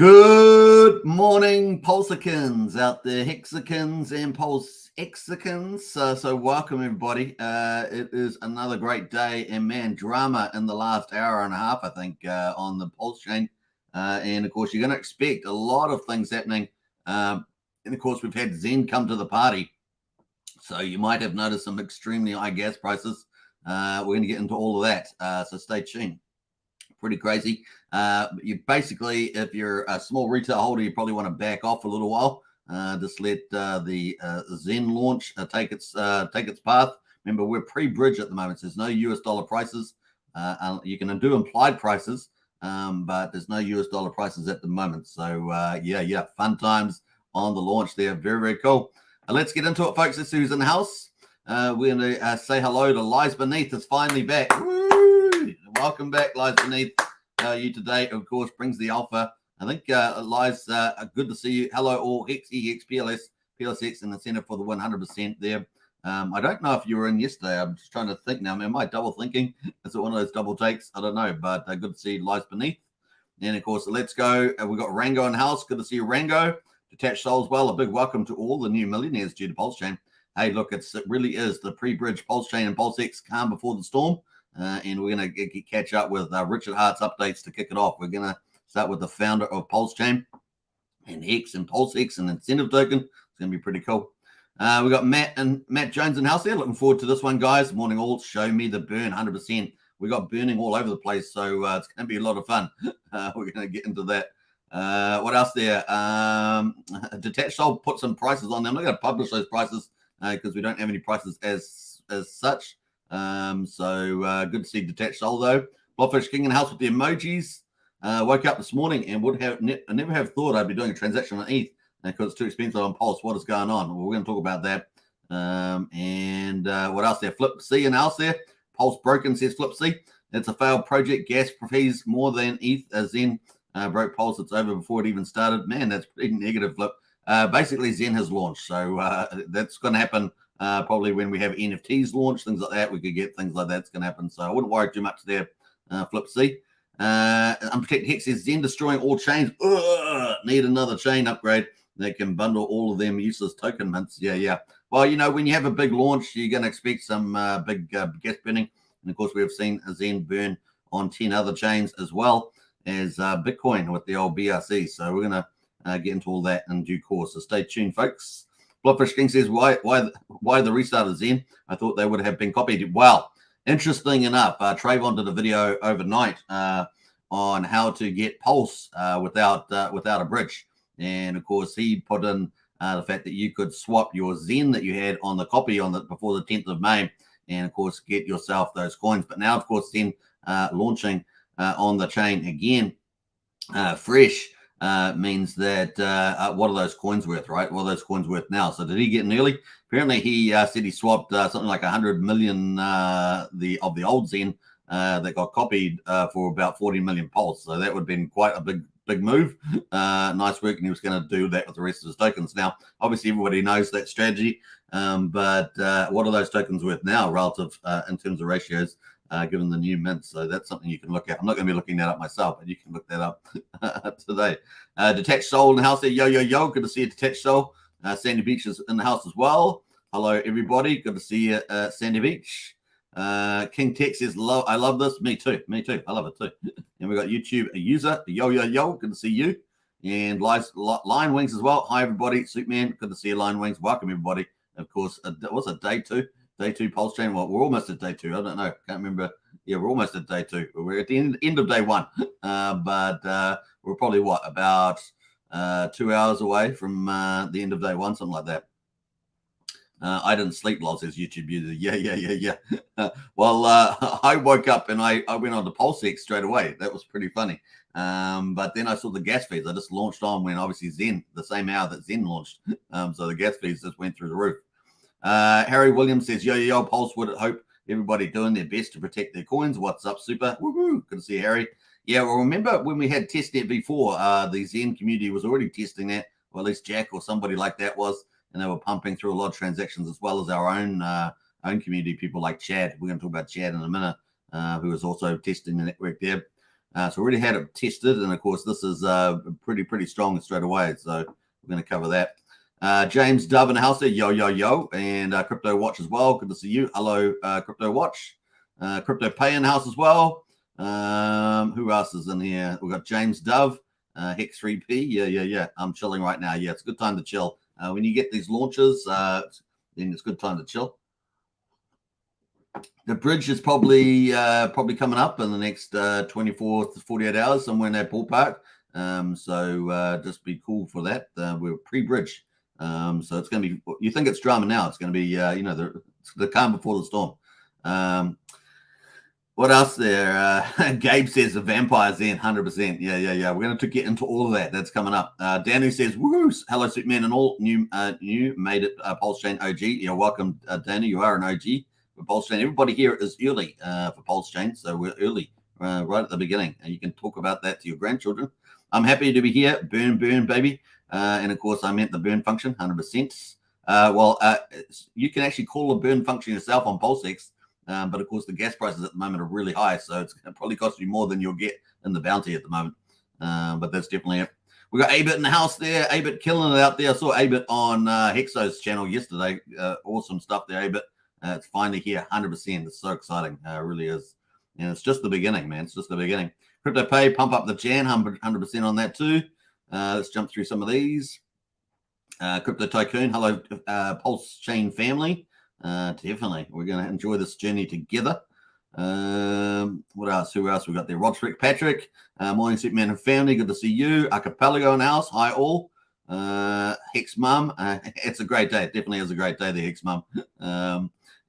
Good morning, Pulsechans out there, Hexicans and Pulsexicans. So welcome everybody. It is another great day, and man, drama in the last hour and a half, I think, on the Pulsechain. And of course, you're going to expect a lot of things happening. And of course, we've had Zen come to the party, so you might have noticed some extremely high gas prices. We're going to get into all of that. So stay tuned. Pretty crazy. You basically, if you're a small retail holder, you probably want to back off a little while. Just let the Zen launch take its path. Remember, we're pre-bridge at the moment, so there's no US dollar prices. You can do implied prices, but there's no US dollar prices at the moment. So yeah, fun times on the launch there. Very, very cool. Let's get into it, folks. Let's see who's in the house. We're going to say hello to Lies Beneath. Is finally back. Woo! Welcome back, Lies Beneath. You today, of course, brings the alpha. I think Lies, good to see you. Hello, all Hex, EX, PLSX, and incentive for the 100% there. I don't know if you were in yesterday. I'm just trying to think now. Am I double thinking? Is it one of those double takes? I don't know, but good to see Lies Beneath. And of course, let's go. We've got Rango in the house. Good to see you, Rango. Detached Souls, well, a big welcome to all the new millionaires due to Pulsechain. Hey, look, it really is the pre-bridge Pulsechain and PulseX calm before the storm. And we're going to catch up with Richard Hart's updates to kick it off. We're going to start with the founder of Pulsechain and Hex and PulseX and Incentive Token. It's going to be pretty cool. We got Matt Jones in house there. Looking forward to this one, guys. Morning all. Show me the burn, 100%. We got burning all over the place, so it's going to be a lot of fun. We're going to get into that. What else there? Detached Soul put some prices on there. I'm not going to publish those prices because we don't have any prices as such. So good to see Detached Soul though. Blobfish King in the house with the emojis. Woke up this morning and would have never have thought I'd be doing a transaction on ETH because it's too expensive on Pulse. What is going on? Well, we're going to talk about that. And what else there? Flip C in the house there. Pulse broken, says Flip C. It's a failed project. Gas fees more than ETH. Zen broke Pulse. It's over before it even started. Man, that's pretty negative, Flip. Basically, Zen has launched, so that's going to happen. Probably when we have NFTs launch, things like that, we could get things like that's going to happen. So I wouldn't worry too much there. Flip C. Unprotected Hex says Zen destroying all chains. Ugh, need another chain upgrade that can bundle all of them useless token mints. Yeah. Well, you know, when you have a big launch, you're going to expect some big gas burning. And of course, we have seen a Zen burn on 10 other chains as well as Bitcoin with the old BRC. So we're going to get into all that in due course. So stay tuned, folks. Blobfish King says, why the restart of Zen? I thought they would have been copied. Well, interesting enough, Trayvon did a video overnight on how to get Pulse without a bridge. And of course, he put in the fact that you could swap your Zen that you had on the copy before the 10th of May, and of course, get yourself those coins. But now, of course, Zen launching on the chain again, fresh. Means that what are those coins worth, right? What are those coins worth now? So did he get in early? Apparently, he said he swapped something like 100 million of the old Zen that got copied for about 40 million Pulse. So that would have been quite a big move. Nice work, and he was going to do that with the rest of his tokens. Now, obviously, everybody knows that strategy, but what are those tokens worth now relative in terms of ratios? Given the new mint. So that's something you can look at. I'm not going to be looking that up myself, but you can look that up today. Detached Soul in the house there. Yo. Good to see you, Detached Soul. Sandy Beach is in the house as well. Hello, everybody. Good to see you, Sandy Beach. King Tech says, I love this. Me too. I love it too. And we got YouTube a user. Yo. Good to see you. And Lion Wings as well. Hi, everybody. Superman. Good to see you, Lion Wings. Welcome, everybody. Of course, what's it, day two? Day two Pulsechain. Well, we're almost at day two. I don't know. Can't remember. Yeah, we're almost at day two. We're at the end of day one. But we're probably, about 2 hours away from the end of day one, something like that. I didn't sleep, Lol, says YouTube user. Yeah. Well, I woke up and I went on to PulseX straight away. That was pretty funny. But then I saw the gas fees. I just launched on when obviously Zen, the same hour that Zen launched. So the gas fees just went through the roof. Harry Williams says, yo, Pulse would hope everybody doing their best to protect their coins. What's up, super? Woohoo! Good to see you, Harry. Yeah, well, remember when we had testnet before, the Zen community was already testing that, or at least Jack or somebody like that was, and they were pumping through a lot of transactions as well as our own community, people like Chad. We're going to talk about Chad in a minute, who was also testing the network there. So we already had it tested, and of course this is pretty strong straight away. So we're going to cover that. James Dove in the house there, yo, and Crypto Watch as well. Good to see you. Hello, Crypto Watch. Crypto Pay in the house as well. Who else is in here? We've got James Dove, Hex 3P. Yeah. I'm chilling right now. Yeah, it's a good time to chill. When you get these launches, then it's a good time to chill. The bridge is probably coming up in the next 24 to 48 hours, somewhere in that ballpark. So just be cool for that. We're pre-bridge. So it's going to be, you think it's drama now. It's going to be, the calm before the storm. What else there? Gabe says the vampires in 100%. Yeah. We're going to get into all of that. That's coming up. Danny says, woohoo, hello, Superman and all. New made it Pulsechain OG. Yeah, welcome, Danny. You are an OG for Pulsechain. Everybody here is early for Pulsechain, so we're early right at the beginning. And you can talk about that to your grandchildren. I'm happy to be here. Burn, baby. And of course, I meant the burn function, 100%. You can actually call the burn function yourself on PulseX. But of course, the gas prices at the moment are really high, so it's going to probably cost you more than you'll get in the bounty at the moment. But that's definitely it. We got Abit in the house there. Abit killing it out there. I saw Abit on Hexo's channel yesterday. Awesome stuff there, Abit. It's finally here, 100%. It's so exciting. It really is. And it's just the beginning, man. It's just the beginning. Crypto Pay, pump up the Jan, 100% on that too. Let's jump through some of these. Crypto Tycoon, hello, Pulsechain family. Definitely. We're going to enjoy this journey together. What else? Who else we got there? Roderick Patrick. Morning, Superman and family. Good to see you. Archipelago in the house. Hi, all. Hex Mum. It's a great day. It definitely is a great day, the Hex Mum.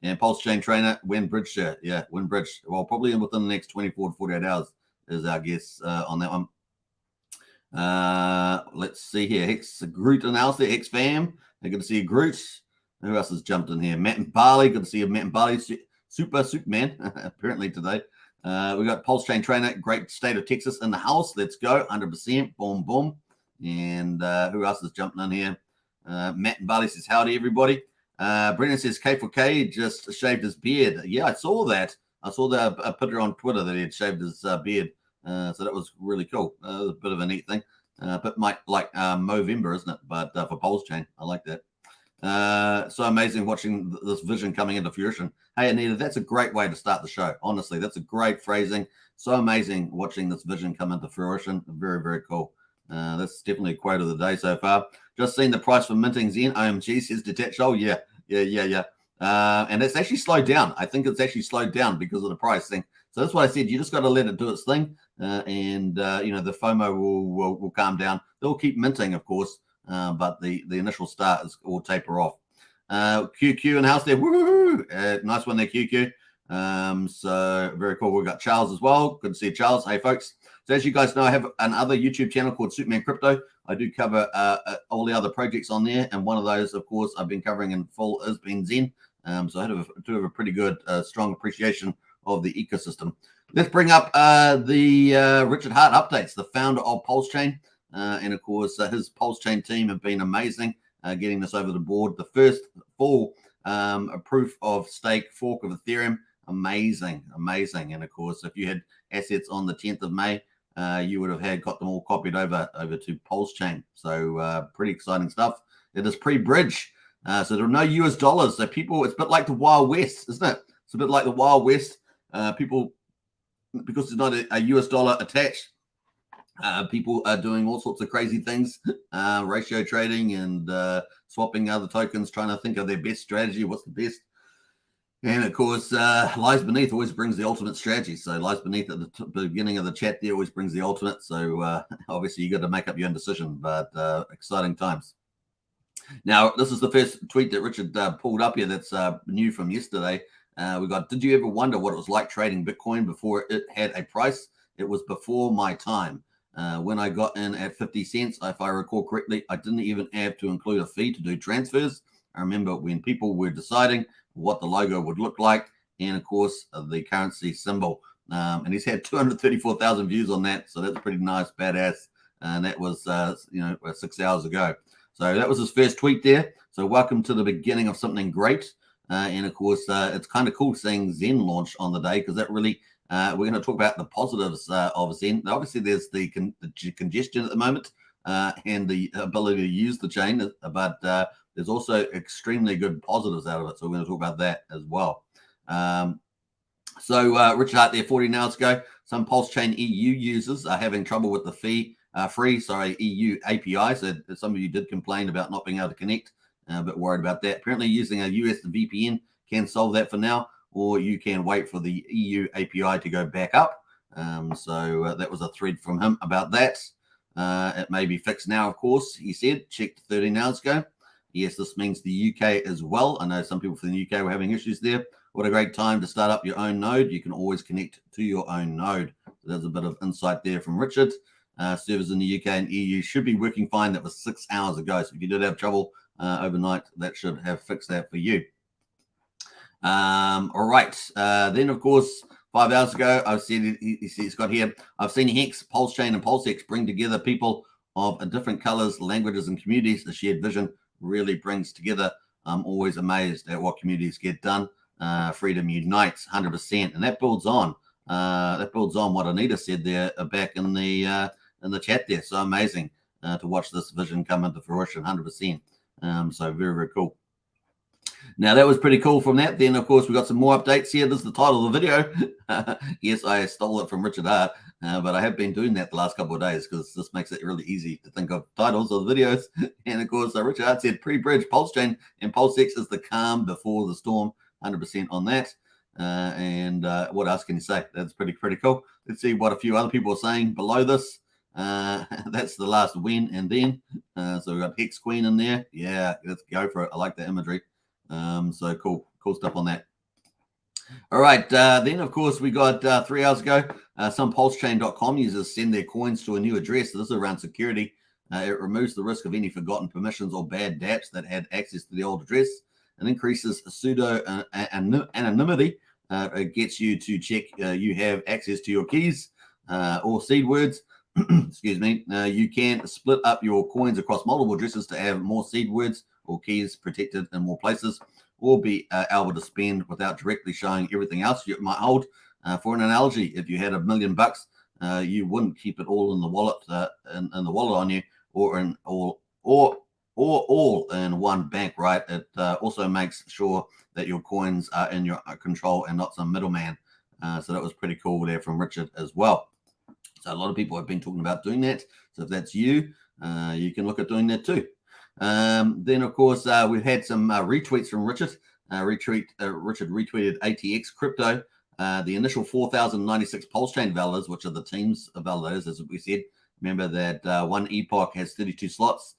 And Pulsechain Trainer, Win Bridge share. Yeah, Win Bridge. Well, probably within the next 24 to 48 hours is our guess on that one. Let's see here. Hex Groot in the house there. Hex fam. Good to see you, Groot. Who else has jumped in here? Matt and Barley. Good to see you, Matt and Barley. Superman, apparently today. We got Pulsechain Trainer, great state of Texas in the house. Let's go. 100%. Boom. And who else is jumping in here? Matt and Barley says, howdy, everybody. Brendan says, K4K just shaved his beard. Yeah, I saw that. I put it on Twitter that he had shaved his beard. So that was really cool. It was a bit of a neat thing. But like Movember, isn't it? But for Pulsechain, I like that. So amazing watching this vision coming into fruition. Hey, Anita, that's a great way to start the show. Honestly, that's a great phrasing. So amazing watching this vision come into fruition. Very, very cool. That's definitely a quote of the day so far. Just seen the price for minting Zen. OMG, says Detached. Oh, yeah. And it's actually slowed down. I think it's actually slowed down because of the price thing. So that's what I said. You just got to let it do its thing. The FOMO will calm down. They'll keep minting, of course. But the initial start will taper off. QQ in the house there. Woo! Nice one there, QQ. So very cool. We've got Charles as well. Good to see you, Charles. Hey, folks. So as you guys know, I have another YouTube channel called Superman Crypto. I do cover all the other projects on there. And one of those, of course, I've been covering in full has been Zen. So I do have a pretty good, strong appreciation of the ecosystem. Let's bring up the Richard Hart updates, the founder of Pulsechain. And of course, his Pulsechain team have been amazing getting this over the board. The first full proof of stake fork of Ethereum, amazing. And of course, if you had assets on the 10th of May, you would have got them all copied over to Pulsechain. So pretty exciting stuff. It is pre-bridge, so there are no US dollars. So people, it's a bit like the Wild West, isn't it? It's a bit like the Wild West. People, because there's not a US dollar attached. People are doing all sorts of crazy things, ratio trading and swapping other tokens, trying to think of their best strategy. What's the best? And of course, lies beneath always brings the ultimate strategy. So lies beneath at the beginning of the chat there always brings the ultimate. So obviously you got to make up your own decision, but exciting times. Now, this is the first tweet that Richard pulled up here that's new from yesterday. We got, did you ever wonder what it was like trading Bitcoin before it had a price? It was before my time. When I got in at 50 cents, if I recall correctly, I didn't even have to include a fee to do transfers. I remember when people were deciding what the logo would look like and, of course, the currency symbol. And he's had 234,000 views on that, so that's pretty nice, badass. And that was, 6 hours ago. So that was his first tweet there. So welcome to the beginning of something great. And, of course, it's kind of cool seeing Zen launch on the day because that really we're going to talk about the positives of Zen. Now, obviously, there's the congestion at the moment and the ability to use the chain, but there's also extremely good positives out of it. So we're going to talk about that as well. So Richard Hart there 14 hours ago. Some Pulsechain EU users are having trouble with the free EU API. So some of you did complain about not being able to connect, a bit worried about that. Apparently using a US VPN can solve that for now, or you can wait for the EU API to go back up. So that was a thread from him about that. It may be fixed now, of course, he said, checked 13 hours ago. Yes, this means the UK as well. I know some people from the UK were having issues there. What a great time to start up your own node. You can always connect to your own node. So there's a bit of insight there from Richard. Servers in the UK and EU should be working fine. That was 6 hours ago. So if you did have trouble overnight, that should have fixed that for you. All right. Then, of course, 5 hours ago, I've said, he's got here, I've seen Hex, Pulsechain, and PulseX bring together people of different colors, languages, and communities. The shared vision really brings together. I'm always amazed at what communities get done. Freedom unites 100%, and that builds on. What Anita said there back in the chat there. So amazing to watch this vision come into fruition, 100%. So very, very cool. Now, that was pretty cool from that. Then, of course, we got some more updates here. This is the title of the video. Yes, I stole it from Richard Hart, but I have been doing that the last couple of days because this makes it really easy to think of titles of the videos. And, of course, Richard Hart said pre-bridge Pulsechain and PulseX is the calm before the storm. 100% on that. And what else can you say? That's pretty cool. Let's see what a few other people are saying below this. That's the last win and then. So we've got Hex Queen in there. Yeah, let's go for it. I like the imagery. So cool stuff on that. All right, then of course we got 3 hours ago, some Pulsechain.com users send their coins to a new address. So this is around security. It removes the risk of any forgotten permissions or bad dApps that had access to the old address, and increases pseudo anonymity. It gets you to check you have access to your keys or seed words. Excuse me. You can split up your coins across multiple addresses to have more seed words or keys protected in more places, or be able to spend without directly showing everything else you might hold. For an analogy, if you had $1 million, you wouldn't keep it all in the wallet, in the wallet on you, or in all in one bank, right? It also makes sure that your coins are in your control and not some middleman. So that was pretty cool there from Richard as well. So a lot of people have been talking about doing that. So if that's you, you can look at doing that too. Then, of course, we've had some retweets from Richard. Richard retweeted ATX Crypto. The initial 4,096 Pulsechain validators, which are the team's validators, as we said. Remember that one epoch has 32 slots.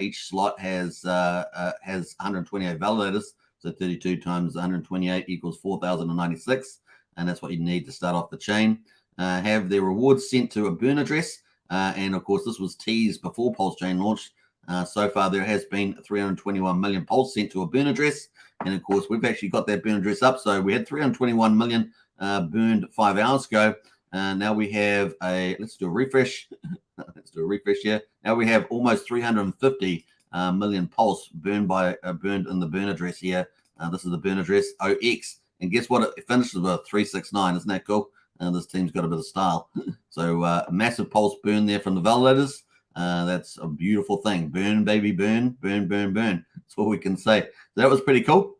Each slot has 128 validators. So 32 times 128 equals 4,096. And that's what you need to start off the chain. Have their rewards sent to a burn address. And, of course, this was teased before Pulsechain launched. So far, there has been 321 million pulse sent to a burn address. And, of course, we've actually got that burn address up. So we had 321 million burned 5 hours ago. Now we have let's do a refresh. Let's do a refresh here. Now we have almost 350 million pulse burned in the burn address here. This is the burn address OX. And guess what? It finishes with 369. Isn't that cool? This team's got a bit of style. So massive pulse burn there from the validators. That's a beautiful thing. Burn, baby, burn, burn, burn, burn. That's what we can say. So that was pretty cool.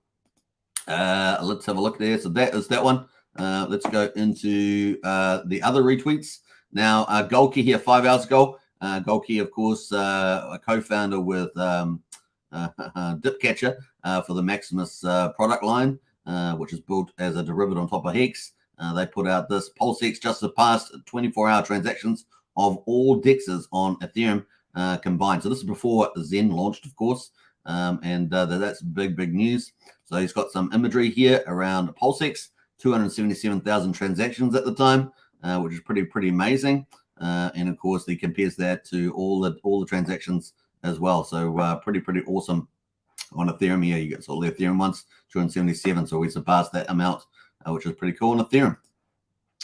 Let's have a look there. So that is that one. Let's go into the other retweets. Now, Golki here 5 hours ago. Golki, of course, a co-founder with Dipcatcher for the Maximus product line, which is built as a derivative on top of Hex. They put out this PulseX just surpassed 24-hour transactions of all DEXs on Ethereum combined. So this is before Zen launched, of course, and that's big news. So he's got some imagery here around PulseX, 277,000 transactions at the time, which is pretty amazing. And of course, he compares that to all the transactions as well. So pretty awesome on Ethereum here. You got all the Ethereum ones, 277. So we surpassed that amount, which is pretty cool on Ethereum.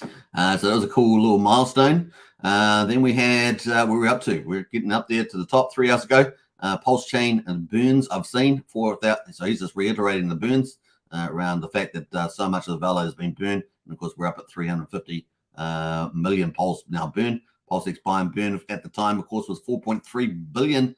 So that was a cool little milestone. Then we had, where we're up to. We're getting up there to the top 3 hours ago. Pulsechain and burns I've seen 4,000. So he's just reiterating the burns around the fact that so much of the value has been burned And of course, we're up at 350 million Pulse now burn. PulseX buy and burn at the time, of course, was 4.3 billion,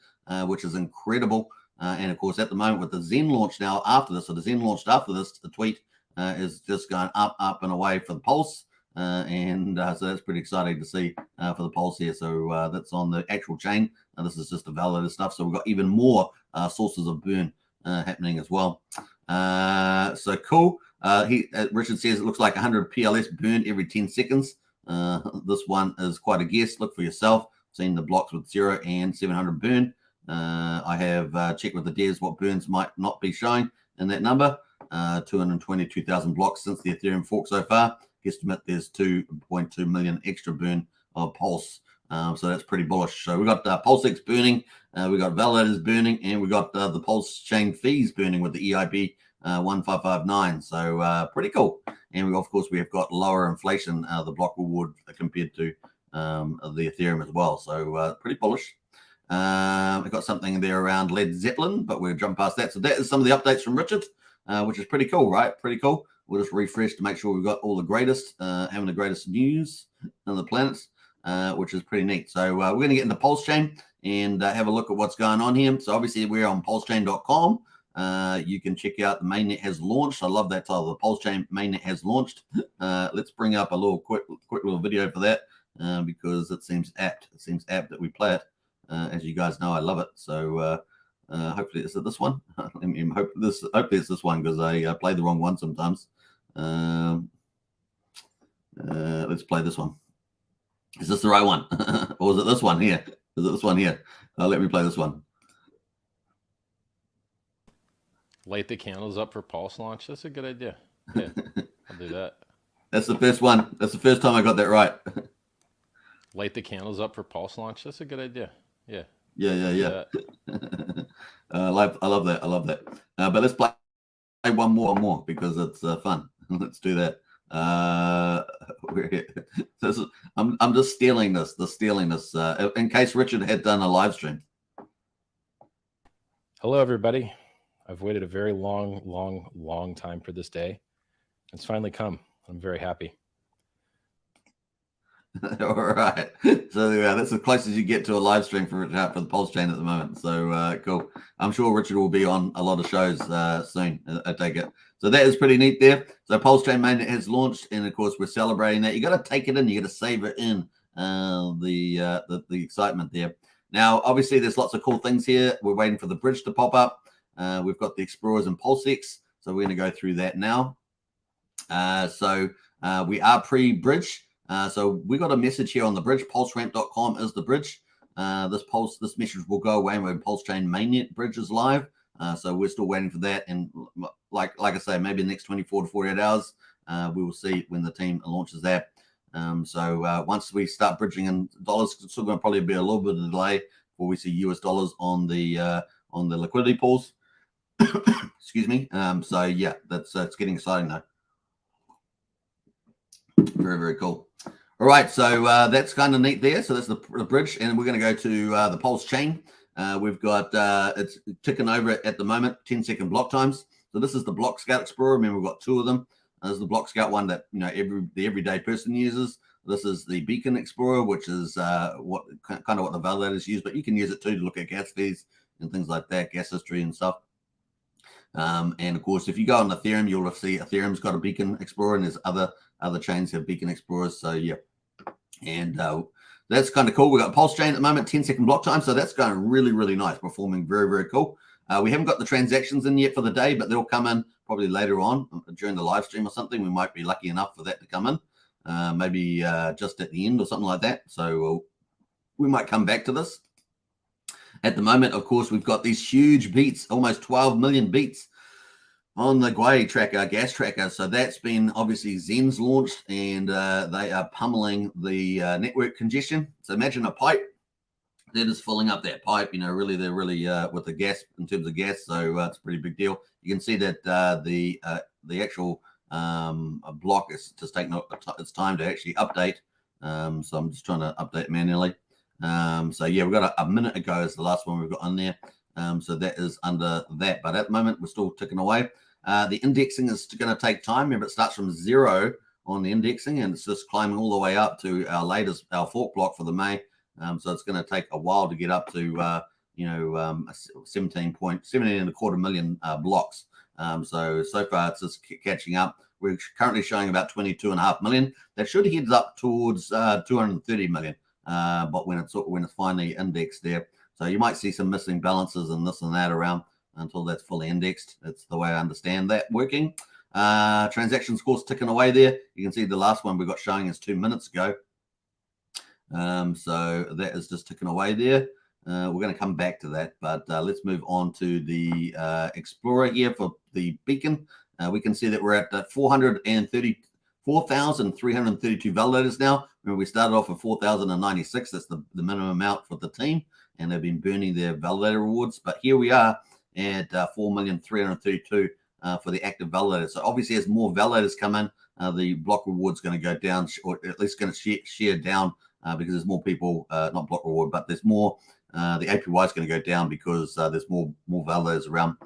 which is incredible. And of course, at the moment with the Zen launch now after this, so the Zen launched after this, the tweet is just going up and away for the Pulse. So that's pretty exciting to see for the Pulse here. So that's on the actual chain. This is just the validated stuff. So we've got even more sources of burn happening as well. So cool. Richard says it looks like 100 PLS burned every 10 seconds. This one is quite a guess. Look for yourself. Seen the blocks with 0 and 700 burn. I have checked with the devs what burns might not be showing in that number. 222,000 blocks since the Ethereum fork so far. Guesstimate there's 2.2 million extra burn of Pulse. So that's pretty bullish. So we got PulseX burning, we got validators burning, and we got the Pulsechain fees burning with the EIP 1559. So pretty cool. And of course we have got lower inflation, the block reward compared to the Ethereum as well. So pretty bullish. We've got something there around Led Zeppelin, but we'll jump past that. So that is some of the updates from Richard, which is pretty cool, right? Pretty cool. We'll just refresh to make sure we've got all the greatest, having the greatest news on the planet, which is pretty neat. So we're going to get into Pulsechain and have a look at what's going on here. So obviously we're on pulsechain.com. You can check out the mainnet has launched. I love that title. The Pulsechain mainnet has launched. Let's bring up a little quick little video for that because it seems apt. It seems apt that we play it. As you guys know, I love it. So hopefully it's this one. Hopefully it's this one because I play the wrong one sometimes. Let's play this one. Is this the right one? Or is it this one here? Is it this one here? Let me play this one. Light the candles up for Pulse launch. That's a good idea. Yeah, I'll do that. That's the first one. That's the first time I got that right. Light the candles up for Pulse launch. That's a good idea. Yeah. Yeah. I love that. I love that. But let's play one more because it's fun. Let's do that. I'm just stealing this. In case Richard had done a live stream. Hello, everybody. I've waited a very long time for this day. It's finally come. I'm very happy. All right. So that's as close as you get to a live stream for the Pulsechain at the moment. So cool. I'm sure Richard will be on a lot of shows soon. I take it. So that is pretty neat there. So Pulsechain mainnet has launched, and of course we're celebrating that. You got to take it in. You got to savor in the excitement there. Now, obviously, there's lots of cool things here. We're waiting for the bridge to pop up. We've got the Explorers and PulseX. So we're going to go through that now. So we are pre-bridge. So we got a message here on the bridge. Pulseramp.com is the bridge. This message will go away when Pulsechain mainnet bridge is live. So we're still waiting for that. And like I say, maybe the next 24 to 48 hours, we will see when the team launches that. So once we start bridging in dollars, it's still going to probably be a little bit of a delay before we see US dollars on the liquidity pools. Excuse me. So yeah, it's getting exciting though. Very, very cool. All right, so that's kind of neat there. So that's the bridge, and we're going to go to the Pulsechain. We've got it's ticking over at the moment, 10-second block times. So this is the Block Scout Explorer. Remember, we've got two of them. There's the Block Scout one that the everyday person uses. This is the Beacon Explorer, which is what the validators use, but you can use it too to look at gas fees and things like that, gas history and stuff. And of course, if you go on Ethereum, you'll see Ethereum's got a Beacon Explorer, and there's other chains have Beacon Explorers. So yeah, and that's kind of cool. We got Pulsechain at the moment, 10-second block time, so that's going really, really nice, performing very, very cool. We haven't got the transactions in yet for the day, but they'll come in probably later on during the live stream or something. We might be lucky enough for that to come in, maybe just at the end or something like that. So we might come back to this. At the moment, of course, we've got these huge beats, almost 12 million beats on the Gwei tracker, gas tracker. So that's been obviously Zen's launched, and they are pummeling the network congestion. So imagine a pipe that is filling up that pipe. They're really with the gas in terms of gas. So it's a pretty big deal. You can see that the actual block is just taking its time to actually update. So I'm just trying to update manually. So yeah, we've got a minute ago is the last one we've got on there. So that is under that, but at the moment we're still ticking away. The indexing is going to take time. Remember, it starts from 0 on the indexing, and it's just climbing all the way up to our fork block for the May. So it's going to take a while to get up to 17.25 million blocks. So far it's just catching up. We're currently showing about 22.5 million. That should head up towards 230 million. But when it's finally indexed there, so you might see some missing balances and this and that around until that's fully indexed. That's the way I understand that working. Transactions course ticking away there. You can see the last one we got showing is 2 minutes ago. So that is just ticking away there. We're going to come back to that, but let's move on to the Explorer here for the beacon. We can see that we're at 4,332 validators now. Remember, we started off with 4,096. That's the minimum amount for the team, and they've been burning their validator rewards. But here we are at 4,332 for the active validators. So obviously, as more validators come in, the block reward's going to go down, or at least going to share down because there's more people, not block reward, but there's more. The APY is going to go down because there's more validators around.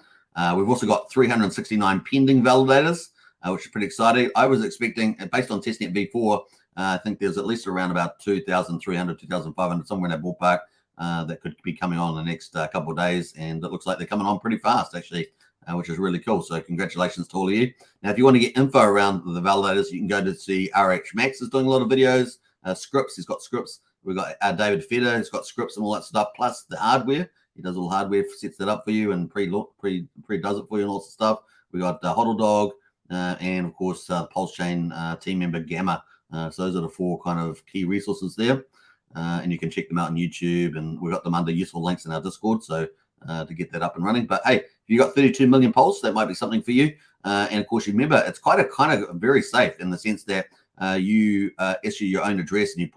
We've also got 369 pending validators, which is pretty exciting. I was expecting, based on testnet v4, I think there's at least around about 2,300, 2,500, somewhere in that ballpark that could be coming on in the next couple of days. And it looks like they're coming on pretty fast, actually, which is really cool. So congratulations to all of you. Now, if you want to get info around the validators, you can go to see RH Max is doing a lot of videos. Scripts, he's got scripts. We've got David Feder, he's got scripts and all that stuff, plus the hardware. He does all the hardware, sets that up for you, and pre does it for you and all sorts of stuff. We got Hodl Dog, and of course Pulsechain team member Gamma. So those are the 4 kind of key resources there, and you can check them out on YouTube. And we've got them under useful links in our Discord, so to get that up and running. But hey, if you got 32 million pulse, that might be something for you. And of course, you remember it's quite a kind of very safe in the sense that you issue your own address and you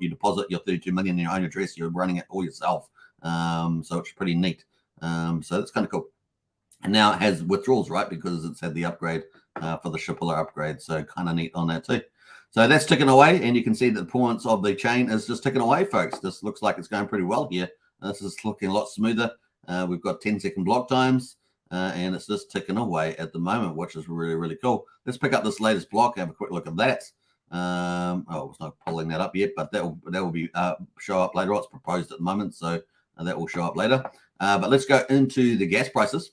deposit your 32 million in your own address. You're running it all yourself. So it's pretty neat. So that's kind of cool. And now it has withdrawals, right? Because it's had the upgrade for the Shipper upgrade. So kind of neat on that too. So that's ticking away, and you can see that the performance of the chain is just ticking away, folks. This looks like it's going pretty well here. This is looking a lot smoother. We've got 10-second block times, and it's just ticking away at the moment, which is really, really cool. Let's pick up this latest block, have a quick look at that. It's not pulling that up yet, but that will be show up later. It's proposed at the moment, so that will show up later. But let's go into the gas prices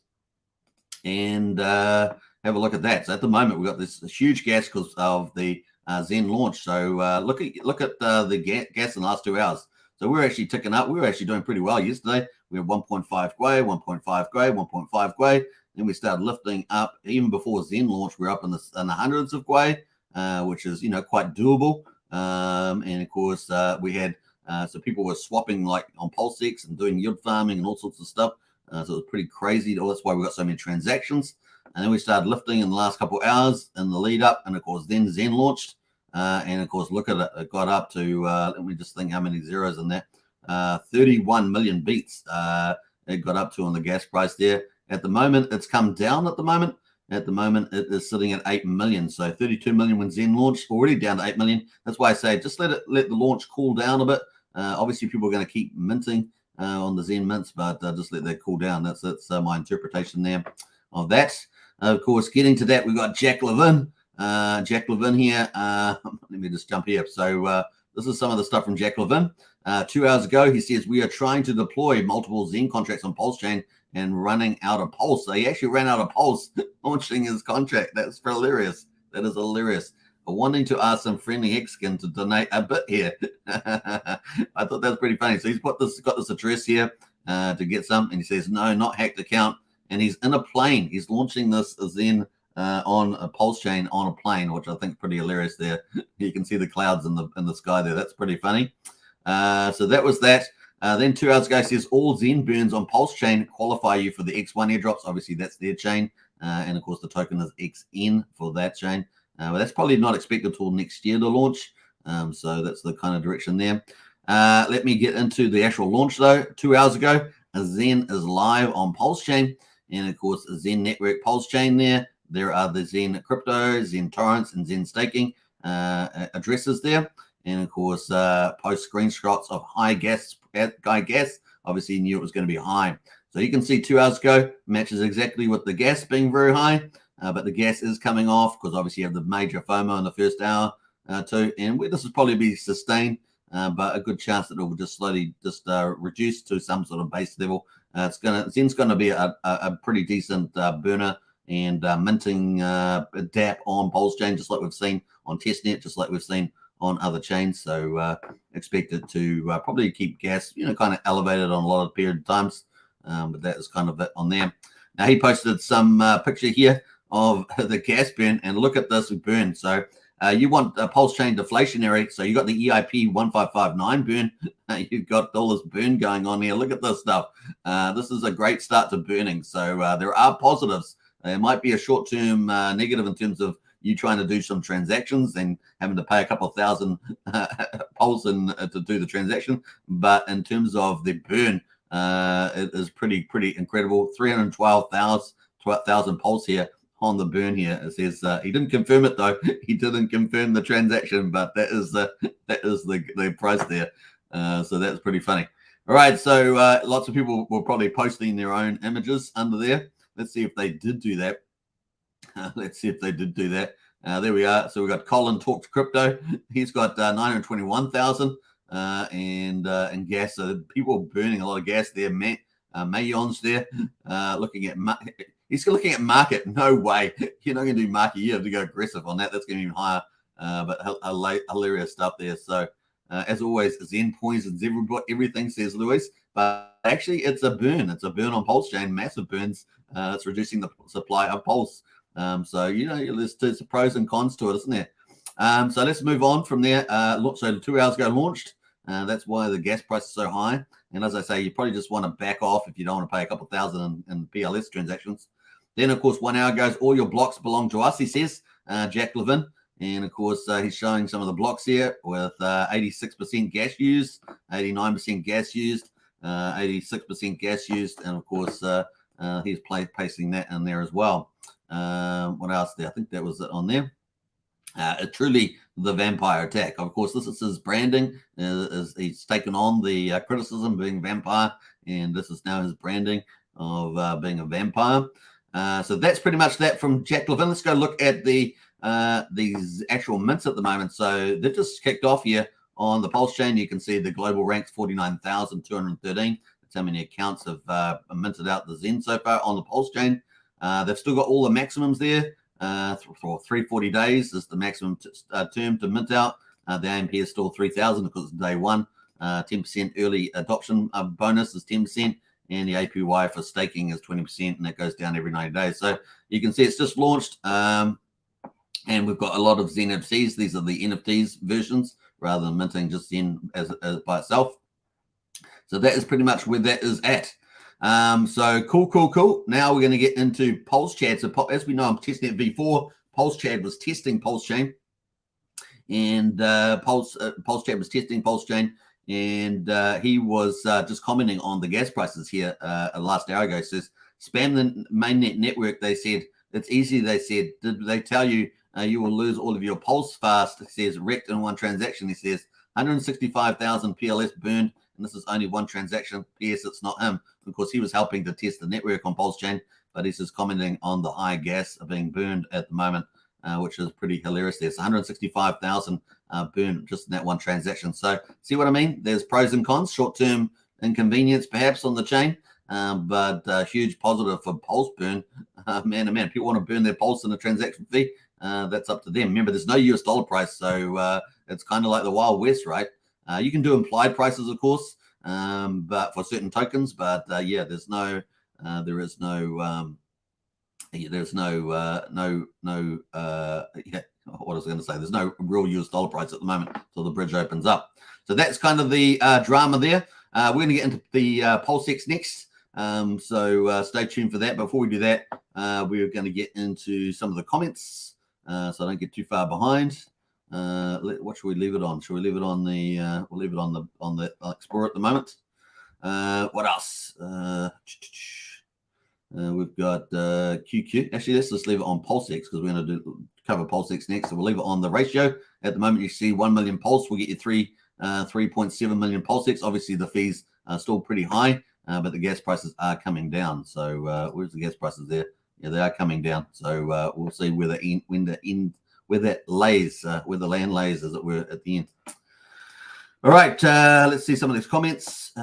and have a look at that. So at the moment, we've got this huge gas because of the Zen launch. So look at the gas in the last 2 hours. So we're actually ticking up. We were actually doing pretty well yesterday. We had 1.5 Gwei, 1.5 Gwei, 1.5 Gwei. Then we started lifting up. Even before Zen launch, we're up in the hundreds of Gwei. Which is quite doable, and of course we had so people were swapping like on PulseX and doing yield farming and all sorts of stuff, so it was pretty crazy. That's why we got so many transactions. And then we started lifting in the last couple of hours in the lead up, and of course then Zen launched, and of course look at it, it got up to let me just think how many zeros in that, 31 million beats it got up to on the gas price there. At the moment it's come down. At the moment, it is sitting at 8 million. So 32 million when Zen launched, already down to 8 million. That's why I say just let the launch cool down a bit. Obviously, people are going to keep minting on the Zen mints, but just let that cool down. That's my interpretation there of that. Of course, getting to that, we've got Jack Levin. Jack Levin here. Let me just jump here. So this is some of the stuff from Jack Levin. 2 hours ago, he says, we are trying to deploy multiple Zen contracts on Pulsechain and running out of pulse. So he actually ran out of pulse launching his contract. That's hilarious. That is hilarious. Wanting to ask some friendly Hexkin to donate a bit here. I thought that was pretty funny. So he's got this address here to get some, and he says, no, not hacked account. And he's in a plane. He's launching this Zen on a Pulsechain on a plane, which I think is pretty hilarious there. You can see the clouds in the sky there. That's pretty funny. So that was that. Then 2 hours ago, says all Zen burns on Pulsechain qualify you for the X1 airdrops. Obviously, that's their chain. And of course, the token is XN for that chain. But that's probably not expected till next year to launch. So that's the kind of direction there. Let me get into the actual launch, though. 2 hours ago, Zen is live on Pulsechain. And of course, Zen Network Pulsechain there. There are the Zen Crypto, Zen Torrents, and Zen Staking addresses there. And of course, post screenshots of high gas. Obviously, you knew it was going to be high. So you can see 2 hours ago matches exactly with the gas being very high. but the gas is coming off because obviously you have the major FOMO in the first hour too, and this will probably be sustained, but a good chance that it will just slowly reduce to some sort of base level. Zen's going to be a pretty decent burner and minting DApp on Pulsechain, just like we've seen on testnet, just like we've seen on other chains. So expect it to probably keep gas, kind of elevated on a lot of period of times. But that is kind of it on there. Now he posted some picture here of the gas burn, and look at this burn. So you want a Pulsechain deflationary. So you got the EIP 1559 burn. You've got all this burn going on here. Look at this stuff. This is a great start to burning. So there are positives. There might be a short-term negative in terms of you trying to do some transactions and having to pay a couple of thousand pulse to do the transaction. But in terms of the burn, it is pretty incredible. 312,000 pulse here on the burn here. It says he didn't confirm it though. He didn't confirm the transaction, but that is the price there. So that's pretty funny. All right, so lots of people were probably posting their own images under there. Let's see if they did do that. There we are. So we got Colin Talks Crypto. He's got 921,000 and gas. So people are burning a lot of gas there. Mayon's there. He's looking at market. No way. You're not going to do market. You have to go aggressive on that. That's going to be even higher. But hilarious stuff there. So as always, Zen poisons everything, says Luis. But actually, it's a burn. It's a burn on Pulsechain. Massive burns. It's reducing the supply of pulse. So there's pros and cons to it, isn't there? So let's move on from there. So 2 hours ago launched. That's why the gas price is so high. And as I say, you probably just want to back off if you don't want to pay a couple thousand in PLS transactions. Then, of course, 1 hour goes, all your blocks belong to us, he says, Jack Levin. And, of course, he's showing some of the blocks here with 86% gas used, 89% gas used, 86% gas used. And, of course, he's pasting that in there as well. What else there? I think that was it on there. Truly the vampire attack. Of course, this is his branding. He's taken on the criticism being vampire, and this is now his branding of being a vampire. So that's pretty much that from Jack Levin. Let's go look at these actual mints at the moment. So they've just kicked off here on the Pulsechain. You can see the global ranks 49,213. That's how many accounts have minted out the Zen so far on the Pulsechain. They've still got all the maximums there. For 340 days is the maximum term to mint out. The AMP is still 3,000 because it's day one. 10% early adoption bonus is 10%, and the APY for staking is 20%, and that goes down every 90 days. So you can see it's just launched, and we've got a lot of Zen NFTs. These are the NFTs versions rather than minting just Zen as by itself. So that is pretty much where that is at. So cool. Now we're going to get into Pulsechad. So as we know, on testnet v4, Pulsechad was testing Pulsechain, and Pulsechad was testing Pulsechain, and he was just commenting on the gas prices here last hour ago. He says, spam the mainnet network. They said it's easy. They said, did they tell you you will lose all of your pulse fast? It says wrecked in one transaction. He says 165,000 PLS burned. And this is only one transaction. Yes, it's not him. Of course, he was helping to test the network on Pulsechain, but he's just commenting on the high gas being burned at the moment, which is pretty hilarious. There's 165,000 burned just in that one transaction. So see what I mean? There's pros and cons, short-term inconvenience perhaps on the chain, but huge positive for pulse burn. Man, people want to burn their pulse in a transaction fee. That's up to them. Remember, there's no US dollar price, so it's kind of like the Wild West, right? You can do implied prices, of course, but for certain tokens. But yeah, there's no what I was going to say. There's no real US dollar price at the moment until the bridge opens up. So that's kind of the drama there. We're going to get into the PulseX next. So stay tuned for that. Before we do that, we're going to get into some of the comments, so I don't get too far behind. What should we leave it on? Should we leave it on the? We'll leave it on the Explorer at the moment. What else? We've got QQ. Actually, let's just leave it on PulseX because we're going to cover PulseX next. So we'll leave it on the ratio. At the moment, you see 1 million pulse. We'll get you 3.7 million PulseX. Obviously, the fees are still pretty high, but the gas prices are coming down. So where's the gas prices there? yeah, they are coming down. So we'll see where the land lays, as it were, at the end. All right, let's see some of these comments.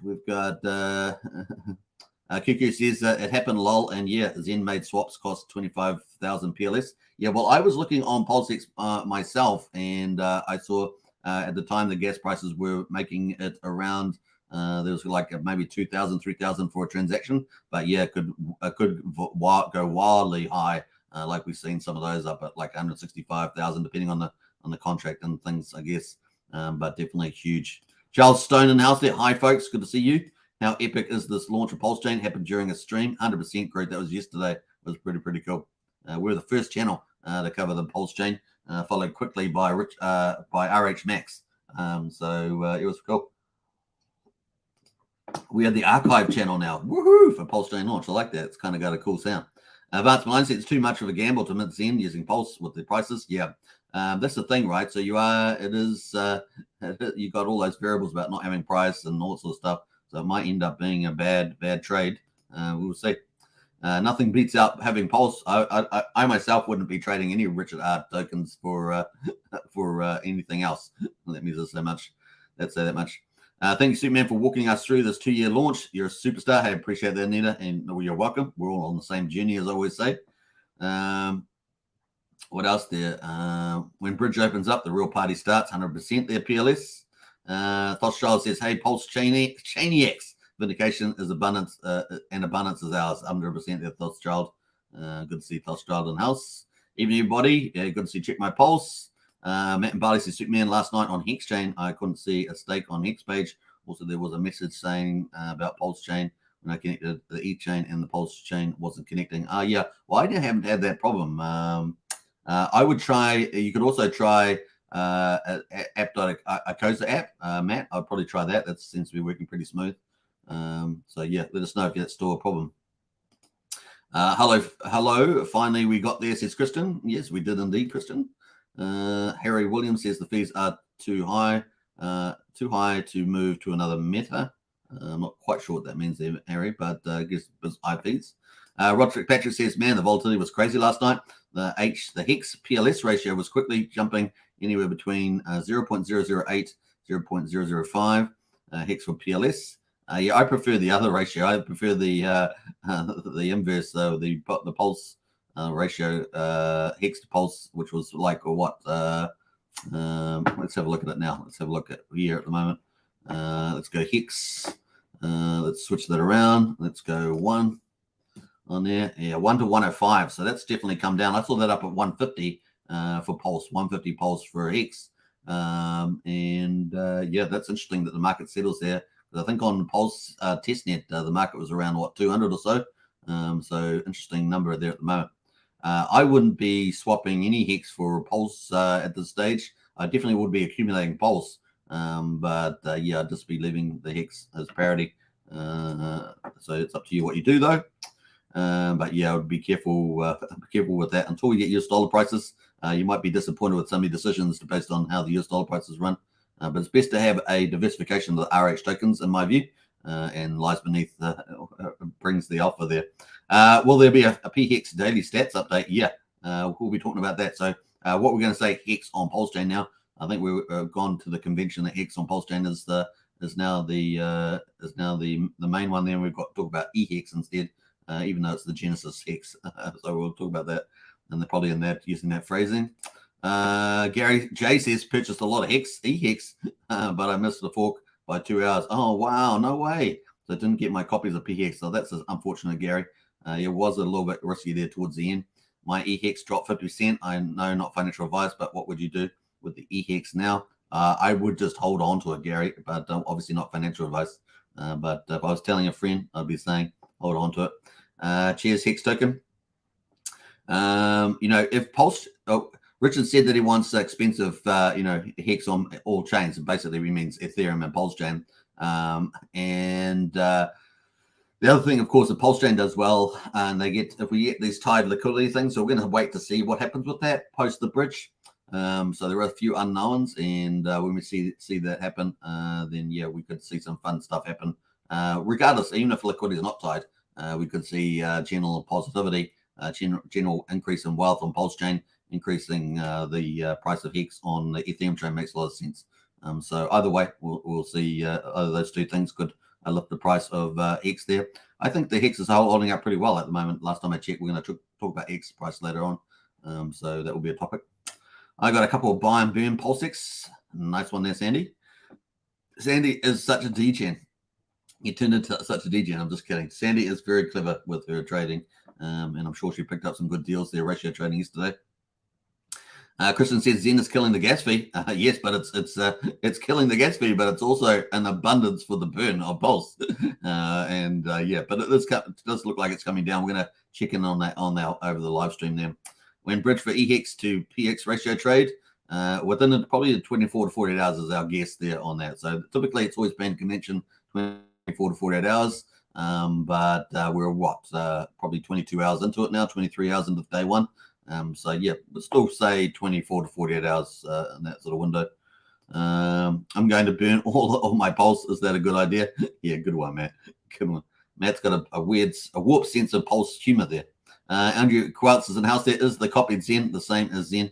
We've got QQ says it happened, lol, and yeah, Zen made swaps cost 25,000 PLS. Yeah, well, I was looking on PulseX myself, and I saw at the time the gas prices were making it around. There was like maybe 2,000, 3,000 for a transaction, but yeah, it could go wildly high, like we've seen some of those up at like 165,000, depending on the contract and things, I guess. But definitely huge. Charles Stone in the house there. Hi, folks. Good to see you. How epic is this launch of Pulsechain? Happened during a stream. 100% great. That was yesterday. It was pretty cool. We're the first channel to cover the Pulsechain, followed quickly by RH Max. So it was cool. We have the archive channel now. Woohoo! For Pulsechain launch. I like that. It's kind of got a cool sound. Advanced Mindset, it's too much of a gamble to mint Zen using Pulse with the prices. Yeah. That's the thing, right? So you got all those variables about not having price and all that sort of stuff. So it might end up being a bad trade. We'll see. Nothing beats out having Pulse. I myself wouldn't be trading any Richard Art tokens for anything else. Let me just say much. Let's say that much. Thank you, Superman, for walking us through this 2-year launch. You're a superstar. I appreciate that, Anita, and you're welcome. We're all on the same journey, as I always say. What else there? When bridge opens up, the real party starts. 100% there, PLS. Thothschild says, hey, Pulsechain vindication is abundance, and abundance is ours. 100% there, Thothschild. Good to see Thothschild in the house. Evening, everybody. Yeah, good to see Check My Pulse. Matt and Barley says, Superman, last night on Hex Chain, I couldn't see a stake on Hex page. Also, there was a message saying about Pulsechain when I connected the E-chain and the Pulsechain wasn't connecting. Yeah, well, I haven't had that problem. I would try. You could also try app.acosa app, Matt. I'd probably try that. That seems to be working pretty smooth. So yeah, let us know if that's still a problem. Hello. Finally, we got there, says Kristen. Yes, we did indeed, Kristen. Harry Williams says the fees are too high to move to another meta. I'm not quite sure what that means there, Harry, but I guess it's IPs. Roderick Patrick says, man, the volatility was crazy last night. The Hex PLS ratio was quickly jumping anywhere between 0.008, 0.005 Hex for PLS. Yeah, I prefer the other ratio. I prefer the inverse, though, the Pulse ratio, Hex to Pulse, which was like what? Let's have a look at it now. Let's have a look at here at the moment. Let's go Hex. Let's switch that around. Let's go 1 on there. Yeah, 1 to 105. So that's definitely come down. I saw that up at 150 for Pulse, 150 Pulse for Hex. Yeah, that's interesting that the market settles there. I think on Pulse testnet, the market was around, what, 200 or so. So interesting number there at the moment. I wouldn't be swapping any Hex for Pulse at this stage. I definitely would be accumulating Pulse. Yeah, I'd just be leaving the Hex as parity. So it's up to you what you do, though. But yeah, I would be careful with that until we get US dollar prices. You might be disappointed with some of the decisions based on how the US dollar prices run. But it's best to have a diversification of the RH tokens, in my view, and lies beneath brings the alpha there. Will there be a PHEX daily stats update? Yeah, we'll be talking about that. So what we're going to say Hex on Pulsechain now. I think we've gone to the convention that Hex on Pulsechain is now the main one. Then we've got to talk about eHex instead, even though it's the Genesis Hex. So we'll talk about that, and they're probably in that using that phrasing. Gary J says purchased a lot of eHex, but I missed the fork by 2 hours. Oh wow, no way! So I didn't get my copies of PHEX. So that's unfortunate, Gary. It was a little bit risky there towards the end. My eHex dropped 50%. I know, not financial advice, but what would you do with the eHex now? I would just hold on to it, Gary, but obviously not financial advice. But if I was telling a friend, I'd be saying hold on to it. Cheers, Hex Token. If Pulse, Richard said that he wants expensive, Hex on all chains. It basically means Ethereum and Pulsechain. The other thing, of course, the Pulsechain does well, and if we get these tied liquidity things, so we're going to wait to see what happens with that post the bridge. So there are a few unknowns, and when we see that happen, then yeah, we could see some fun stuff happen. Regardless, even if liquidity is not tied, We could see general positivity, general increase in wealth on Pulsechain, increasing the price of Hex on the Ethereum chain makes a lot of sense. So either way, we'll see either those two things could lift the price of Hex there. I think the Hex is holding up pretty well at the moment. Last time I checked, we're going to talk about Hex price later on. So that will be a topic. I got a couple of buy and burn PulseX. Nice one there, Sandy. Sandy is such a degen. You turned into such a degen. I'm just kidding. Sandy is very clever with her trading, and I'm sure she picked up some good deals there. Ratio trading yesterday. Christian says Zen is killing the gas fee. Yes, but it's killing the gas fee, but it's also an abundance for the burn of Pulse. Yeah, but it does look like it's coming down. We're going to check in on that over the live stream there. When bridge for EHEX to PX ratio trade, within probably the 24 to 48 hours is our guess there on that. So typically it's always been convention 24 to 48 hours, but we're probably 22 hours into it now, 23 hours into day one. So yeah, but still say 24 to 48 hours in that sort of window. I'm going to burn all my Pulse. Is that a good idea? Yeah, good one, Matt. Good one. Matt's got a warped sense of Pulse humor there. Andrew Quartz is in house. There is the copied Zen, the same as Zen,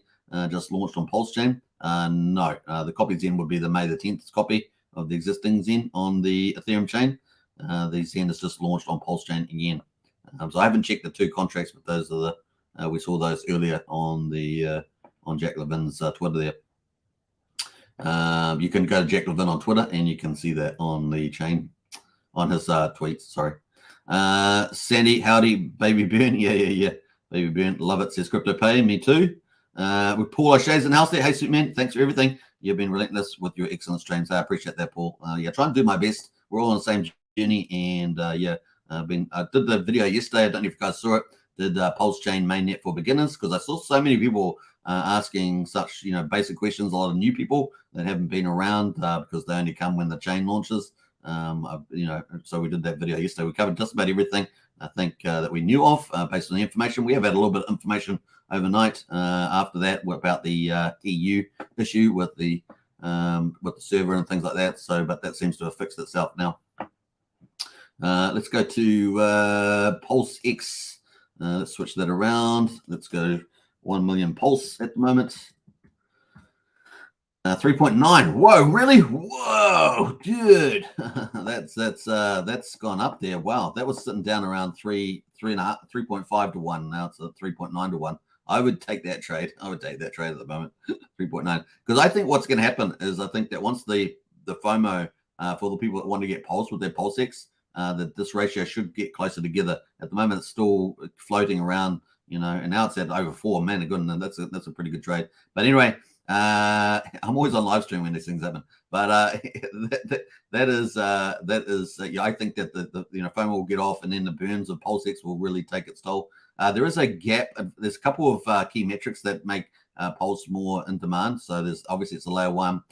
just launched on Pulsechain. No, the copied Zen would be the May the 10th copy of the existing Zen on the Ethereum chain. The Zen is just launched on Pulsechain again. So I haven't checked the two contracts, but those are the we saw those earlier on the on Jack Levin's Twitter there. You can go to Jack Levin on Twitter and you can see that on the chain, on his tweets. Sorry. Sandy, howdy, baby burn. Yeah. Baby burn, love it, says CryptoPay. Me too. With Paul O'Shea's in house there. Hey, Superman, thanks for everything. You've been relentless with your excellent streams. I appreciate that, Paul. Yeah, try and do my best. We're all on the same journey, and I did the video yesterday. I don't know if you guys saw it. Did Pulsechain mainnet for beginners, because I saw so many people asking such basic questions. A lot of new people that haven't been around because they only come when the chain launches. So we did that video yesterday. We covered just about everything I think that we knew of based on the information. We have had a little bit of information overnight after that about the EU issue with the server and things like that. So, but that seems to have fixed itself now. Let's go to PulseX. Let's switch that around. Let's go 1 million Pulse at the moment. 3.9. Whoa, really? Whoa, dude. that's gone up there. Wow, that was sitting down around 3.5 to 1. Now it's at 3.9 to 1. I would take that trade. I would take that trade at the moment. 3.9. Because I think what's going to happen is I think that once the FOMO for the people that want to get Pulse with their PulseX, that this ratio should get closer together. At the moment, it's still floating around, and now it's at over 4. Man, goodness, that's a pretty good trade. But anyway, I'm always on live stream when these things happen. But that is I think that the FOMO will get off, and then the burns of PulseX will really take its toll. There is a gap. There's a couple of key metrics that make Pulse more in demand. So there's obviously it's a layer 1.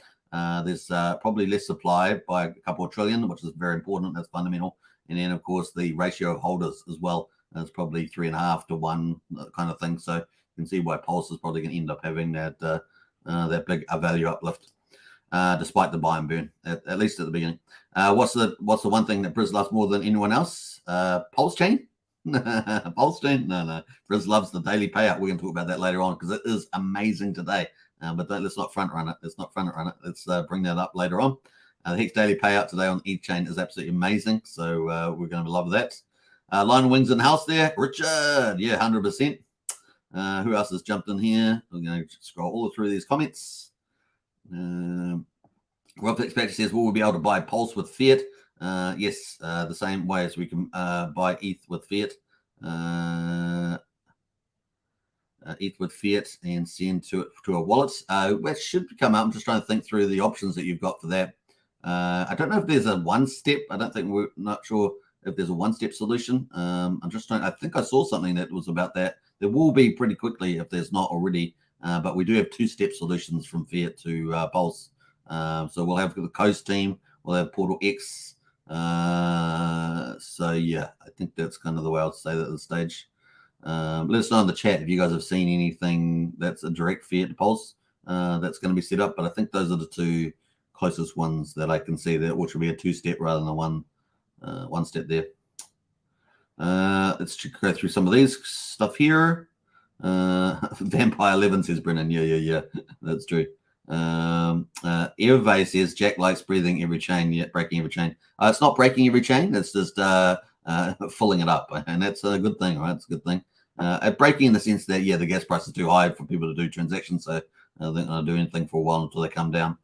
There's probably less supply by a couple of trillion, which is very important. That's fundamental. And then, of course, the ratio of holders as well is probably 3.5 to 1 kind of thing. So you can see why Pulse is probably going to end up having that big value uplift, despite the buy and burn, at least at the beginning. What's the one thing that Briz loves more than anyone else? Pulsechain? Pulsechain? No. Briz loves the daily payout. We're going to talk about that later on because it is amazing today. But let's not front run it. Let's bring that up later on. The Hex daily payout today on each chain is absolutely amazing. So we're going to love that. Line Wings in house there. Richard, yeah, 100%. Who else has jumped in here? We're going to scroll all through these comments. Rob Fitzpatrick says, will we be able to buy Pulse with fiat? Yes, the same way as we can buy ETH with fiat. ETH with fiat and send to a wallet. That should come up. I'm just trying to think through the options that you've got for that. I don't know if there's a one-step. We're not sure if there's a one-step solution. I'm just trying. I think I saw something that was about that. There will be pretty quickly if there's not already. But we do have two-step solutions from fiat to Pulse. So we'll have the Coast team. We'll have Portal X. So yeah, I think that's kind of the way I'll say that at this stage. Let us know in the chat if you guys have seen anything that's a direct fiat to Pulse that's going to be set up. But I think those are the two closest ones that I can see that, which will be a two-step rather than a one step there. Let's go through some of these stuff here. Vampire 11 says Brennan. Yeah. That's true. Irve says Jack likes breathing every chain, yet breaking every chain. It's not breaking every chain. It's just filling it up, and that's a good thing, right? It's a good thing. Breaking in the sense that the gas price is too high for people to do transactions, so they're not going to do anything for a while until they come down.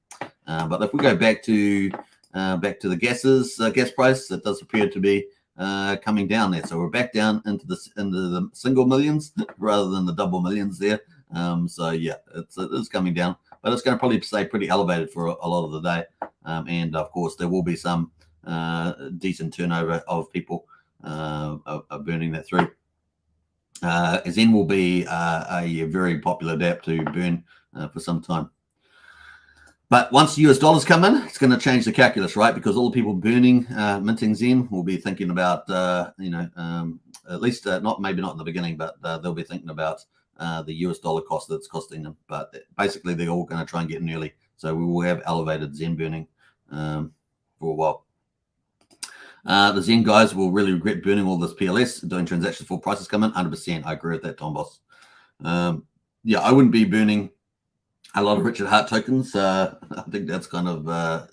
But if we go back to the gas price, it does appear to be coming down there. So we're back down into the single millions rather than the double millions there. So yeah, it is coming down, but it's going to probably stay pretty elevated for a lot of the day. And of course, there will be some decent turnover of people burning that through. Zen will be a very popular dApp to burn for some time. But once US dollars come in, it's going to change the calculus, right? Because all the people burning, minting Zen will be thinking about, at least maybe not in the beginning, but they'll be thinking about the US dollar cost that's costing them. But basically, they're all going to try and get in early. So we will have elevated Zen burning for a while. The Zen guys will really regret burning all this PLS, doing transactions before prices come in. 100%. I agree with that, Tom Boss. I wouldn't be burning a lot of Richard Hart tokens. I think that's kind of not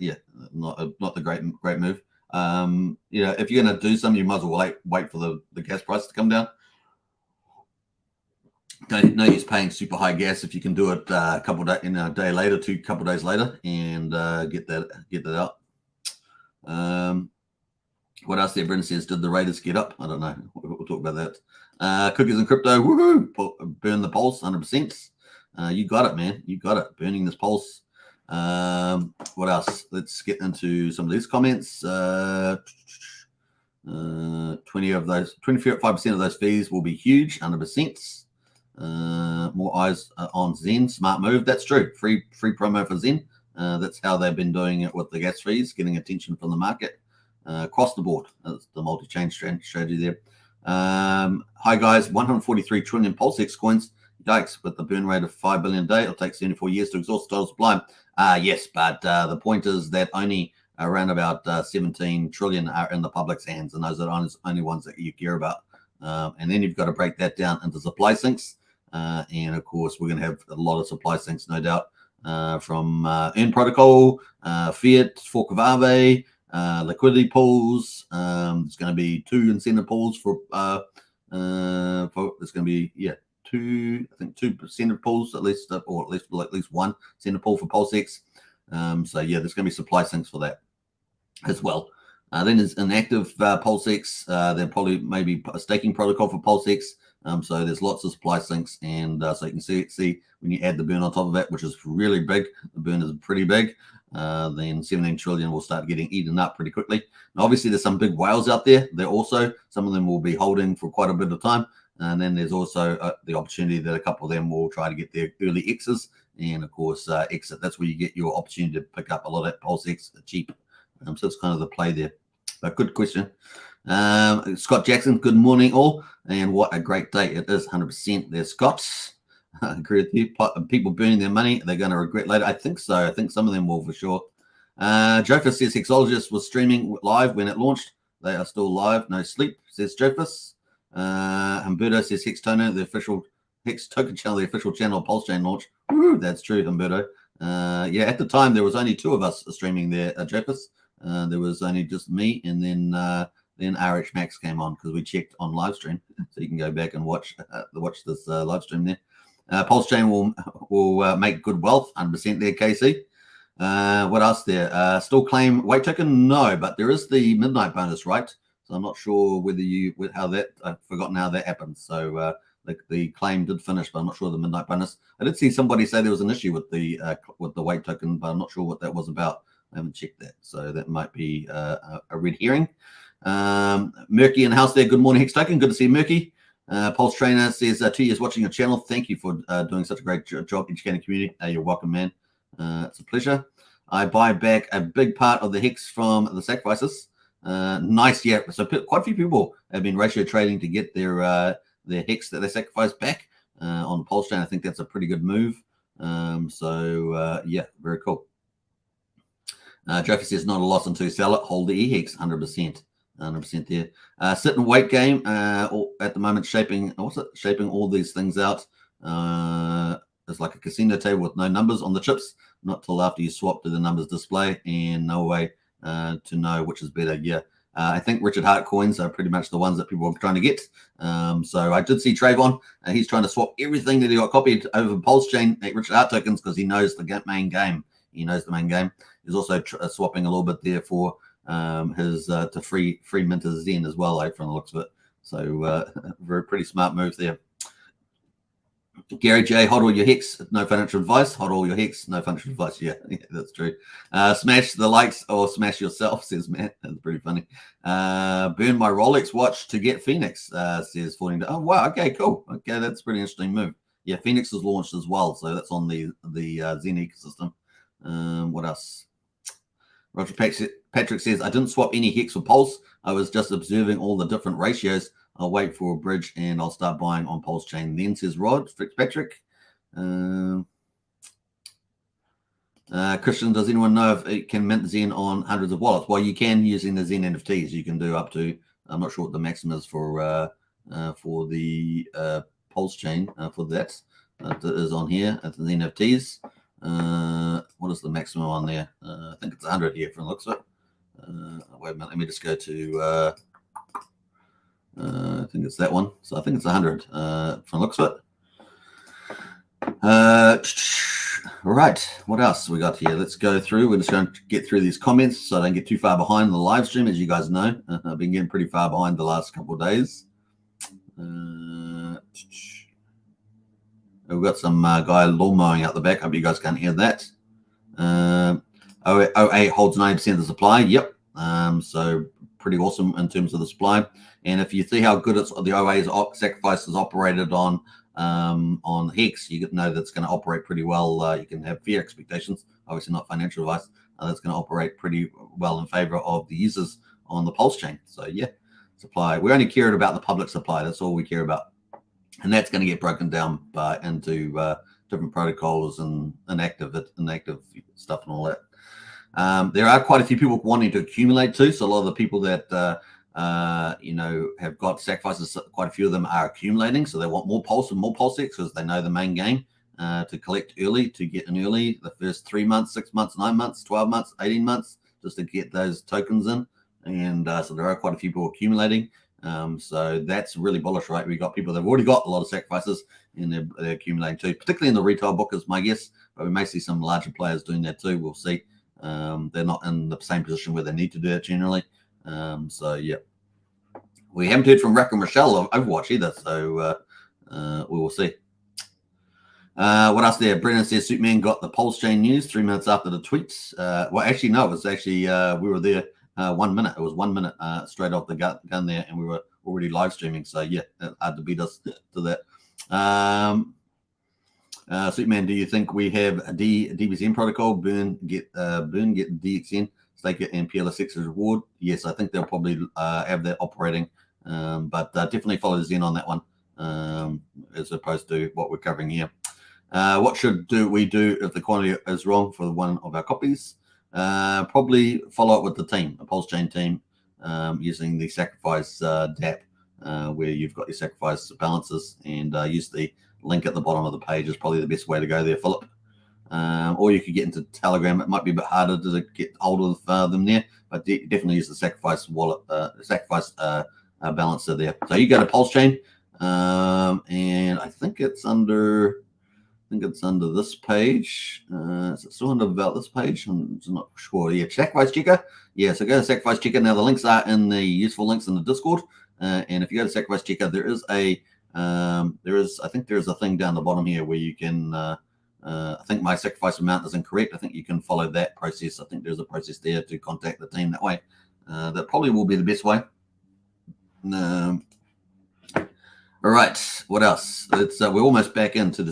the great move. If you're going to do something, you might as well wait for the gas price to come down. No use paying super high gas if you can do it a day later, couple days later, and get that out. What else there? Brendan says, did the Raiders get up? I don't know. We'll talk about that. Cookies and crypto, woohoo! Burn the pulse, 100%. You got it, man. You got it. Burning this pulse. What else? Let's get into some of these comments. 25% of those fees will be huge, 100%. More eyes on Zen. Smart move. That's true. Free promo for Zen. That's how they've been doing it with the gas fees, getting attention from the market across the board. That's the multi-chain strategy there. Hi guys, 143 trillion PulseX coins. Yikes, with the burn rate of 5 billion a day, it'll take 74 years to exhaust the total supply. Yes, but the point is that only around about 17 trillion are in the public's hands, and those are the only ones that you care about. And then you've got to break that down into supply sinks. And of course, we're going to have a lot of supply sinks, no doubt, from Earn Protocol, Fiat, Fork of Aave, liquidity pools. There's going to be 2 incentive pools for there's going to be, 2 incentive pools at least, or at least 1 incentive pool for PulseX. There's going to be supply sinks for that as well. Then there's an active PulseX. There probably maybe a staking protocol for PulseX. So there's lots of supply sinks, and so you can see when you add the burn on top of that, which is really big. The burn is pretty big. Then 17 trillion will start getting eaten up pretty quickly. Now, obviously, there's some big whales out there. Some of them will be holding for quite a bit of time. And then there's also the opportunity that a couple of them will try to get their early X's and, of course, exit. That's where you get your opportunity to pick up a lot of that PulseX cheap. So it's kind of the play there. But good question. Scott Jackson, good morning all. And what a great day it is, 100% there, Scott. I agree with you. People burning their money, they're going to regret later. I think so. I think some of them will for sure. Jofus says Hexologist was streaming live when it launched. They are still live. No sleep, says Jofus. Humberto says Hex Token, the official Hex Token channel, the official channel of Pulsechain launch. Woo, that's true, Humberto. At the time there was only 2 of us streaming there, Jofus. There was only just me, and then RH Max came on because we checked on live stream, so you can go back and watch this live stream there. Pulsechain will make good wealth, 100% there, KC. What else there? Still claim weight token? No, but there is the midnight bonus, right? So I'm not sure I've forgotten how that happened. So the claim did finish, but I'm not sure the midnight bonus. I did see somebody say there was an issue with the weight token, but I'm not sure what that was about. I haven't checked that, so that might be a red herring. Murky in the house there. Good morning, Hex Token. Good to see you, Murky. Pulse Trainer says 2 years watching your channel. Thank you for doing such a great job educating the community. You're welcome, man. It's a pleasure. I buy back a big part of the Hex from the sacrifices. Nice, yeah. So quite a few people have been ratio trading to get their Hex that they sacrifice back on Pulsechain. I think that's a pretty good move. Very cool. Jeffy says not a loss until you sell it. Hold the E-Hex, 100%. 100% there. Sit and wait game at the moment shaping all these things out. It's like a casino table with no numbers on the chips, not till after you swap to the numbers display, and no way to know which is better. Yeah. I think Richard Hart coins are pretty much the ones that people are trying to get. So I did see Trayvon. He's trying to swap everything that he got copied over Pulsechain at Richard Hart tokens because he knows the main game. He knows the main game. He's also swapping a little bit there for his to free mint his Zen as well, from the looks of it. So very pretty smart move there. Gary J, hold all your Hex, no financial advice. Hold all your Hex, no financial advice. Yeah, that's true. Smash the likes or smash yourself, says Matt. That's pretty funny. Burn my Rolex watch to get Phoenix, says 14. Oh, wow. Okay, cool. Okay, that's a pretty interesting move. Yeah, Phoenix is launched as well, so that's on the Zen ecosystem. What else? Roger Patrick says, I didn't swap any Hex for Pulse. I was just observing all the different ratios. I'll wait for a bridge and I'll start buying on Pulsechain. Then, says Rod Fitzpatrick. Christian, does anyone know if it can mint Zen on hundreds of wallets? Well, you can using the Zen NFTs. You can do up to, I'm not sure what the maximum is for the Pulsechain for that. It is on here at the NFTs. What is the maximum on there? I think it's 100 here from the looks of it. Wait a minute, let me just go to I think it's that one. So I think it's 100 from the looks of it. Right, what else we got here? Let's go through. We're just going to get through these comments so I don't get too far behind the live stream. As you guys know, I've been getting pretty far behind the last couple of days. We've got some guy lawn mowing out the back. Hope you guys can't hear that. 08 holds 90% of the supply. Yep. So pretty awesome in terms of the supply. And if you see how good it's the OA's sacrifice is operated on Hex, you know that's going to operate pretty well. You can have fair expectations, obviously not financial advice. That's going to operate pretty well in favor of the users on the Pulsechain. So yeah, supply. We only care about the public supply. That's all we care about. And that's going to get broken down into different protocols and inactive stuff and all that. There are quite a few people wanting to accumulate too. So a lot of the people that have got sacrifices, quite a few of them are accumulating. So they want more Pulse and more PulseX because they know the main game to collect early, to get in early, the first 3 months, 6 months, 9 months, 12 months, 18 months, just to get those tokens in. And so there are quite a few people accumulating. So that's really bullish, right? We got people that have already got a lot of sacrifices and they're accumulating too, particularly in the retail book is my guess, but we may see some larger players doing that too. We'll see. They're not in the same position where they need to do it generally. So yeah, we haven't heard from Rack and Rochelle of Overwatch either, so we will see. What else there? Brennan says Superman got the Pulsechain news 3 minutes after the tweets. Well, actually, no, it was actually we were there 1 minute. It was 1 minute straight off the gun there, and we were already live streaming. So yeah, hard to beat us to that. Superman, do you think we have a DBCN protocol? Burn get DXN, stake it, and PLSX as reward? Yes, I think they'll probably have that operating, but definitely follow Zen on that one, as opposed to what we're covering here. What should we do if the quantity is wrong for one of our copies? Probably follow up with the team, a Pulsechain team, using the sacrifice DApp, where you've got your sacrifice balances, and use the link at the bottom of the page is probably the best way to go there, Philip. Or you could get into Telegram. It might be a bit harder to get hold of them there, but definitely use the sacrifice wallet, sacrifice balancer there. So you go to Pulsechain, and I think it's under this page. Is it still under about this page? I'm not sure. Yeah, Sacrifice Checker. Yeah, so go to Sacrifice Checker. Now the links are in the useful links in the Discord. And if you go to Sacrifice Checker, there is a thing down the bottom here where you can. I think my sacrifice amount is incorrect. I think you can follow that process. I think there's a process there to contact the team that way. That probably will be the best way. All right, what else? It's we're almost back into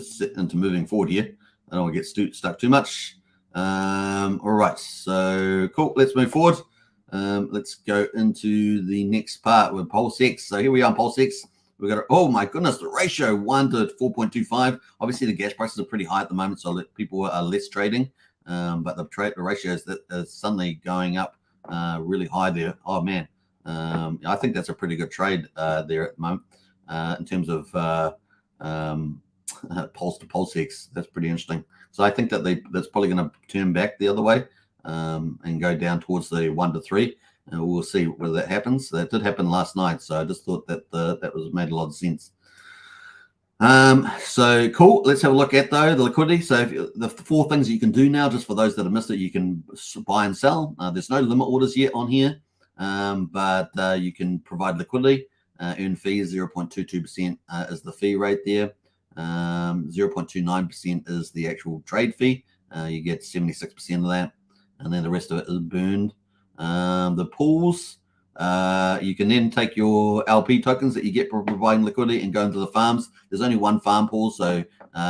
moving forward here. I don't want to get stuck too much. All right, so cool. Let's move forward. Let's go into the next part with PulseX. So here we are on PulseX. We got, oh my goodness, the ratio 1 to 4.25. Obviously, the gas prices are pretty high at the moment, so people are less trading. But the ratio is suddenly going up really high there. Oh man, I think that's a pretty good trade there at the moment in terms of pulse to PulseX. That's pretty interesting. So I think that that's probably going to turn back the other way and go down towards the 1 to 3. And we'll see whether that happens. That did happen last night, so I just thought that that was made a lot of sense. So cool. Let's have a look at the liquidity. So the 4 things that you can do now, just for those that have missed it, you can buy and sell. There's no limit orders yet on here, but you can provide liquidity. Earn fees 0.22% is the fee rate there. 0.29% is the actual trade fee. You get 76% of that, and then the rest of it is burned. The pools, you can then take your LP tokens that you get for providing liquidity and go into the farms. There's only one farm pool, so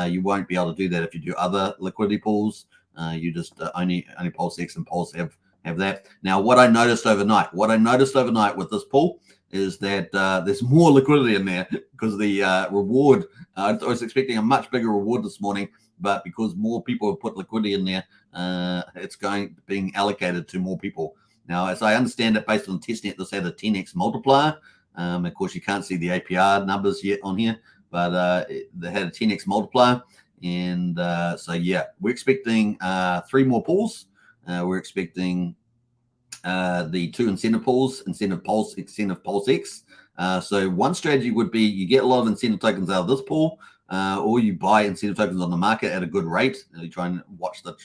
you won't be able to do that if you do other liquidity pools. You just only PulseX and Pulse have that. Now, what I noticed overnight with this pool is that there's more liquidity in there because the reward, I was expecting a much bigger reward this morning, but because more people have put liquidity in there, it's being allocated to more people. Now, as I understand it, based on testnet, this had a 10x multiplier. Of course, you can't see the APR numbers yet on here, but they had a 10x multiplier. And so, yeah, we're expecting 3 more pools. We're expecting the 2 incentive pools, incentive PulseX. So one strategy would be you get a lot of incentive tokens out of this pool, or you buy incentive tokens on the market at a good rate. You try and watch the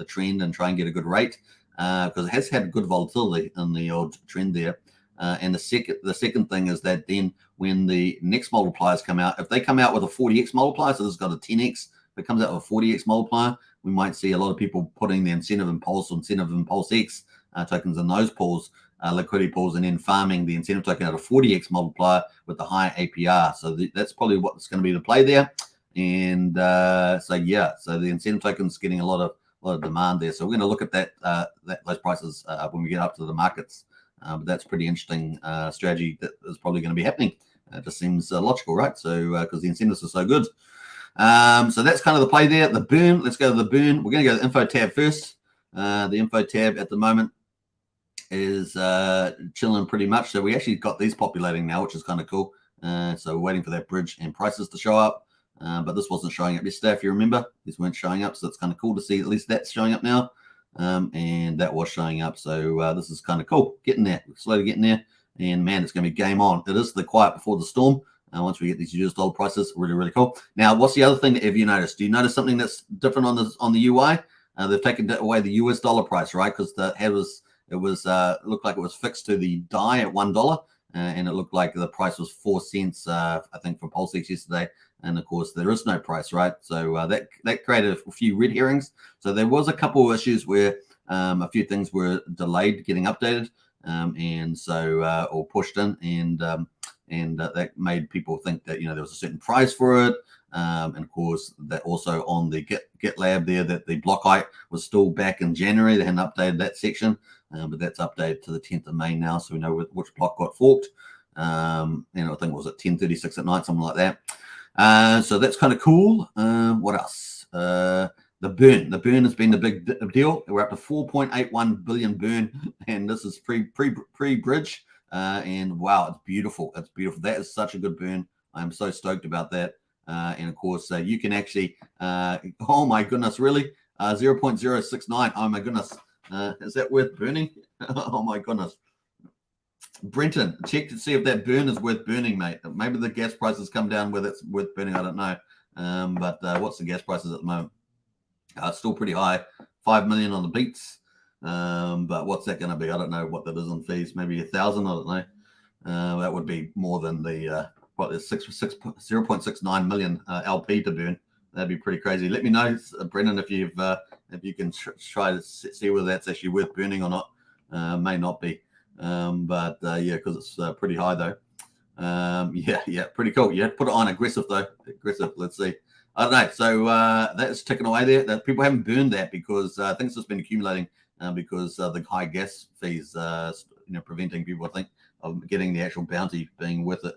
trend and try and get a good rate. Because it has had good volatility in the old trend there. And the second thing is that then when the next multipliers come out, if they come out with a 40x multiplier, so this has got a 10x, if it comes out with a 40x multiplier, we might see a lot of people putting the incentive and PulseX tokens in those pools, liquidity pools, and then farming the incentive token at a 40x multiplier with the higher APR. So that's probably what's going to be the play there. And so the incentive token's getting a lot of demand there. So we're going to look at those prices when we get up to the markets. But that's pretty interesting strategy that is probably going to be happening. It just seems logical, right? So because the incentives are so good. So that's kind of the play there. The burn. Let's go to the burn. We're going to go to the info tab first. The info tab at the moment is chilling pretty much. So we actually got these populating now, which is kind of cool. So we're waiting for that bridge and prices to show up. But this wasn't showing up yesterday, if you remember. These weren't showing up, so it's kind of cool to see at least that's showing up now. And that was showing up, so this is kind of cool. Getting there, we're slowly getting there, and man, it's going to be game on. It is the quiet before the storm. Once we get these US dollar prices, really, really cool. Now, what's the other thing that have you noticed? Do you notice something that's different on the UI? They've taken away the US dollar price, right? Because it looked like it was fixed to the DAI at $1. And it looked like the price was 4 cents, I think, for PulseX yesterday. And of course, there is no price, right? So that created a few red herrings. So there was a couple of issues where a few things were delayed getting updated, and so or pushed in, and that made people think that there was a certain price for it. And of course, that also on the GitLab there, that the block height was still back in January. They hadn't updated that section, but that's updated to the 10th of May now, so we know which block got forked. And I think it was at 10:36 at night, something like that. So that's kind of cool. What else? The burn has been the big deal. We're up to 4.81 billion burn, and this is pre-bridge. And wow, it's beautiful. It's beautiful. That is such a good burn. I'm so stoked about that. And of course, you can actually, oh my goodness, really? 0.069. Oh my goodness. Is that worth burning? Oh my goodness. Brenton, check to see if that burn is worth burning, mate. Maybe the gas prices come down whether it's worth burning. I don't know. But what's the gas prices at the moment? It's still pretty high. 5 million on the beats. But what's that going to be? I don't know what that is on fees. Maybe 1,000. I don't know. That would be more than the 0.69 million LP to burn. That'd be pretty crazy. Let me know, Brendan, if you can try to see whether that's actually worth burning or not. May not be. But yeah, because it's pretty high though. Yeah, pretty cool. You have to put it on aggressive though. Aggressive. Let's see. I don't know. So that's ticking away there. That people haven't burned that because I think it's just been accumulating because the high gas fees, preventing people, I think, of getting the actual bounty being worth it.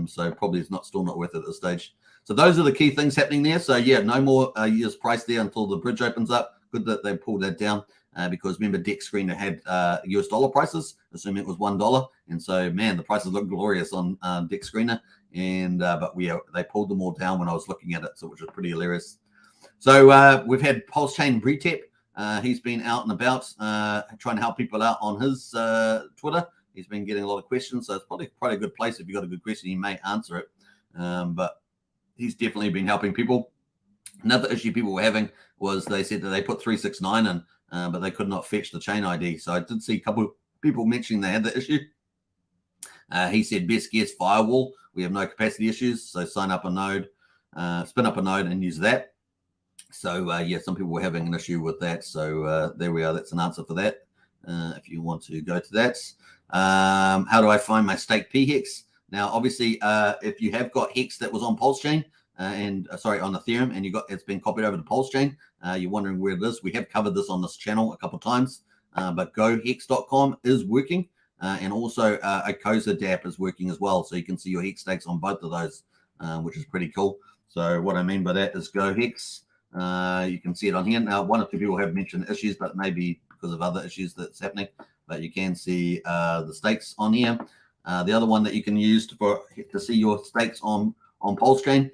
So probably it's still not worth it at this stage. So those are the key things happening there. So yeah, no more US price there until the bridge opens up. good that they pulled that down because remember Dex Screener had US dollar prices, assuming it was $1, and so man, the prices look glorious on Dex Screener, and but they pulled them all down when I was looking at it, so which was pretty hilarious. So we've had Pulsechain Brtep. He's been out and about trying to help people out on his Twitter. He's been getting a lot of questions, so it's probably quite a good place. If you've got a good question, he may answer it. But he's definitely been helping people. Another issue people were having was they said that they put 369 in, but they could not fetch the chain ID. So I did see a couple of people mentioning they had the issue. He said, best guess firewall. We have no capacity issues, so sign up a node, spin up a node and use that. So yeah, some people were having an issue with that. So there we are. That's an answer for that. If you want to go to that. How do I find my staked P-Hex? Now, obviously, if you have got Hex that was on Pulsechain on Ethereum, and it's been copied over to Pulsechain, you're wondering where it is. We have covered this on this channel a couple of times, but gohex.com is working, and also Acosa DApp is working as well. So you can see your Hex stakes on both of those, which is pretty cool. So what I mean by that is Go Hex. You can see it on here. Now, one or two people have mentioned issues, but maybe because of other issues that's happening. But you can see the stakes on here. The other one that you can use to see your stakes on Pulsechain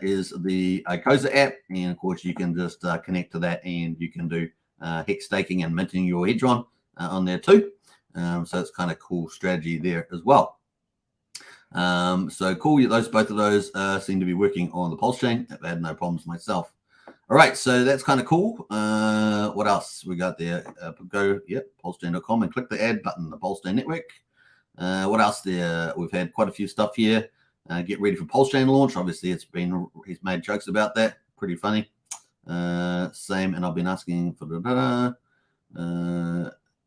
is the Acosa app. And of course, you can just connect to that and you can do Hex staking and minting your Hedron on there too. So it's kind of cool strategy there as well. So cool. Both of those seem to be working on the Pulsechain. I've had no problems myself. All right, so that's kind of cool. What else we got there? Pulsechain.com and click the add button, the Pulsechain network. What else there? We've had quite a few stuff here. Get ready for Pulsechain launch. Obviously, he's made jokes about that. Pretty funny. Same, and I've been asking for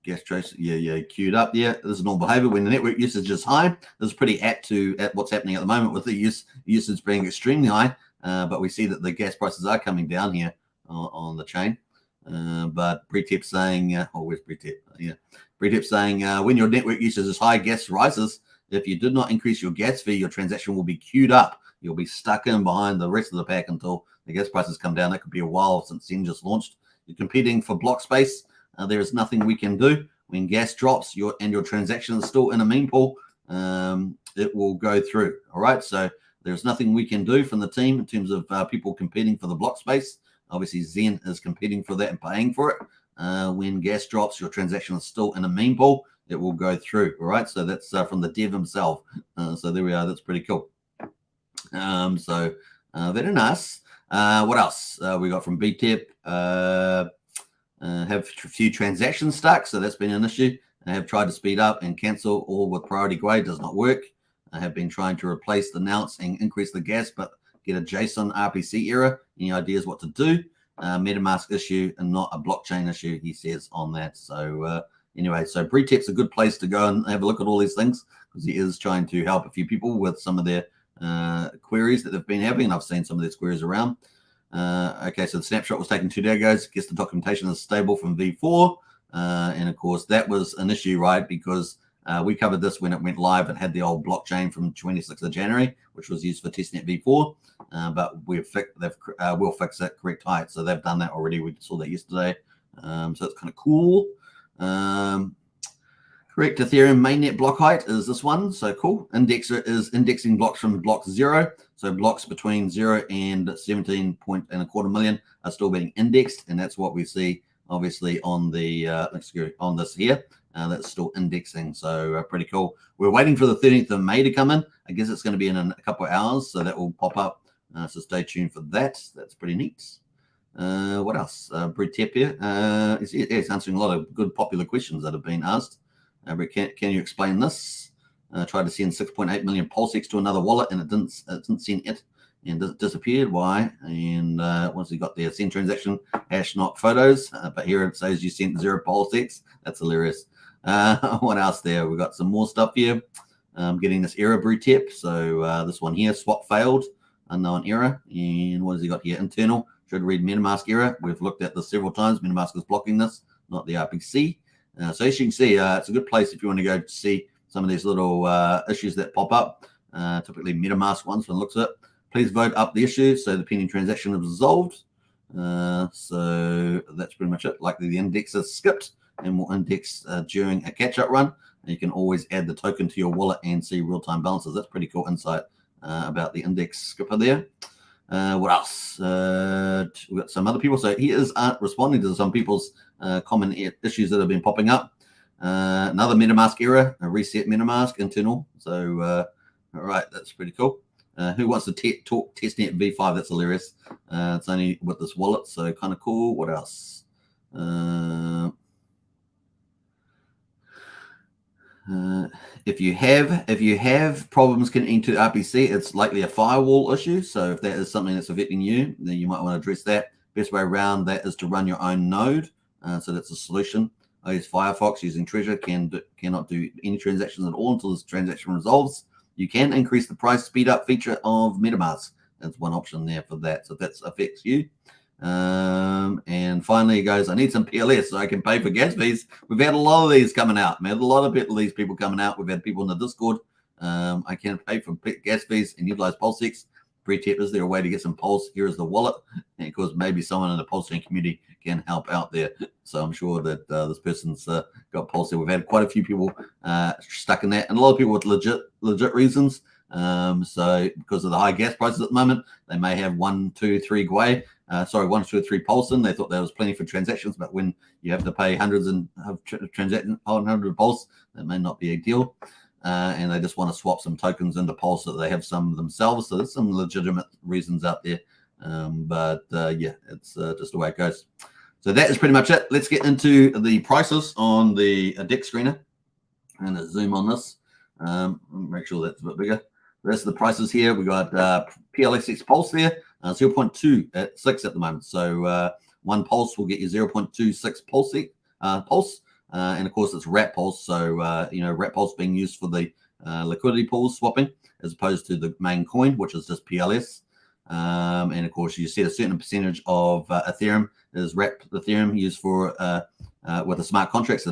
gas trace. Yeah, queued up. Yeah, this is normal behavior when the network usage is high. This is pretty apt to what's happening at the moment with the usage being extremely high. But we see that the gas prices are coming down here on the chain. But Brtep saying, where's Brtep? Yeah, Brtep saying, when your network usage is high, gas rises. If you did not increase your gas fee, your transaction will be queued up. You'll be stuck in behind the rest of the pack until the gas prices come down. That could be a while since Zen just launched. You're competing for block space. There is nothing we can do. When gas drops your transaction is still in a meme pool, it will go through. All right, so there's nothing we can do from the team in terms of people competing for the block space. Obviously, Zen is competing for that and paying for it. When gas drops, your transaction is still in a meme pool. It will go through. All right, so that's from the dev himself. So there we are. That's pretty cool. So very nice. What else we got from BTEP? Have a few transactions stuck, so that's been an issue. I have tried to speed up and cancel all with priority grade. Does not work. I have been trying to replace the nonce and increase the gas, but get a JSON RPC error. Any ideas what to do? MetaMask issue and not a blockchain issue, he says on that. So anyway, so Brtep's a good place to go and have a look at all these things because he is trying to help a few people with some of their queries that they've been having, and I've seen some of these queries around. Okay, so the snapshot was taken 2 days ago. Guess the documentation is stable from V4. And of course, that was an issue, right? Because we covered this when it went live. It had the old blockchain from 26th of January, which was used for testnet V4. But we'll fix it correct height. So they've done that already. We saw that yesterday. So it's kind of cool. Correct Ethereum mainnet block height is this one. So cool. Indexer is indexing blocks from block 0. So blocks between 0 and 17.25 million are still being indexed. And that's what we see, obviously, on the on this here. That's still indexing. So pretty cool. We're waiting for the 13th of May to come in. I guess it's going to be in a couple of hours. So that will pop up. So stay tuned for that. That's pretty neat. What else? Brtep here. It's answering a lot of good popular questions that have been asked. Can you explain this? Tried to send 6.8 million PulseX to another wallet and it didn't send it and it disappeared. Why? And once you got there, send transaction hash not photos, but here it says you sent 0 PulseX. That's hilarious. What else there? We've got some more stuff here. Getting this error Brtep. So this one here, swap failed, unknown error. And what has he got here? Internal. Should read MetaMask error. We've looked at this several times. MetaMask is blocking this, not the RPC. So as you can see, it's a good place if you want to go to see some of these little issues that pop up, typically MetaMask ones from the looks of it. Please vote up the issue so the pending transaction is resolved. So that's pretty much it. Likely the index is skipped and will index during a catch-up run. And you can always add the token to your wallet and see real-time balances. That's pretty cool insight about the index skipper there. What else? We've got some other people. So he is responding to some people's common issues that have been popping up. Another MetaMask error, a reset MetaMask internal. So, all right, that's pretty cool. Who wants to talk testnet V5? That's hilarious. It's only with this wallet, so kind of cool. What else? If you have problems connecting to RPC, it's likely a firewall issue. So if that is something that's affecting you, then you might want to address that. Best way around that is to run your own node. So that's a solution. I use Firefox using Treasure. Cannot do any transactions at all until this transaction resolves. You can increase the price speed up feature of MetaMask. That's one option there for that. So if that affects you. And finally, he goes, I need some PLS so I can pay for gas fees. We've had a lot of these coming out. We had a lot of these people coming out. We've had people in the Discord. I can pay for gas fees and utilize PulseX. Pre-tip, is there a way to get some Pulse? Here is the wallet. And of course, maybe someone in the Pulsechain community can help out there. So I'm sure that this person's got Pulse there. We've had quite a few people stuck in that, and a lot of people with legit reasons. So because of the high gas prices at the moment, they may have 1, 2, 3 Gwei. 1, 2, 3 Pulse in. They thought there was plenty for transactions, but when you have to pay hundreds of transactions, 100 Pulse, that may not be a deal. And they just want to swap some tokens into Pulse so that they have some themselves. So there's some legitimate reasons out there. Yeah, it's just the way it goes. So that is pretty much it. Let's get into the prices on the DEX screener. And zoom on this. Make sure that's a bit bigger. The rest of the prices here, we got PLSX Pulse there, 0.2 at 6 at the moment. So 1 Pulse will get you 0.26 Pulse. And of course, it's Wrap Pulse. So, Wrap Pulse being used for the liquidity pools swapping as opposed to the main coin, which is just PLS. And of course, you see a certain percentage of Ethereum is Wrap Ethereum used for with the smart contracts,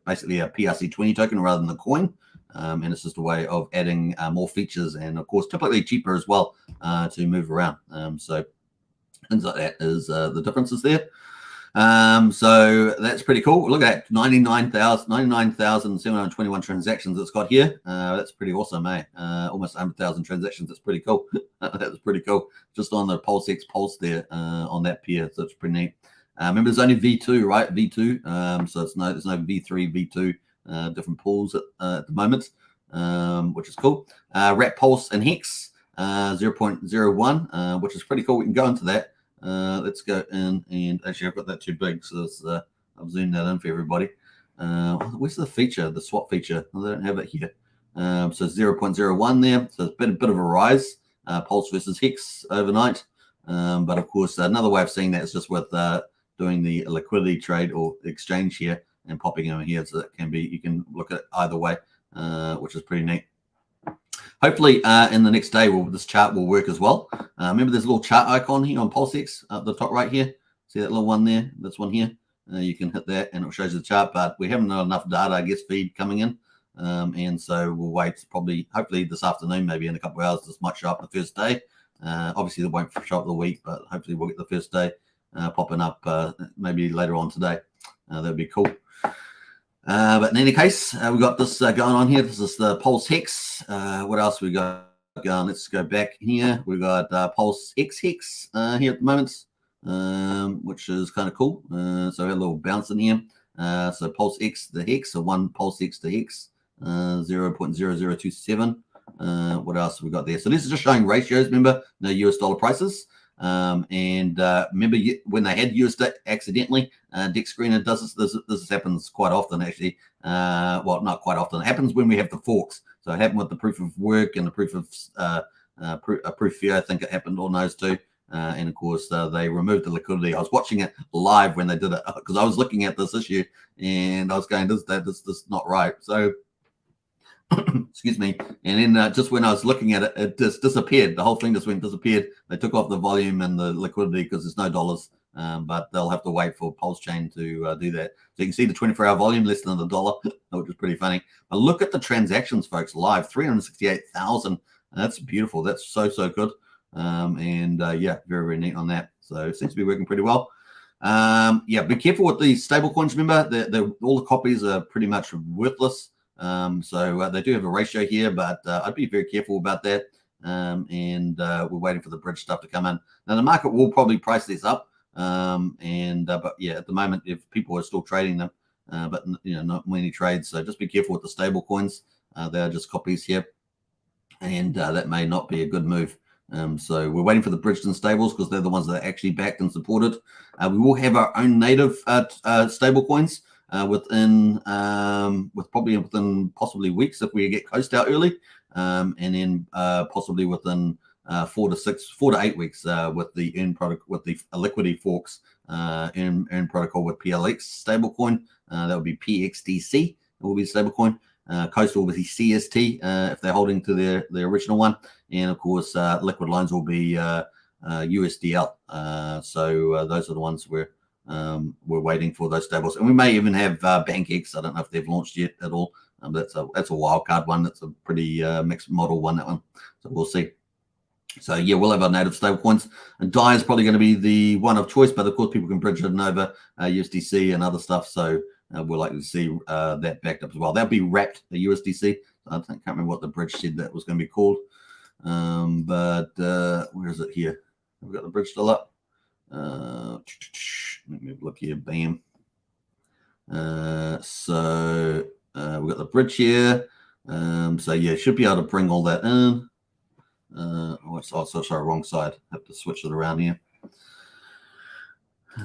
basically a PRC20 token rather than the coin. And it's just a way of adding more features and, of course, typically cheaper as well to move around. So things like that is the differences there. So that's pretty cool. Look at 99,721 transactions it's got here. That's pretty awesome, eh? Almost 100,000 transactions. That's pretty cool. That's pretty cool. Just on the PulseX Pulse there on that pair. So it's pretty neat. Remember, there's only V2, right? V2. So there's no V3, V2. Different pools at the moment, which is cool. Wrap Pulse and Hex 0.01, which is pretty cool. We can go into that. Let's go in, and actually I've got that too big, so I've zoomed that in for everybody. Where's the feature, the swap feature? I don't have it here. So 0.01 there, so it's been a bit of a rise. Pulse versus Hex overnight, but of course another way of seeing that is just with doing the liquidity trade or exchange here and popping in here, so that can be, you can look at it either way, which is pretty neat. Hopefully in the next day this chart will work as well. Remember there's a little chart icon here on PulseX up the top right here. See that little one there? This one here. You can hit that and it shows you the chart, but we haven't got enough data, I guess, feed coming in. And so we'll wait hopefully this afternoon, maybe in a couple of hours, this might show up the first day. Obviously it won't show up the week, but hopefully we'll get the first day popping up maybe later on today. That'd be cool. But in any case, we got this going on here. This is the Pulse Hex. What else we got going? Let's go back here. We got Pulse X Hex here at the moment, which is kind of cool. So we had a little bounce in here. So Pulse X, the Hex, so 1 Pulse X to Hex, 0.0027. What else have we got there? So this is just showing ratios. Remember, no US dollar prices. And remember when they had used it accidentally, DEX screener does this happens quite often actually. Well, not quite often. It happens when we have the forks. So it happened with the proof of work and the proof of proof fear. I think it happened on those two. And of course, they removed the liquidity. I was watching it live when they did it because I was looking at this issue and I was going, this is not right. So excuse me. And then just when I was looking at it, it just disappeared. The whole thing just disappeared. They took off the volume and the liquidity because there's no dollars. But they'll have to wait for Pulsechain to do that. So you can see the 24-hour volume less than $1, which is pretty funny. But look at the transactions, folks, live, 368,000. That's beautiful. That's so good. Yeah, very, very neat on that. So it seems to be working pretty well. Yeah, be careful with these stable coins. Remember, all the copies are pretty much worthless. So they do have a ratio here, but I'd be very careful about that. And we're waiting for the bridge stuff to come in. Now the market will probably price this up. But yeah, at the moment, if people are still trading them, but not many trades. So just be careful with the stable coins. They are just copies here, and that may not be a good move. So we're waiting for the Bridgeton stables because they're the ones that are actually backed and supported. We will have our own native stable coins within possibly weeks if we get Coast out early, and then possibly within 4 to 8 weeks with the earn product with the liquidity forks earn protocol with PLX stablecoin. That would be PXDC. It will be stablecoin. Coast will be CST if they're holding to the original one, and of course liquid loans will be USDL. So those are the ones we're waiting for, those stables, and we may even have BankX. I don't know if they've launched yet at all. That's a wild card one. That's a pretty mixed model one, that one. So we'll see. So yeah, we'll have our native stablecoins, and DAI is probably going to be the one of choice, but of course people can bridge it over USDC and other stuff. So we're likely to see that backed up as well. That'll be wrapped the USDC. I can't remember what the bridge said that was going to be called, but where is it here? We've got the bridge still up. Let me look here. Bam. So we've got the bridge here. So yeah, should be able to bring all that in. Sorry, wrong side. Have to switch it around here.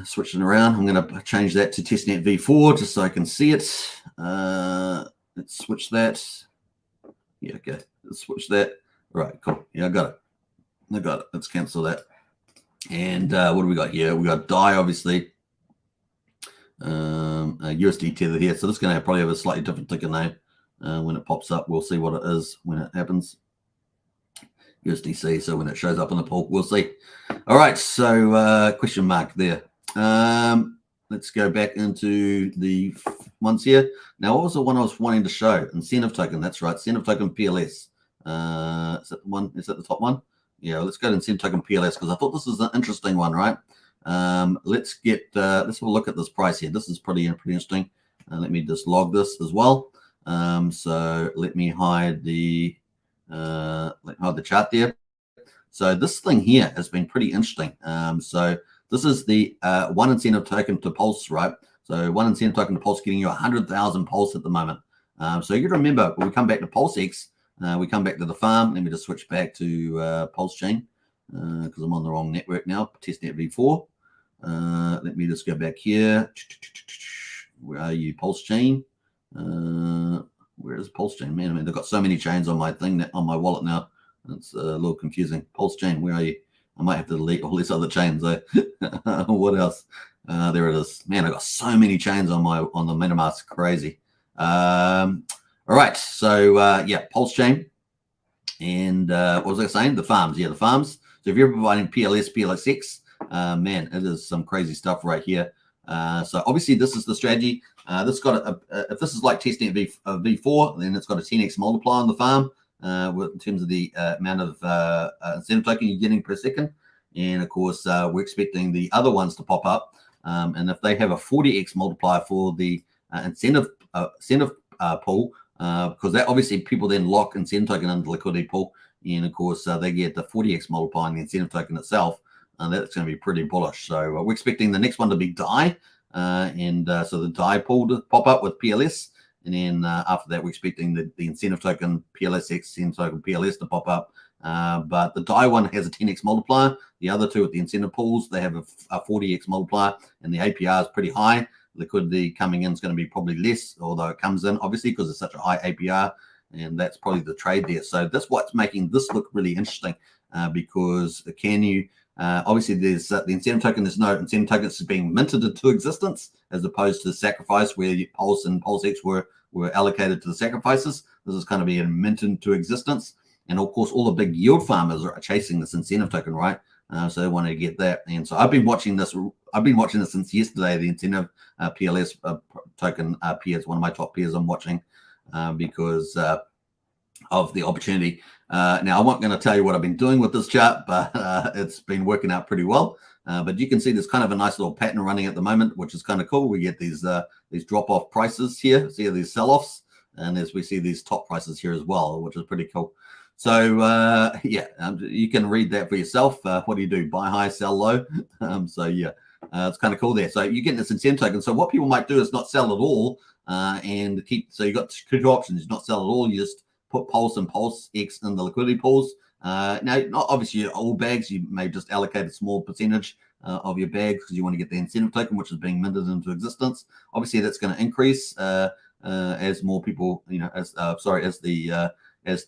Switching around. I'm going to change that to testnet v4 just so I can see it. Let's switch that. Yeah, okay. Let's switch that. All right, cool. Yeah, I got it. Let's cancel that. And what do we got here? We got DAI, obviously. USD tethered here. So this is going to probably have a slightly different ticker name when it pops up. We'll see what it is when it happens. USDC. So when it shows up in the pool, we'll see. All right. So question mark there. Let's go back into the ones here. Now, what was the one I was wanting to show? Incentive token. That's right. Incentive token PLS. Is that the one? Is that the top one? Yeah. Let's go to incentive token PLS because I thought this was an interesting one, right? Let's have a look at this price here. This is pretty interesting. Let me just log this as well. So let me hide the chart there. So this thing here has been pretty interesting. So this is the one incentive token to Pulse, right? So one incentive token to Pulse getting you 100,000 Pulse at the moment. So you got to remember when we come back to PulseX, we come back to the farm. Let me just switch back to Pulsechain because I'm on the wrong network now. Testnet v4. Let me just go back here. Where are you, Pulsechain? Where is Pulsechain? Man, I mean, they've got so many chains on my thing, on my wallet now. It's a little confusing. Pulsechain, where are you? I might have to delete all these other chains though. What else? There it is. Man, I got so many chains on the MetaMask. Crazy. All right. So yeah, Pulsechain. And what was I saying? The farms. Yeah, the farms. So if you're providing PLS, PLSX, man, it is some crazy stuff right here. So obviously this is the strategy. This got if this is like testnet v4, then it's got a 10x multiplier on the farm in terms of the amount of incentive token you're getting per second. And of course, we're expecting the other ones to pop up. And if they have a 40x multiplier for the incentive pool, because that obviously people then lock incentive token into the liquidity pool, and of course they get the 40x multiplier on the incentive token itself. That's going to be pretty bullish. So we're expecting the next one to be DAI, so the DAI pool to pop up with PLS, and then after that we're expecting the incentive token PLSX, incentive token PLS to pop up. But the DAI one has a 10x multiplier. The other two with the incentive pools, they have a 40x multiplier, and the APR is pretty high. Liquidity coming in is going to be probably less, although it comes in obviously because it's such a high APR, and that's probably the trade there. So that's what's making this look really interesting, because can you obviously there's the incentive token. There's no incentive tokens being minted into existence, as opposed to the sacrifice where Pulse and PulseX were allocated to the sacrifices. This is kind of being minted into existence, and of course all the big yield farmers are chasing this incentive token, right? So they want to get that, and so I've been watching this. I've been watching this since yesterday. The incentive PLS token peers, one of my top peers I'm watching because of the opportunity. Now, I'm not going to tell you what I've been doing with this chart, but it's been working out pretty well. But you can see there's kind of a nice little pattern running at the moment, which is kind of cool. We get these drop-off prices here. See these sell-offs, and as we see these top prices here as well, which is pretty cool. So yeah, you can read that for yourself. What do you do? Buy high, sell low. So yeah, it's kind of cool there. So you get this incentive token. So what people might do is not sell at all and keep. So you got two options: not sell at all. You just put Pulse and PulseX in the liquidity pools. Now, not obviously all bags. You may just allocate a small percentage of your bag because you want to get the incentive token, which is being minted into existence. Obviously, that's going to increase as more people, as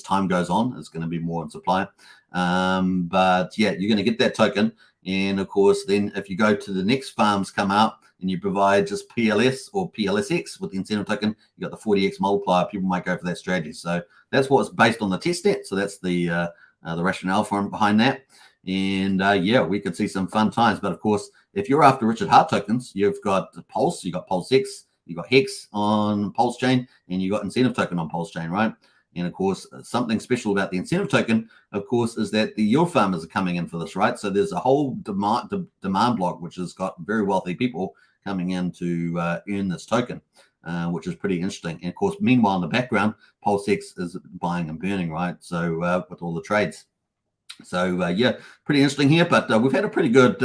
time goes on, it's going to be more in supply. But yeah, you're going to get that token. And of course, then if you go to the next farms come out and you provide just PLS or PLSX with the incentive token, you got the 40x multiplier. People might go for that strategy. So that's what's based on the test net. So that's the rationale behind that. And yeah, we could see some fun times. But of course, if you're after Richard Hart tokens, you've got Pulse, you got PulseX, you got Hex on Pulsechain, and you got incentive token on Pulsechain, right? And of course, something special about the incentive token, of course, is that the yield farmers are coming in for this, right? So there's a whole demand block, which has got very wealthy people coming in to earn this token, which is pretty interesting. And of course, meanwhile, in the background, PulseX is buying and burning, right? So with all the trades. So yeah, pretty interesting here. But we've had a pretty good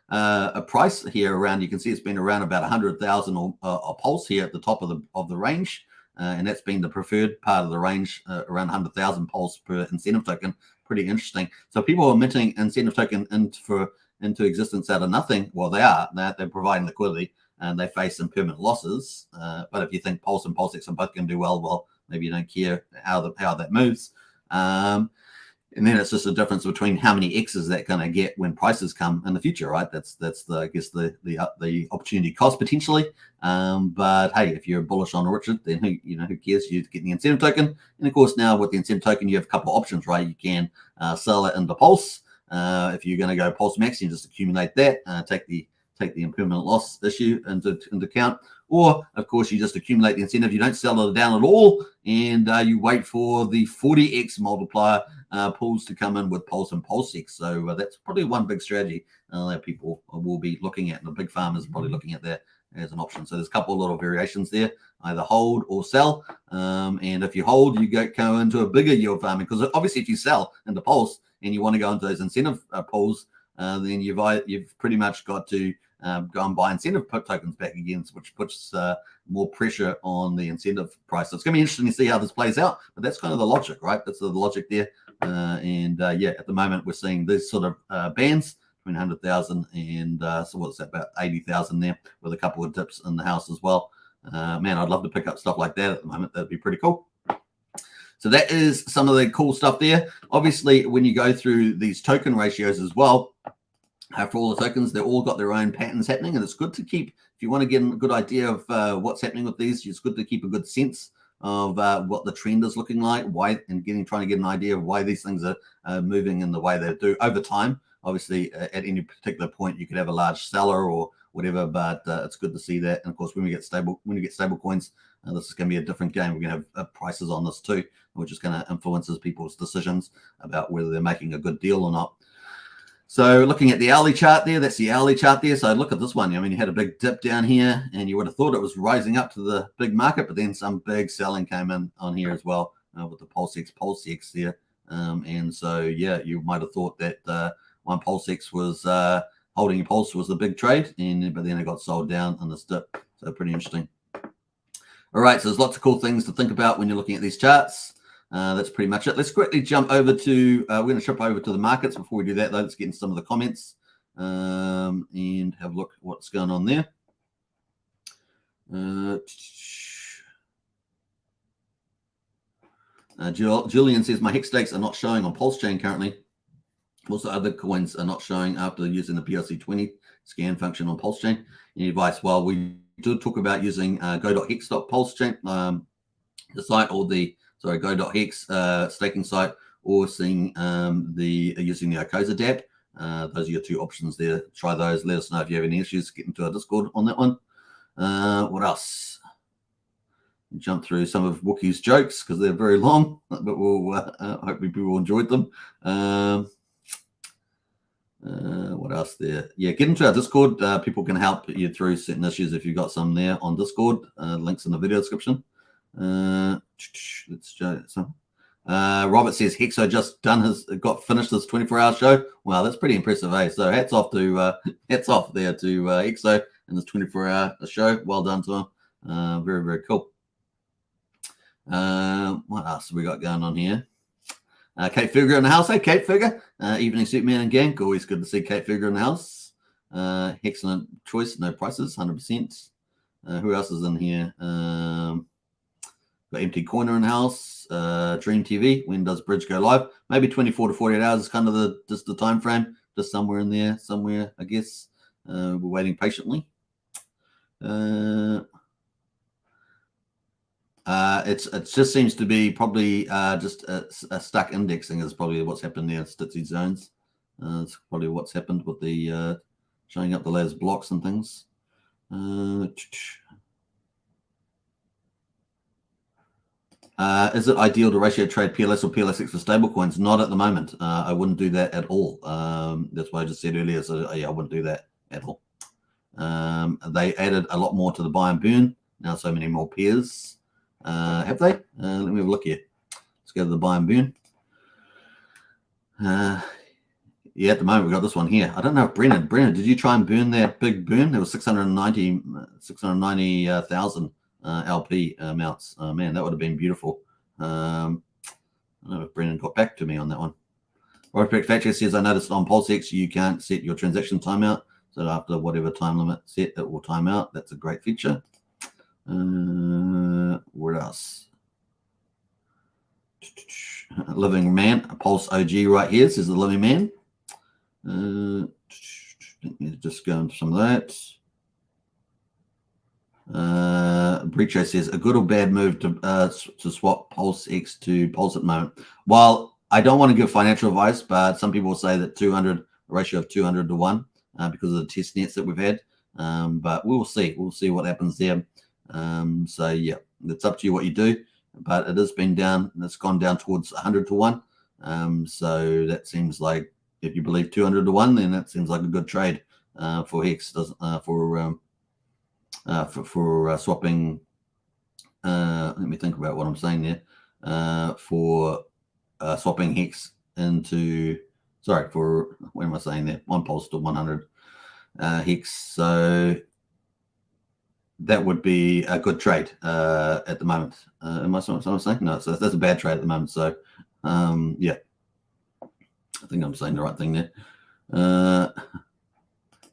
a price here around. You can see it's been around about 100,000 or Pulse here at the top of the range. And that's been the preferred part of the range, around 100,000 Pulse per incentive token. Pretty interesting. So people are minting incentive token into existence out of nothing. Well, they're providing liquidity, and they face some permanent losses. But if you think Pulse and PulseX are both going to do well, maybe you don't care how that moves. And then it's just a difference between how many X's that going to get when prices come in the future, right? That's the, I guess, the opportunity cost potentially. But hey, if you're bullish on Richard, then who cares? You're getting the incentive token, and of course now with the incentive token, you have a couple of options, right? You can sell it into Pulse. If you're going to go Pulse Max, you just accumulate that, take the impermanent loss issue into account. Or, of course, you just accumulate the incentive. You don't sell it down at all, and you wait for the 40x multiplier pools to come in with Pulse and PulseX. So that's probably one big strategy that people will be looking at, and the big farmers are probably looking at that as an option. So there's a couple of little variations there, either hold or sell. And if you hold, you go into a bigger yield farming, because obviously if you sell into Pulse and you want to go into those incentive pools, then you've pretty much got to go and buy incentive tokens back again, which puts more pressure on the incentive price. So it's going to be interesting to see how this plays out, but that's kind of the logic, right? That's the logic there. Yeah, at the moment we're seeing these sort of bands between 100,000 and so what's that, about 80,000 there, with a couple of dips in the house as well. Man, I'd love to pick up stuff like that at the moment. That'd be pretty cool. So that is some of the cool stuff there. Obviously, when you go through these token ratios as well, for all the tokens, they've all got their own patterns happening, and it's good to keep, if you want to get a good idea of what's happening with these, it's good to keep a good sense of what the trend is looking like, trying to get an idea of why these things are moving in the way they do over time. Obviously, at any particular point, you could have a large seller or whatever, but it's good to see that. And of course, when you get stable coins, this is going to be a different game. We're going to have prices on this too, which is going to influence people's decisions about whether they're making a good deal or not. So looking at the hourly chart there, that's the hourly chart there. So look at this one. I mean, you had a big dip down here, and you would have thought it was rising up to the big market, but then some big selling came in on here as well with the PulseX there. And so, yeah, you might have thought that one PulseX was holding Pulse was the big trade, but then it got sold down on this dip. So pretty interesting. All right, so there's lots of cool things to think about when you're looking at these charts. That's pretty much it. Let's quickly jump over to, we're going to jump over to the markets. Before we do that, though, let's get into some of the comments and have a look at what's going on there. Julian says, my Hex stakes are not showing on Pulsechain currently. Also, other coins are not showing after using the PRC20 scan function on Pulsechain. Any advice? Well, we do talk about using go.hex.pulsechain, the site, or go.hex staking site, or seeing using the Okoza dApp. Those are your two options there. Try those. Let us know if you have any issues. Get into our Discord on that one. What else? Jump through some of Wookie's jokes because they're very long, but we'll hopefully people enjoyed them. What else there? Yeah, get into our Discord. People can help you through certain issues if you've got some there on Discord. Links in the video description. Let's show some. Robert says Hexo just got finished his 24-hour show. Wow, that's pretty impressive, eh? So hats off there to Hexo and his 24-hour show. Well done to him. Very, very cool. What else have we got going on here? Kate Fugger in the house. Hey, Kate Fugger. Evening Superman and gang. Always good to see Kate Fugger in the house. Excellent choice. No prices. 100%. Who else is in here? Got MT Corner in the house. Dream TV. When does Bridge go live? Maybe 24 to 48 hours is kind of just the time frame. Just somewhere in there. Somewhere, I guess. We're waiting patiently. It just seems to be probably just a stuck indexing is probably what's happened there. Stitsy zones. It's probably what's happened with the showing up the layers blocks and things. Is it ideal to ratio trade PLS or PLSX for stablecoins? Not at the moment. I wouldn't do that at all. That's what I just said earlier. So yeah, I wouldn't do that at all. They added a lot more to the buy and burn. Now so many more pairs. Have they? Let me have a look here. Let's go to the buy and burn. Yeah, at the moment we've got this one here. I don't know if Brennan, did you try and burn that big burn? It was 690,000 LP amounts. Man, that would have been beautiful. I don't know if Brennan got back to me on that one. Robert Factory says, I noticed on PulseX you can't set your transaction timeout. So after whatever time limit set, it will time out. That's a great feature. What else? Living Man, a Pulse OG right here. This is the Living Man. Let me just go into some of that. Breacho says, a good or bad move to swap PulseX to Pulse at the moment. Well, I don't want to give financial advice, but some people say that 200, a ratio of 200 to 1 because of the test nets that we've had. But we'll see. We'll see what happens there. So yeah, it's up to you what you do, but it has been down. It's gone down towards 100 to 1. So that seems like if you believe 200 to 1, then that seems like a good trade for Hex. For swapping. Let me think about what I'm saying there. For swapping Hex into for what am I saying there? 1 Pulse to 100 Hex. So that would be a good trade at the moment. Am I saying? No, so that's a bad trade at the moment. So, yeah, I think I'm saying the right thing there.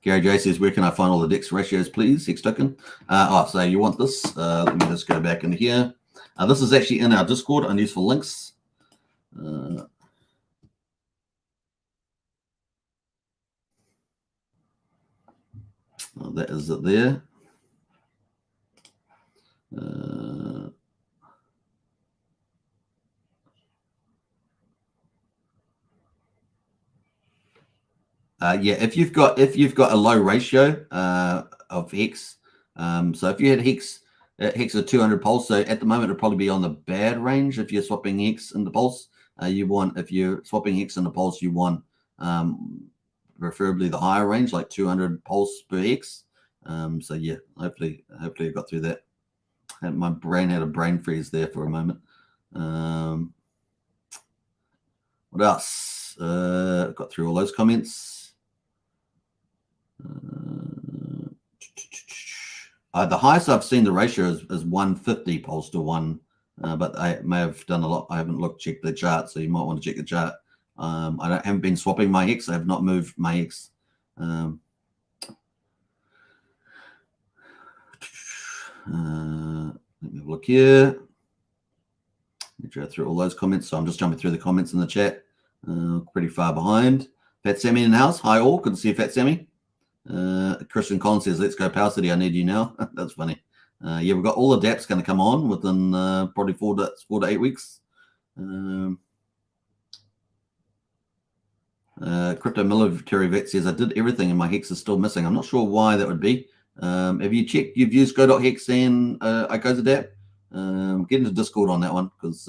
Gary J says, where can I find all the DEX ratios, please? Hex token. So you want this? Let me just go back into here. This is actually in our Discord on useful links. That is it there. Yeah, if you've got a low ratio of Hex, so if you had Hex of 200 Pulse, so at the moment it'll probably be on the bad range if you're swapping Hex in the Pulse. If you're swapping Hex in the Pulse, you want preferably the higher range, like 200 Pulse per Hex. So yeah, hopefully I got through that. My brain had a brain freeze there for a moment. What else? Got through all those comments. The highest I've seen the ratio is 150 Pulse to 1, but I may have done a lot. I haven't checked the chart, so you might want to check the chart. I haven't been swapping my Hex. I have not moved my Hex. Let me have a look here. Let me go through all those comments. So I'm just jumping through the comments in the chat. Pretty far behind. Fat Sammy in the house. Hi all. Good to see you, Fat Sammy. Christian Collins says, let's go Power City. I need you now. That's funny. Yeah, we've got all the dApps going to come on within probably 4 to 8 weeks. Crypto Military Vet says, I did everything and my Hex is still missing. I'm not sure why that would be. Have you checked? You've used Go.Hex and Icosa dApp? Get into Discord on that one because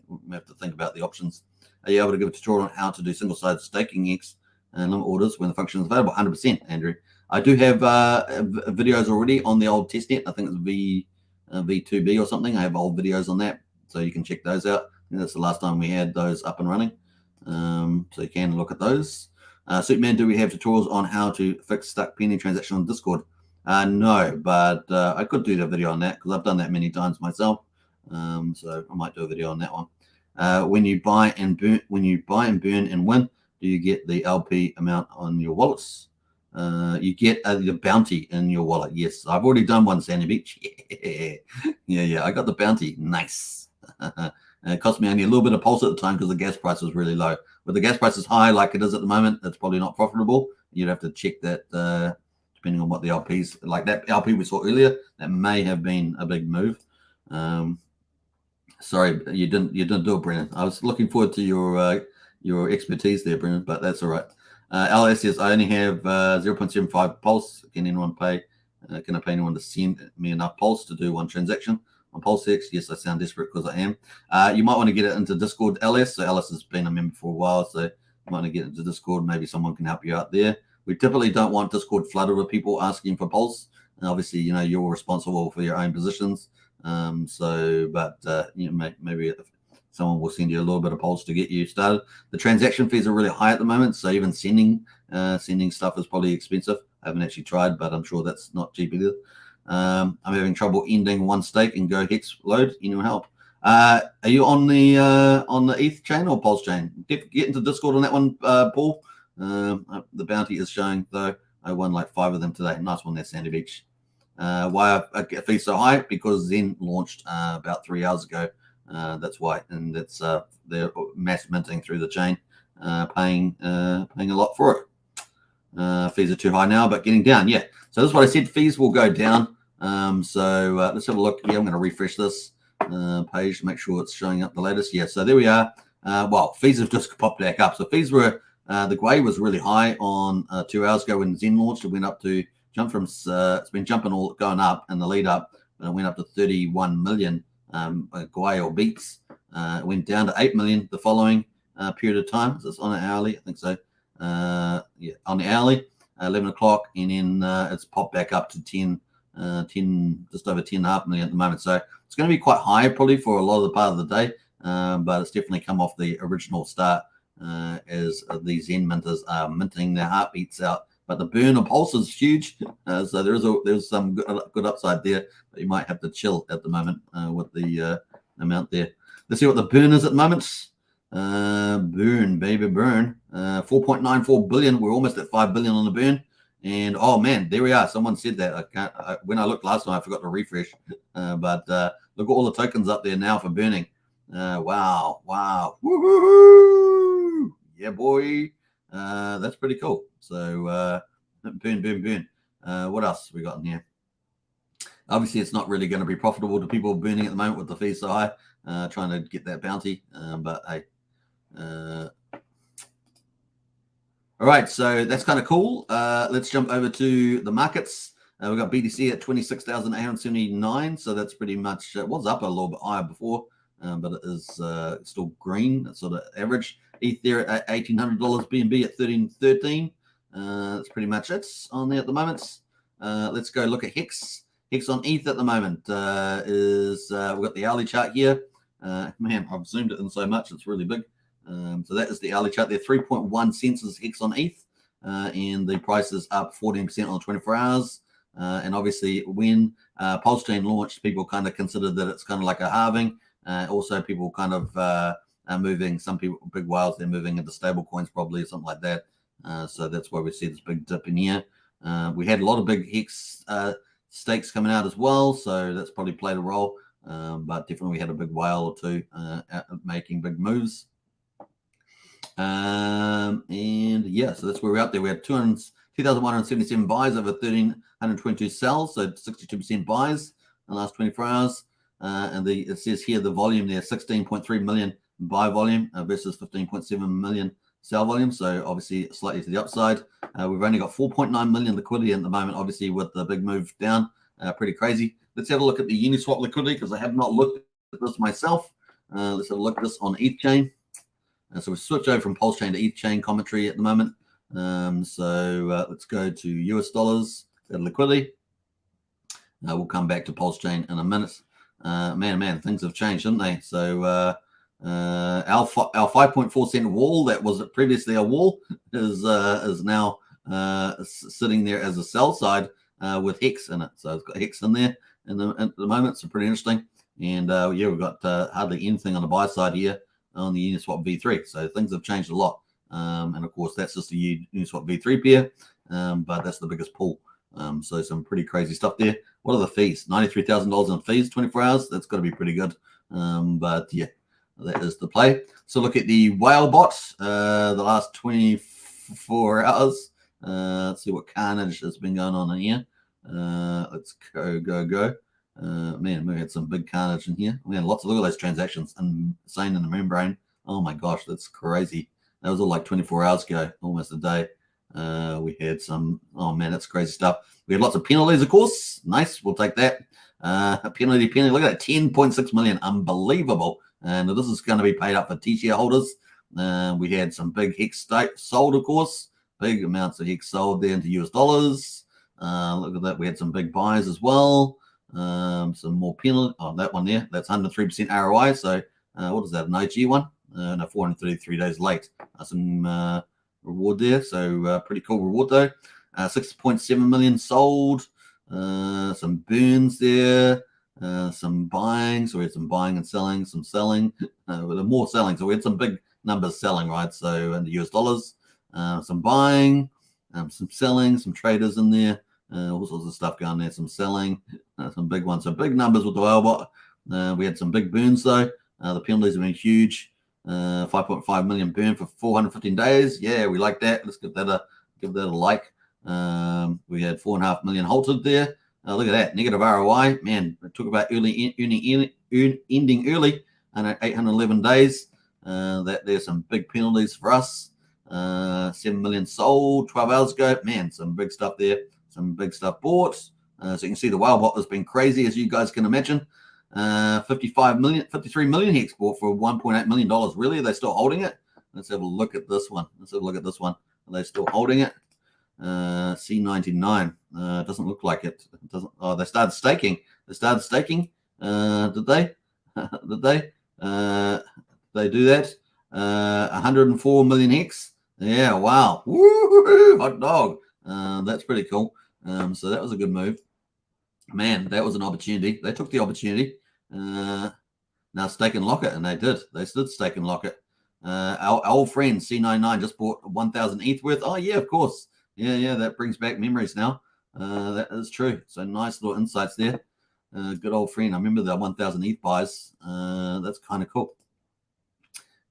we have to think about the options. Are you able to give a tutorial on how to do single-sided staking Hex limit orders when the function is available. 100%, Andrew. I do have videos already on the old testnet. I think it's V2B or something. I have old videos on that, so you can check those out. I think that's the last time we had those up and running, so you can look at those. Superman, do we have tutorials on how to fix stuck pending transaction on Discord? No, but I could do the video on that because I've done that many times myself. So I might do a video on that one. When you buy and burn and win, do you get the LP amount on your wallets? You get the bounty in your wallet. Yes, I've already done one, Sandy Beach. Yeah. I got the bounty. Nice. It cost me only a little bit of pulse at the time because the gas price was really low. But the gas price is high, like it is at the moment. It's probably not profitable. You'd have to check that depending on what the LPs like. That LP we saw earlier, that may have been a big move. Sorry, you didn't do it, Brennan. I was looking forward to your expertise there, Brennan, but that's all right. LS says, I only have 0.75 pulse. Can anyone pay? Can I pay anyone to send me enough pulse to do one transaction on PulseX? Yes, I sound desperate because I am. You might want to get it into Discord, LS. So LS has been a member for a while, so you might want to get into Discord. Maybe someone can help you out there. We typically don't want Discord flooded with people asking for pulse. And obviously, you're responsible for your own positions. Maybe someone will send you a little bit of pulse to get you started. The transaction fees are really high at the moment, so even sending stuff is probably expensive. I haven't actually tried, but I'm sure that's not cheap either. I'm having trouble ending one stake and go Hex load. Anyone help? Are you on the ETH chain or Pulse chain? Get into Discord on that one, Paul. The bounty is showing though. I won like 5 of them today. Nice one there, Sandy Beach. Why I get fees so high? Because Zen launched about 3 hours ago. That's why, and that's they're mass minting through the chain, paying a lot for it. Fees are too high now, but getting down. Yeah. So this is what I said. Fees will go down. Let's have a look. Yeah, I'm going to refresh this page to make sure it's showing up the latest. Yeah. So there we are. Fees have just popped back up. So fees were the Gwei was really high on 2 hours ago when Zen launched. It went up to jump from it's been jumping all going up in the lead up, and it went up to 31 million Gwei or beats. It went down to 8 million the following period of time. Is this on an hourly? I think so. Yeah, on the hourly, 11 o'clock, and then it's popped back up to 10, just over 10.5 million at the moment. So it's going to be quite high probably for a lot of the part of the day, but it's definitely come off the original start as these Zen minters are minting their heartbeats out. But the burn of pulse is huge, so there's some good upside there. But you might have to chill at the moment with the amount there. Let's see what the burn is at the moment. Burn, baby, burn. 4.94 billion. We're almost at 5 billion on the burn. And oh man, there we are. Someone said that. When I looked last time, I forgot to refresh. But look at all the tokens up there now for burning. Wow. Woohoo! Yeah, boy. That's pretty cool. So burn. What else have we got in here? Obviously, it's not really going to be profitable to people burning at the moment with the fees so high, trying to get that bounty. But hey, all right. So that's kind of cool. Let's jump over to the markets. We've got BTC at 26,879. So that's pretty much it was up a little bit higher before, but it is still green. It's sort of average. ETH there at $1,800, BNB at 1313. That's pretty much it on there at the moment. Let's go look at Hex. Hex on ETH at the moment is we've got the hourly chart here. Man, I've zoomed it in so much, it's really big. So that is the hourly chart there. 3.1 cents is Hex on ETH, and the price is up 14% on 24 hours. And obviously, when Pulsechain launched, people kind of considered that it's kind of like a halving. Also, people kind of are moving. Some people, big whales, they're moving into stable coins probably or something like that. So that's why we see this big dip in here. We had a lot of big Hex stakes coming out as well, so that's probably played a role. But definitely we had a big whale or two making big moves. And yeah, so that's where we're out there. We had 2,177 buys over 1,322 sells, so 62% buys in the last 24 hours. And it says here the volume there, 16.3 million buy volume versus 15.7 million sell volume. So obviously slightly to the upside. We've only got 4.9 million liquidity at the moment, obviously with the big move down. Pretty crazy. Let's have a look at the Uniswap liquidity because I have not looked at this myself. Let's have a look at this on ETH chain. So we switch over from Pulsechain to ETH chain commentary at the moment. Let's go to US dollars, that liquidity. We'll come back to Pulsechain in a minute. Man, things have changed, haven't they? So our 5.4 cent wall that was previously a wall is now sitting there as a sell side with Hex in it. So it's got Hex in there at the moment. So pretty interesting. And yeah, we've got hardly anything on the buy side here on the Uniswap V3. So things have changed a lot. And of course, that's just a Uniswap V3 pair, but that's the biggest pool. So some pretty crazy stuff there. What are the fees? $93,000 in fees, 24 hours. That's got to be pretty good. But yeah, that is the play. So look at the whale bot, the last 24 hours. Let's see what carnage has been going on in here. Let's go. Man, we had some big carnage in here. Man, look at those transactions insane in the membrane. Oh my gosh, that's crazy. That was all like 24 hours ago, almost a day. We had some, oh man, that's crazy stuff. We had lots of penalties, of course. Nice, we'll take that. Penalty. Look at that, 10.6 million, unbelievable. And this is going to be paid up for T-share holders. We had some big Hex sold, of course. Big amounts of Hex sold there into US dollars. Look at that, we had some big buys as well. Some more penalty. Oh, that one there, that's 103% ROI. So what is that, an OG one? No, 433 days late. Some reward there. So pretty cool reward though. 6.7 million sold. Some burns there. Some buying. So we had some buying and selling. Some selling. With more selling. So we had some big numbers selling, right? So in the US dollars. Some buying. Some selling. Some traders in there. All sorts of stuff going there. Some selling. Some big ones. So big numbers with the whale bot. We had some big burns though. The penalties have been huge. 5.5 million burn for 415 days. Yeah, we like that. Let's give that a like. We had 4.5 million halted there. Look at that, negative ROI. Man, it took about ending early and 811 days. That there's some big penalties for us. 7 million sold 12 hours ago. Man, some big stuff there. Some big stuff bought. So you can see the whale bot has been crazy, as you guys can imagine. 53 million Hex bought for $1.8 million. Really? Are they still holding it? Let's have a look at this one. Are they still holding it? C99. Doesn't look like it. It doesn't. Oh, they started staking. Did they? Did they? They do that? 104 million Hex. Yeah. Wow. Woo-hoo-hoo, hot dog. That's pretty cool. So that was a good move. Man, that was an opportunity. They took the opportunity. Now stake and lock it, and they did. They did stake and lock it. Our old friend C99 just bought 1,000 ETH worth. Oh yeah, of course. Yeah. That brings back memories now. That is true. So nice little insights there. Good old friend. I remember the 1,000 ETH buys. That's kind of cool.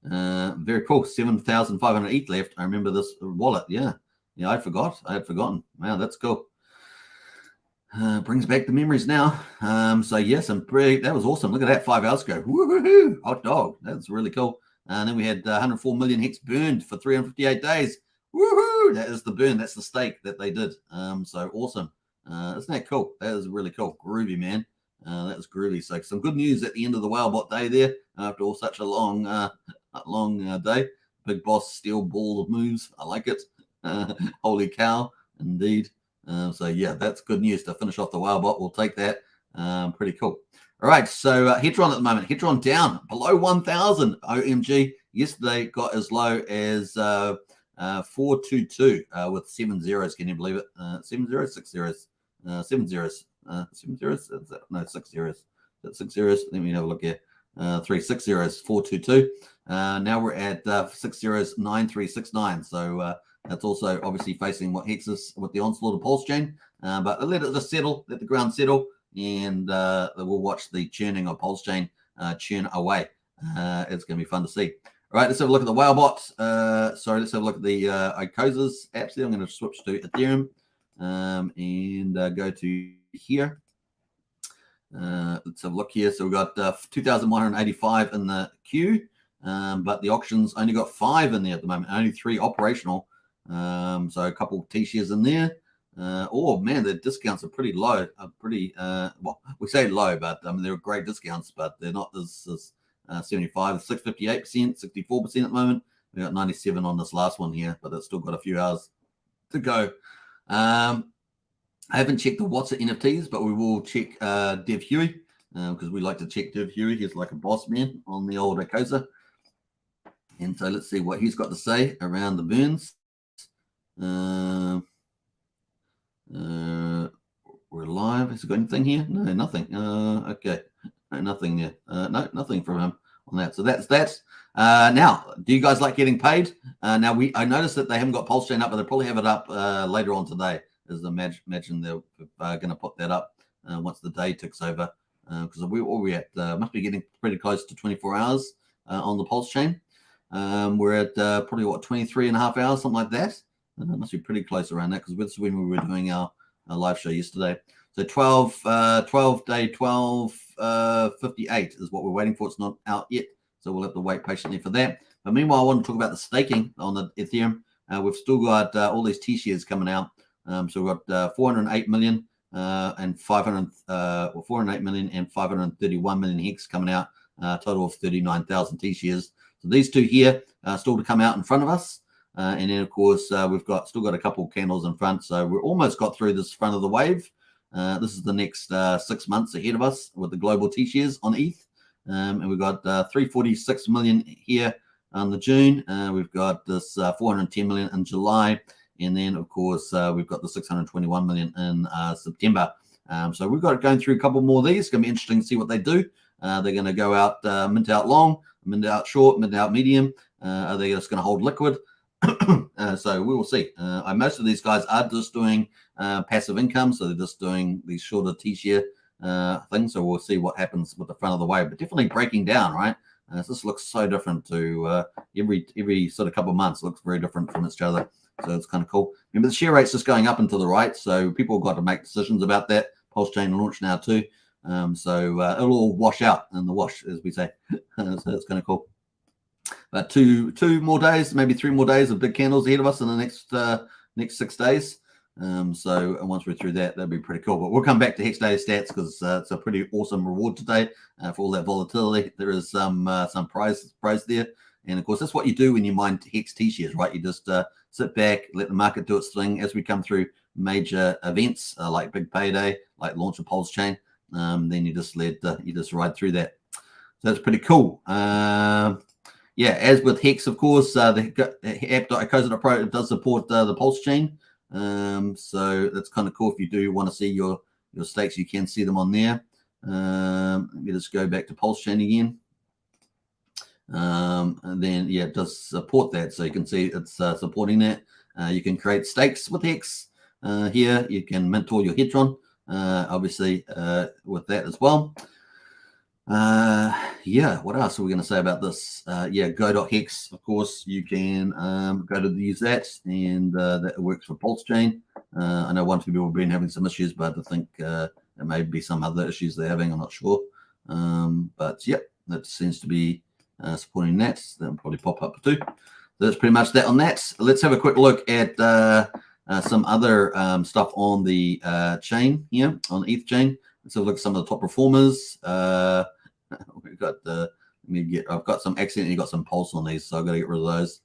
Very cool. 7,500 ETH left. I remember this wallet. Yeah. I had forgotten. Wow, that's cool. Brings back the memories now. So yes, that was awesome. Look at that, 5 hours ago. Woohoo! Hot dog. That's really cool. And then we had 104 million Hex burned for 358 days. Woohoo! That is the burn. That's the stake that they did. So awesome. Isn't that cool? That is really cool. Groovy, man. That was groovy. So some good news at the end of the whalebot day there. After all such a long day. Big boss steel ball of moves. I like it. Holy cow, indeed. So yeah, that's good news to finish off the whalebot. We'll take that. Pretty cool. All right, so Hedron at the moment. Hedron down below 1,000. OMG. Yesterday got as low as 422 with 7 zeros. Can you believe it? 7 zeros, 6 zeros, 7 zeros, 7 zeros. No, 6 zeros. That's 6 zeros. Let me have a look here. 6 zeros, 422. Now we're at 6 zeros, 9369. So that's also obviously facing what Hex is with the onslaught of Pulsechain. But let it just settle, let the ground settle, and we'll watch the churning of Pulsechain churn away. It's going to be fun to see. All right, let's have a look at the whalebot. Let's have a look at the Icosa's apps there. I'm going to switch to Ethereum and go to here. Let's have a look here. So we've got 2,185 in the queue, but the auctions only got 5 in there at the moment, only 3 operational. So a couple of T-shares in there. Oh man, the discounts are pretty low. Well, we say low, but they're great discounts, but they're not as 75, 658%, 64% at the moment. We got 97 on this last one here, but it's still got a few hours to go. I haven't checked the what's it NFTs, but we will check Dev Huey because we like to check Dev Huey. He's like a boss man on the old ACOSA. And so let's see what he's got to say around the burns. We're live. Has he got anything here? No, nothing. Okay. No, nothing there. No, nothing from him on that. So that's that. Now, do you guys like getting paid? Now, I noticed that they haven't got Pulsechain up, but they'll probably have it up later on today. As I imagine they're going to put that up once the day ticks over. Because we at must be getting pretty close to 24 hours on the Pulsechain. We're at probably, what, 23 and a half hours, something like that. Must be pretty close around that because this is when we were doing our live show yesterday. So 12:58 is what we're waiting for. It's not out yet, so we'll have to wait patiently for that. But meanwhile, I want to talk about the staking on the Ethereum. We've still got all these T-shares coming out. So we've got 408 million and 408 million and 531 million Hex coming out, total of 39,000 T-shares. So these two here are still to come out in front of us. And then, of course, we've still got a couple of candles in front. So we're almost got through this front of the wave. This is the next 6 months ahead of us with the global T-shares on ETH. And we've got 346 million here on the June. We've got this 410 million in July. And then, of course, we've got the 621 million in September. So we've got going through a couple more of these. It's going to be interesting to see what they do. They're going to go out, mint out long, mint out short, mint out medium. Are they just going to hold liquid? So we will see. Most of these guys are just doing passive income, so they're just doing these shorter T-share things. So we'll see what happens with the front of the wave, but definitely breaking down, right? This looks so different to every sort of couple of months. Looks very different from each other, so it's kind of cool. Remember, the share rate's just going up and to the right, so people have got to make decisions about that. Pulsechain launch now too, so it'll all wash out in the wash, as we say. So it's kind of cool. But two more days, maybe 3 more days of big candles ahead of us in the next 6 days. So once we're through that, that'll be pretty cool. But we'll come back to Hex Daily Stats because it's a pretty awesome reward today for all that volatility. There is some prize there. And, of course, that's what you do when you mine Hex T-shares, right? You just sit back, let the market do its thing. As we come through major events like Big Payday, like launch of Pulsechain, then you just ride through that. So that's pretty cool. Yeah, as with Hex, of course, the app.icosa.pro does support the Pulsechain. So that's kind of cool. If you do want to see your stakes, you can see them on there. Let me just go back to Pulsechain again. And then, yeah, it does support that. So you can see it's supporting that. You can create stakes with Hex here. You can mint all your Hedron, obviously, with that as well. Yeah, what else are we going to say about this? Yeah, go.hex, of course, you can go to use that, and that works for Pulsechain. I know one or two people have been having some issues, but I think there may be some other issues they're having, I'm not sure. But yeah, that seems to be supporting that. That'll probably pop up too. So that's pretty much that on that. Let's have a quick look at some other stuff on the chain here, on the ETH chain. Let's have a look at some of the top performers. We've got I've got some accidentally got some pulse on these, so I've got to get rid of those.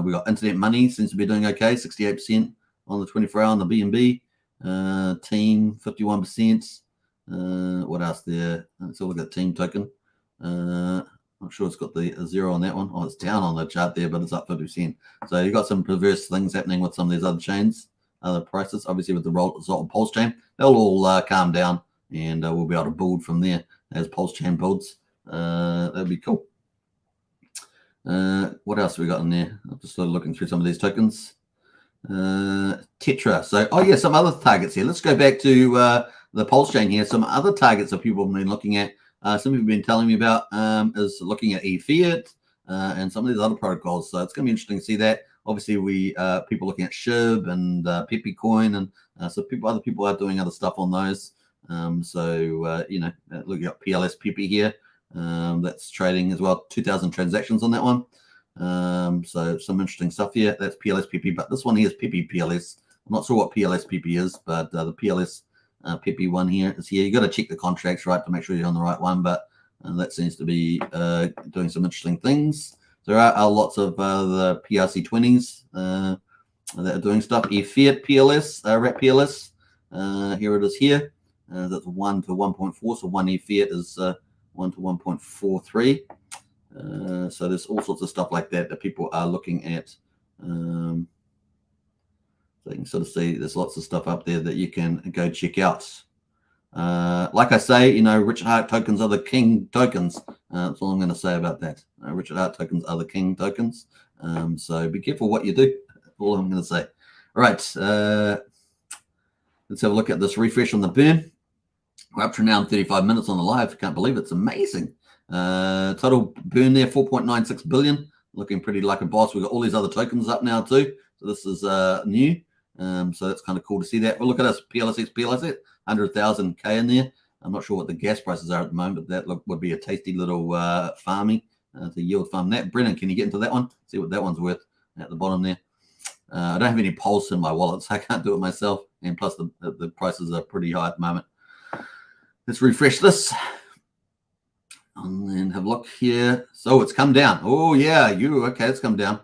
We got Internet Money, seems to be doing okay, 68% on the 24 hour on the BNB. Team 51%. What else there? Let's look at Team Token. I'm sure it's got the 0 on that one. Oh, it's down on the chart there, but it's up 50%. So you've got some perverse things happening with some of these other chains, other prices. Obviously, with the result of Pulsechain, they'll all calm down, and we'll be able to build from there as Pulsechain builds. That'd be cool. What else have we got in there? I'm just looking through some of these tokens. Tetra. So, oh yeah, some other targets here. Let's go back to the Pulsechain here. Some other targets that people have been looking at. Some people have been telling me about is looking at eFiat and some of these other protocols. So it's going to be interesting to see that. Obviously, people looking at SHIB and Pepe Coin, and so other people are doing other stuff on those. You know, looking at PLS Pepe here, that's trading as well. 2,000 transactions on that one. So some interesting stuff here. That's PLS Pepe, but this one here is Pepe PLS. I'm not sure what PLS Pepe is, but the PLS Pepe one here is here. You got to check the contracts, right, to make sure you're on the right one. But that seems to be doing some interesting things. There are lots of the PRC20s that are doing stuff. Fiat PLS, RAP PLS. Here it is here. That's 1 to 1.4. So 1 Fiat is 1 to 1.43. So there's all sorts of stuff like that people are looking at. So you can sort of see there's lots of stuff up there that you can go check out. Like I say, you know, Richard Hart tokens are the king tokens. That's all I'm going to say about that. Richard Hart tokens are the king tokens. So be careful what you do. All I'm going to say. All right. Let's have a look at this refresh on the burn. We're up to now 35 minutes on the live. Can't believe it. It's amazing. Total burn there, 4.96 billion. Looking pretty like a boss. We've got all these other tokens up now too. So this is new. So that's kind of cool to see that. But look at us, PLSX, 100,000 K in there. I'm not sure what the gas prices are at the moment, but that would be a tasty little farming to yield farm that. Brennan, can you get into that one? See what that one's worth at the bottom there. I don't have any pulse in my wallet, so I can't do it myself. And plus the prices are pretty high at the moment. Let's refresh this. And then have a look here. So it's come down. Oh, yeah. Okay, it's come down.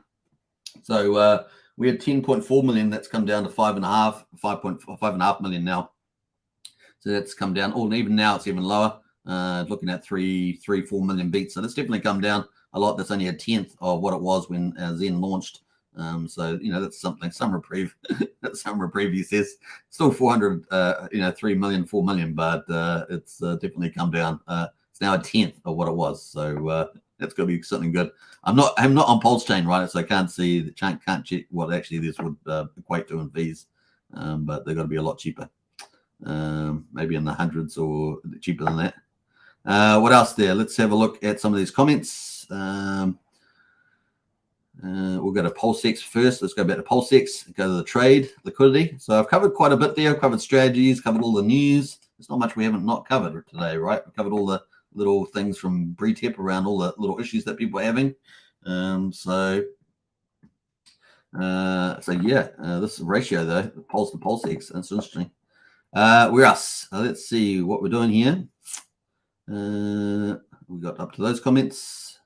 So we had 10.4 million. That's come down to 5.5 million now. So that's come down. Oh, and even now it's even lower. Looking at 4 million beats. So that's definitely come down a lot. That's only a tenth of what it was when Zen launched. So, you know, that's something, some reprieve. That's some reprieve, he says. Still 3 million, 4 million, but it's definitely come down. It's now a tenth of what it was. So that's going to be something good. I'm not on Pulsechain, right? So I can't see the can't check what actually this would equate to in fees. But they're going to be a lot cheaper. Maybe in the hundreds or cheaper than that. What else there? Let's have a look at some of these comments. We'll go to PulseX first. Let's go back to PulseX, go to the trade liquidity. So I've covered quite a bit there. I've covered strategies, covered all the news. There's not much we haven't not covered today, right? We covered all the little things from Bretep around all the little issues that people are having. So yeah, this ratio though, Pulse to PulseX, that's interesting. We're us. Let's see what we're doing here. We got up to those comments.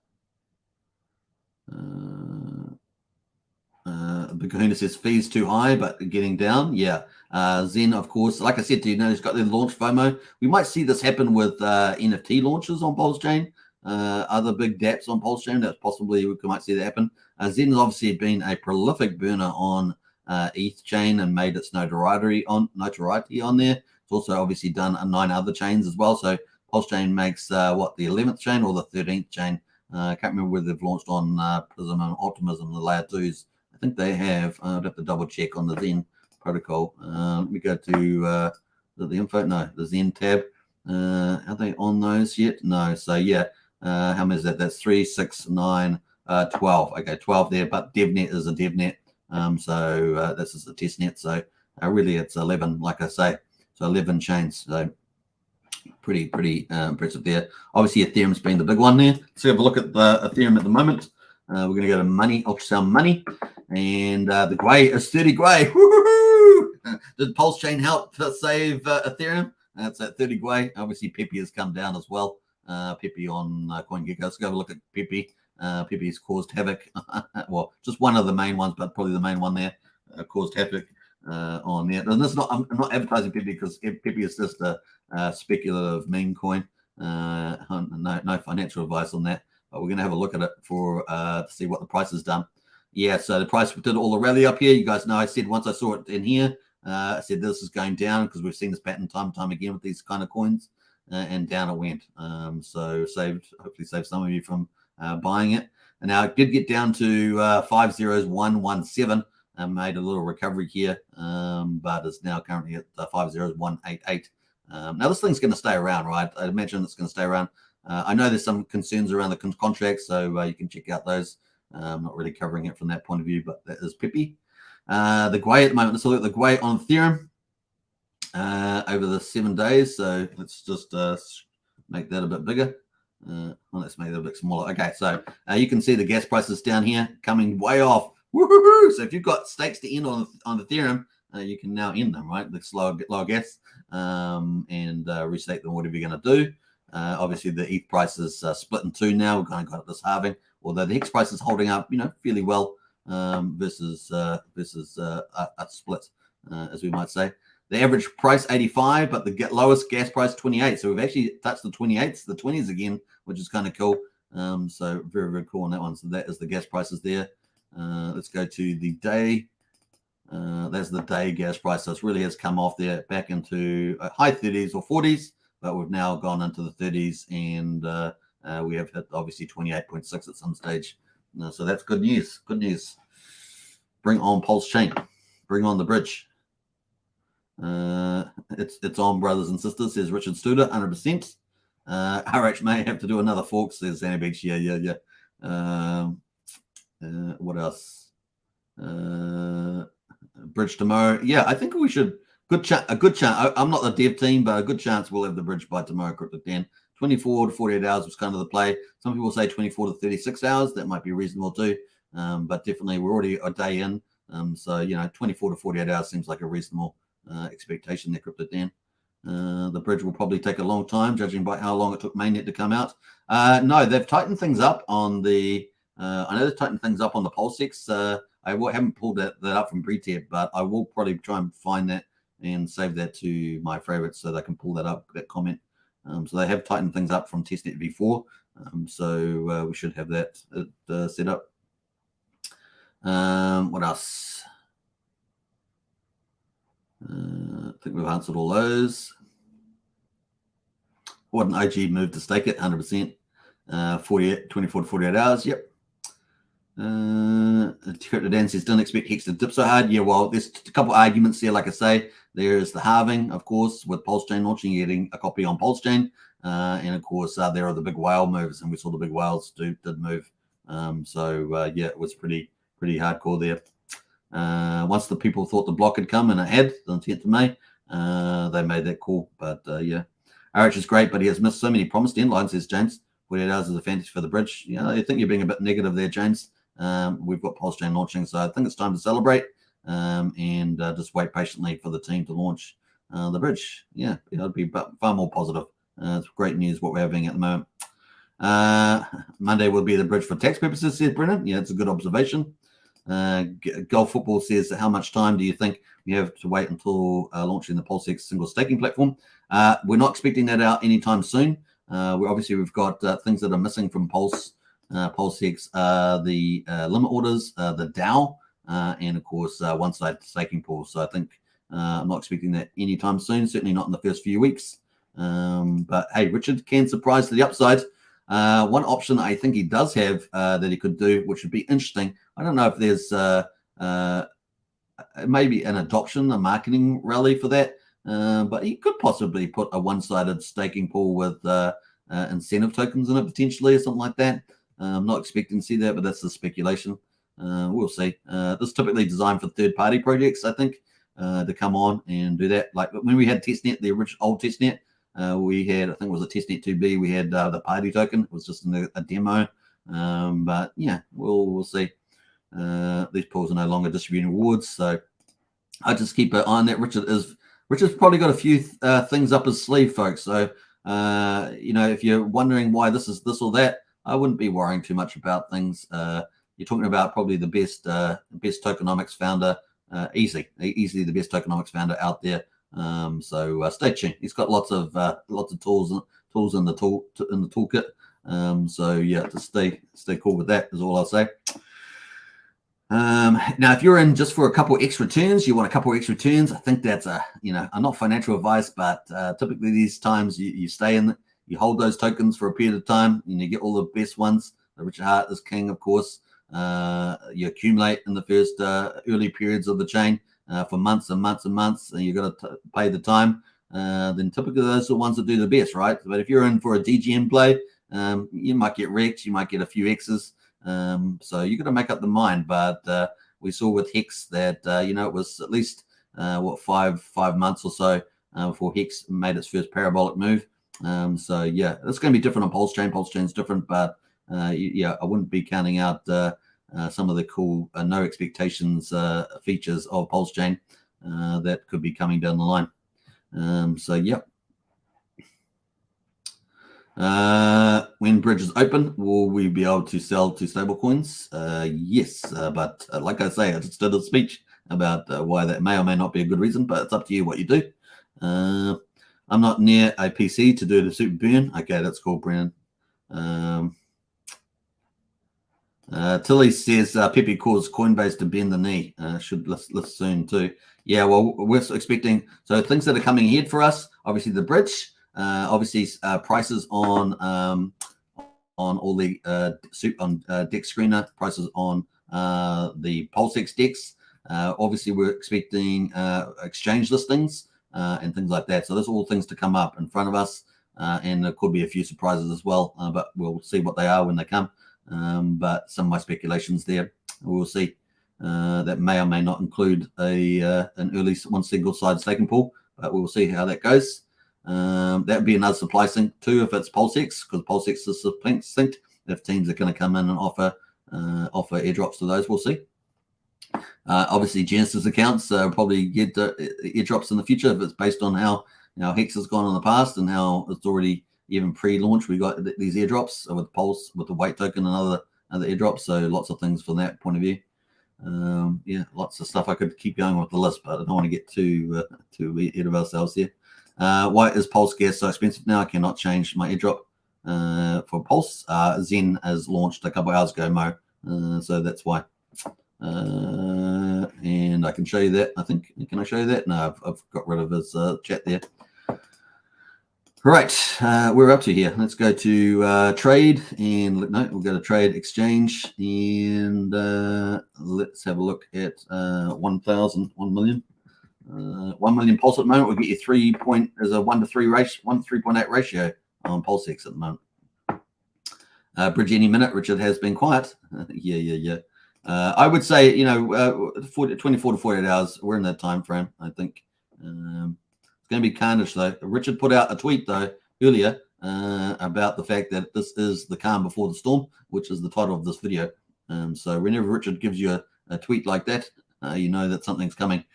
Big Kahuna says fees too high, but getting down. Yeah. Zen, of course, like I said to you, it's got the launch FOMO. We might see this happen with NFT launches on Pulsechain, other big dApps on Pulsechain. That's possibly we might see that happen. Zen has obviously been a prolific burner on ETH chain and made its notoriety on there. It's also obviously done 9 other chains as well. So Pulsechain makes the 11th chain or the 13th chain. I can't remember whether they've launched on Prism and Optimism, the layer 2s. I think they have. I'd have to double check on the Zen protocol. Let me go to the info. No, the Zen tab. Are they on those yet? No. So yeah, how many is that? That's 3, 6, 9, 12. Okay, 12 there. But DevNet is a DevNet. So this is the testnet. So really, it's 11, like I say. So 11 chains. So pretty impressive there. Obviously, Ethereum's been the big one there. Let's have a look at the Ethereum at the moment. We're going to go to money, ultrasound money, and the grey is 30 grey. Did Pulsechain help to save Ethereum? That's at 30 grey. Obviously, Pepe has come down as well. Pepe on CoinGecko. Let's go have a look at Pepe. Pepe's caused havoc. Well, just one of the main ones, but probably the main one there caused havoc on there. And this I'm not advertising Pepe because Pepe is just a speculative meme coin. No financial advice on that. But we're going to have a look at it for to see what the price has done. Yeah, so the price did all the rally up here. You guys know I said once I saw it in here, I said this is going down because we've seen this pattern time and time again with these kind of coins, and down it went. So hopefully saved some of you from buying it. And now it did get down to 50117 and made a little recovery here, but it's now currently at 50188. Now this thing's going to stay around, right? I imagine it's going to stay around. I know there's some concerns around the contracts, so you can check out those. I'm not really covering it from that point of view, but that is Pepe. The grey at the moment, let's look at the grey on Ethereum over the 7 days. So let's just make that a bit bigger. Let's make that a bit smaller. Okay, so you can see the gas prices down here coming way off. Woo-hoo-hoo! So if you've got stakes to end on Ethereum, you can now end them, right? The lower gas and restake them, whatever you're going to do. Obviously, the ETH price is split in two now. We're going to go this halving. although the Hex price is holding up, fairly well versus a split, as we might say. The average price 85, but the lowest gas price 28. So we've actually touched the 28s, the 20s again, which is kind of cool. So very, very cool on that one. So that is the gas prices there. Let's go to the day. That's the day gas price. So it really has come off there back into high 30s or 40s, but we've now gone into the 30s, and we have hit obviously 28.6 at some stage. So that's good news. Good news. Bring on Pulsechain. Bring on the bridge. It's on, brothers and sisters, says Richard Studer, 100%. RH may have to do another fork, says Sandy Beach. Yeah. What else? Bridge tomorrow. Yeah, I think we should. A good chance. I'm not the dev team, but a good chance we'll have the bridge by tomorrow, Cryptic Dan. 24 to 48 hours was kind of the play. Some people say 24 to 36 hours. That might be reasonable too. But definitely we're already a day in. So, 24 to 48 hours seems like a reasonable expectation there, Cryptic Dan. The bridge will probably take a long time, judging by how long it took mainnet to come out. No, they've tightened things up on the. I know they've tightened things up on the PulseX. I haven't pulled that up from pre-tab, but I will probably try and find that and save that to my favorites so they can pull that up, that comment. So they have tightened things up from testnet v4. So we should have that set up. What else? I think we've answered all those. What an OG move to stake it, 100%. 24 to 48 hours, yep. Crypto Dan says, don't expect Hex to dip so hard. Yeah, well, there's a couple arguments there. Like I say, there's the halving, of course, with Pulsechain launching, you're getting a copy on Pulsechain. And of course, there are the big whale moves, and we saw the big whales did move. Yeah, it was pretty hardcore there. Once the people thought the block had come, and it had, the 10th of May, they made that call. But yeah, RH is great, but he has missed so many promised endlines, says James. 48 hours is a fantasy for the bridge. I think you're being a bit negative there, James. We've got Pulsechain launching, so I think it's time to celebrate and just wait patiently for the team to launch the bridge. Yeah, it'd be far more positive. It's great news what we're having at the moment. Monday will be the bridge for tax purposes, says Brennan. Yeah, it's a good observation. Golf Football says, how much time do you think we have to wait until launching the PulseX single staking platform? We're not expecting that out anytime soon. We've got things that are missing from PulseX, the limit orders, the DAO, and of course one-side staking pool. So I think I'm not expecting that anytime soon, certainly not in the first few weeks. But hey, Richard can surprise to the upside. One option I think he does have that he could do, which would be interesting. I don't know if there's maybe an adoption, a marketing rally for that, but he could possibly put a one-sided staking pool with incentive tokens in it potentially, or something like that. I'm not expecting to see that, but that's the speculation. We'll see. This is typically designed for third-party projects, I think, to come on and do that. Like when we had testnet, the original old testnet, we had, I think it was a testnet 2B, we had the party token. It was just a demo. But yeah, we'll see. These pools are no longer distributing rewards, so I just keep an eye on that. Richard's probably got a few things up his sleeve, folks. So if you're wondering why this is this or that, I wouldn't be worrying too much about things. You're talking about probably the best tokenomics founder, easily the best tokenomics founder out there. So stay tuned. He's got lots of tools in the toolkit. So yeah, just stay cool with that is all I'll say. Now, if you're in just for a couple extra turns, you want a couple extra turns, I think that's I'm not financial advice, but typically these times you stay in, you hold those tokens for a period of time, and you get all the best ones. The Richard Hart is king, of course. You accumulate in the first early periods of the chain for months and months and months, and you've got to pay the time. Then typically those are the ones that do the best, right? But if you're in for a DGM play, you might get wrecked, you might get a few X's. So you got to make up the mind. But we saw with Hex that it was at least 5 months or so before Hex made its first parabolic move. So yeah, it's going to be different on Pulsechain. Pulsechain's different, but I wouldn't be counting out some of the cool no expectations features of Pulsechain that could be coming down the line. So yeah. When bridges open, will we be able to sell to stablecoins? Yes, but like I say, I just did a speech about why that may or may not be a good reason, but it's up to you what you do. I'm not near a PC to do the super burn. Okay, that's cool, Brennan. Tilly says Pepe calls Coinbase to bend the knee. Should list soon too. Yeah, well, we're expecting so things that are coming ahead for us. Obviously, the bridge. Obviously, prices on all the on DEX screener, prices on the PulseX DEX. Obviously, we're expecting exchange listings and things like that. So there's all things to come up in front of us, and there could be a few surprises as well. But we'll see what they are when they come. But some of my speculations there, we'll see. That may or may not include an early one single side staking pool, but we'll see how that goes. That would be another supply sync too if it's PulseX, because PulseX is synced. If teams are going to come in and offer airdrops to those, we'll see. Obviously, Genesis accounts probably get airdrops in the future if it's based on how Hex has gone in the past and how it's already even pre-launch. We got these airdrops with Pulse, with the weight token and other airdrops. So lots of things from that point of view. Yeah, lots of stuff. I could keep going with the list, but I don't want to get too ahead of ourselves here. Why is Pulse gas so expensive now? I cannot change my airdrop for Pulse. Zen has launched a couple hours ago, Mo. So that's why. And I can show you that. I think, can I show you that? No, I've got rid of his chat there. Right, we're up to here. Let's go to trade, and we'll go to trade exchange, and let's have a look at 1 million. 1 million Pulse at the moment will get you 1 to 3 ratio, 3.8 ratio on PulseX at the moment. Bridge any minute. Richard has been quiet. Yeah. I would say 24 to 48 hours. We're in that time frame. I think. Going to be carnage though. Richard put out a tweet though earlier about the fact that this is the calm before the storm, which is the title of this video. So whenever Richard gives you a tweet like that, you know that something's coming.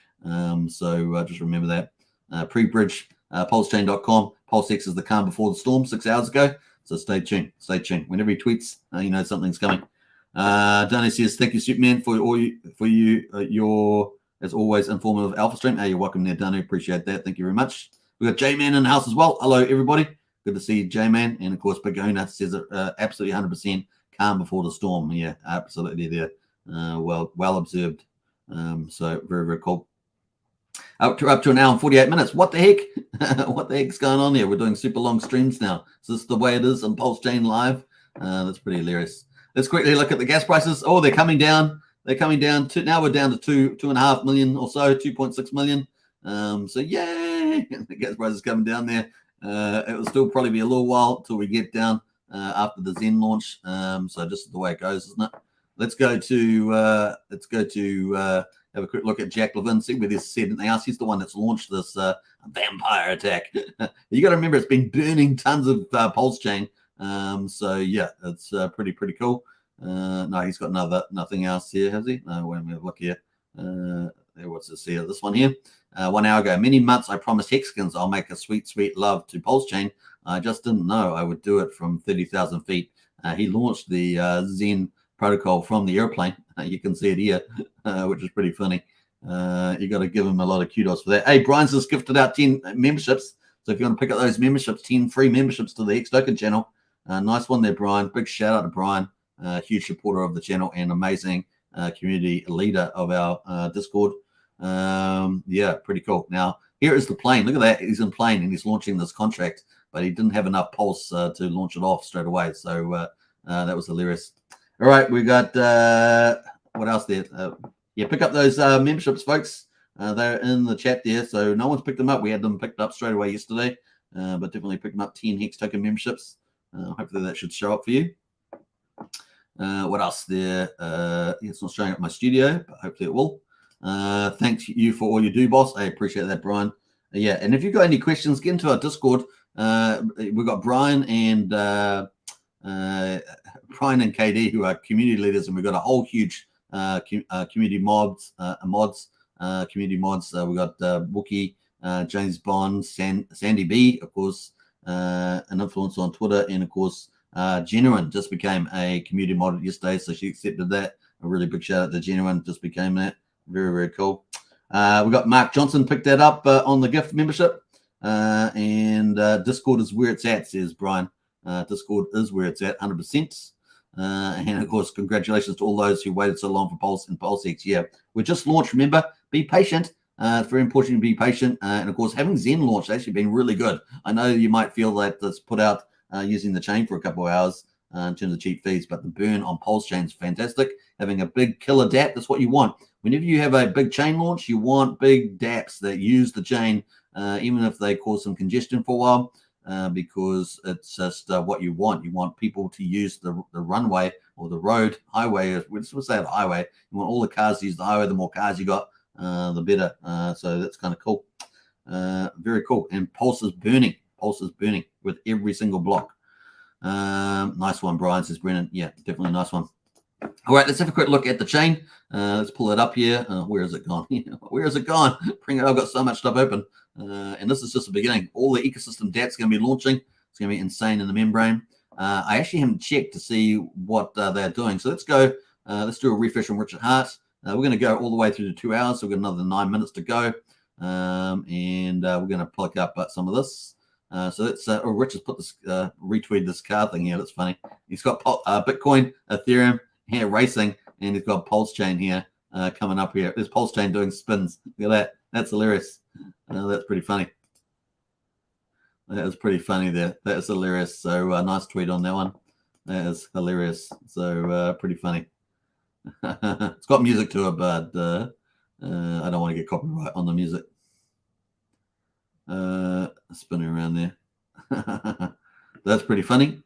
So just remember that. Pre-bridge, pulsechain.com. PulseX is the calm before the storm 6 hours ago. So stay tuned. Whenever he tweets, you know something's coming. Danny says, thank you, Superman, for your as always, informative alpha stream. Hey, you're welcome there, Danu. Appreciate that. Thank you very much. We've got J-Man in the house as well. Hello, everybody. Good to see you, J-Man. And, of course, Big Owner says absolutely 100% calm before the storm. Yeah, absolutely there. Well observed. So very, very cool. Up to an hour and 48 minutes. What the heck? What the heck's going on here? We're doing super long streams now. Is this the way it is on Pulse Chain Live? That's pretty hilarious. Let's quickly look at the gas prices. Oh, they're coming down. They're coming down to now. We're down to 2.5 million or so, 2.6 million. So yay! The gas price is coming down there. It will still probably be a little while till we get down after the Zen launch. So just the way it goes, isn't it? Let's go to have a quick look at Jack Levin, see whether he's said anything else. He's the one that's launched this vampire attack. You got to remember, it's been burning tons of Pulse Chain. So yeah, it's pretty cool. No, he's got nothing else here, has he? No, wait a minute, look here. What's this here? This one here. 1 hour ago, many months I promised Hexkins I'll make a sweet love to Pulse Chain. I just didn't know I would do it from 30,000 feet. He launched the Zen protocol from the airplane. You can see it here, which is pretty funny. You got to give him a lot of kudos for that. Hey, Brian's just gifted out 10 memberships. So if you want to pick up those memberships, 10 free memberships to the Hex Token channel. Nice one there, Brian. Big shout out to Brian. Huge supporter of the channel and amazing community leader of our Discord. Yeah, pretty cool. Now, here is the plane. Look at that. He's in plane and he's launching this contract, but he didn't have enough pulse to launch it off straight away. So that was hilarious. All right, we got what else there? Yeah, pick up those memberships, folks. They're in the chat there. So no one's picked them up. We had them picked up straight away yesterday, but definitely pick them up. 10 Hex Token memberships. Hopefully that should show up for you. What else there? It's not showing up my studio, but hopefully it will. Thanks you for all you do, boss. I appreciate that, Brian. Yeah, and if you've got any questions, get into our Discord. We've got Brian and KD who are community leaders, and we've got a whole huge community mods. Community mods. We've got Wookie, James Bond, Sandy B, of course, an influencer on Twitter, and of course, Genuine just became a community model yesterday, so she accepted that. A really big shout out to Genuine, just became that. Very, very cool. We got Mark Johnson picked that up on the gift membership, and Discord is where it's at, says Brian. Discord is where it's at, 100%. And of course, congratulations to all those who waited so long for Pulse and PulseX. Yeah, we just launched. Remember, be patient. It's very important to be patient. And of course, having Zen launched has actually been really good. I know you might feel that it's put out using the chain for a couple of hours in terms of cheap fees, but the burn on Pulse chain is fantastic. Having a big killer DApp, that's what you want. Whenever you have a big chain launch, you want big DApps that use the chain, even if they cause some congestion for a while. Because it's just what you want. You want people to use the runway or the road, highway. We'll say the highway. You want all the cars to use the highway. The more cars you got, the better. So that's kind of cool. Very cool. And Pulse is burning. Pulse is burning with every single block. Nice one, Brian, says Brennan. Yeah, definitely a nice one. All right, let's have a quick look at the chain. Let's pull it up here. Where is it gone? Where is it gone? Bring it. I've got so much stuff open. And this is just the beginning. All the ecosystem dApps going to be launching. It's going to be insane in the membrane. I actually haven't checked to see what they're doing. So let's go. Let's do a refresh on Richard Hart. We're going to go all the way through to 2 hours. So we've got another 9 minutes to go. And we're going to pluck up some of this. So let's, Richard's put this, retweet this car thing here. That's funny. He's got Bitcoin, Ethereum here racing, and he's got Pulse chain here coming up here. There's Pulse chain doing spins. Look at that. That's hilarious. That's pretty funny. That is pretty funny there. That is hilarious. So nice tweet on that one. That is hilarious. So pretty funny. It's got music to it, but I don't want to get copyright on the music. Spinning around there. That's pretty funny.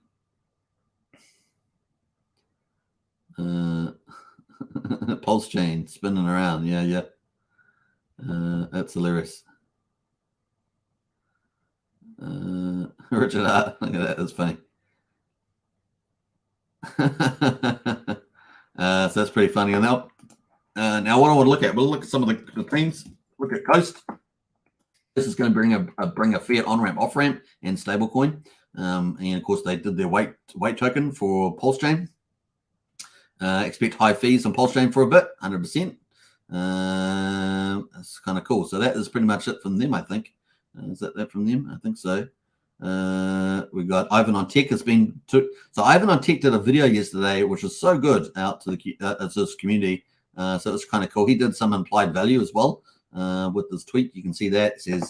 Pulse chain spinning around. Yeah. That's hilarious. Richard Hart, look at that. That's funny. So that's pretty funny. And now what I want to look at, we'll look at some of the themes. Look at Coast. This is going to bring a fiat on ramp, off ramp, and stablecoin. And of course, they did their weight token for Pulse chain. Expect high fees on Pulse chain for a bit, 100%. That's kind of cool. So that is pretty much it from them, I think. Is that from them? I think so. We got Ivan on Tech has been so Ivan on Tech did a video yesterday, which was so good out to this community. So it's kind of cool. He did some implied value as well with this tweet. You can see that it says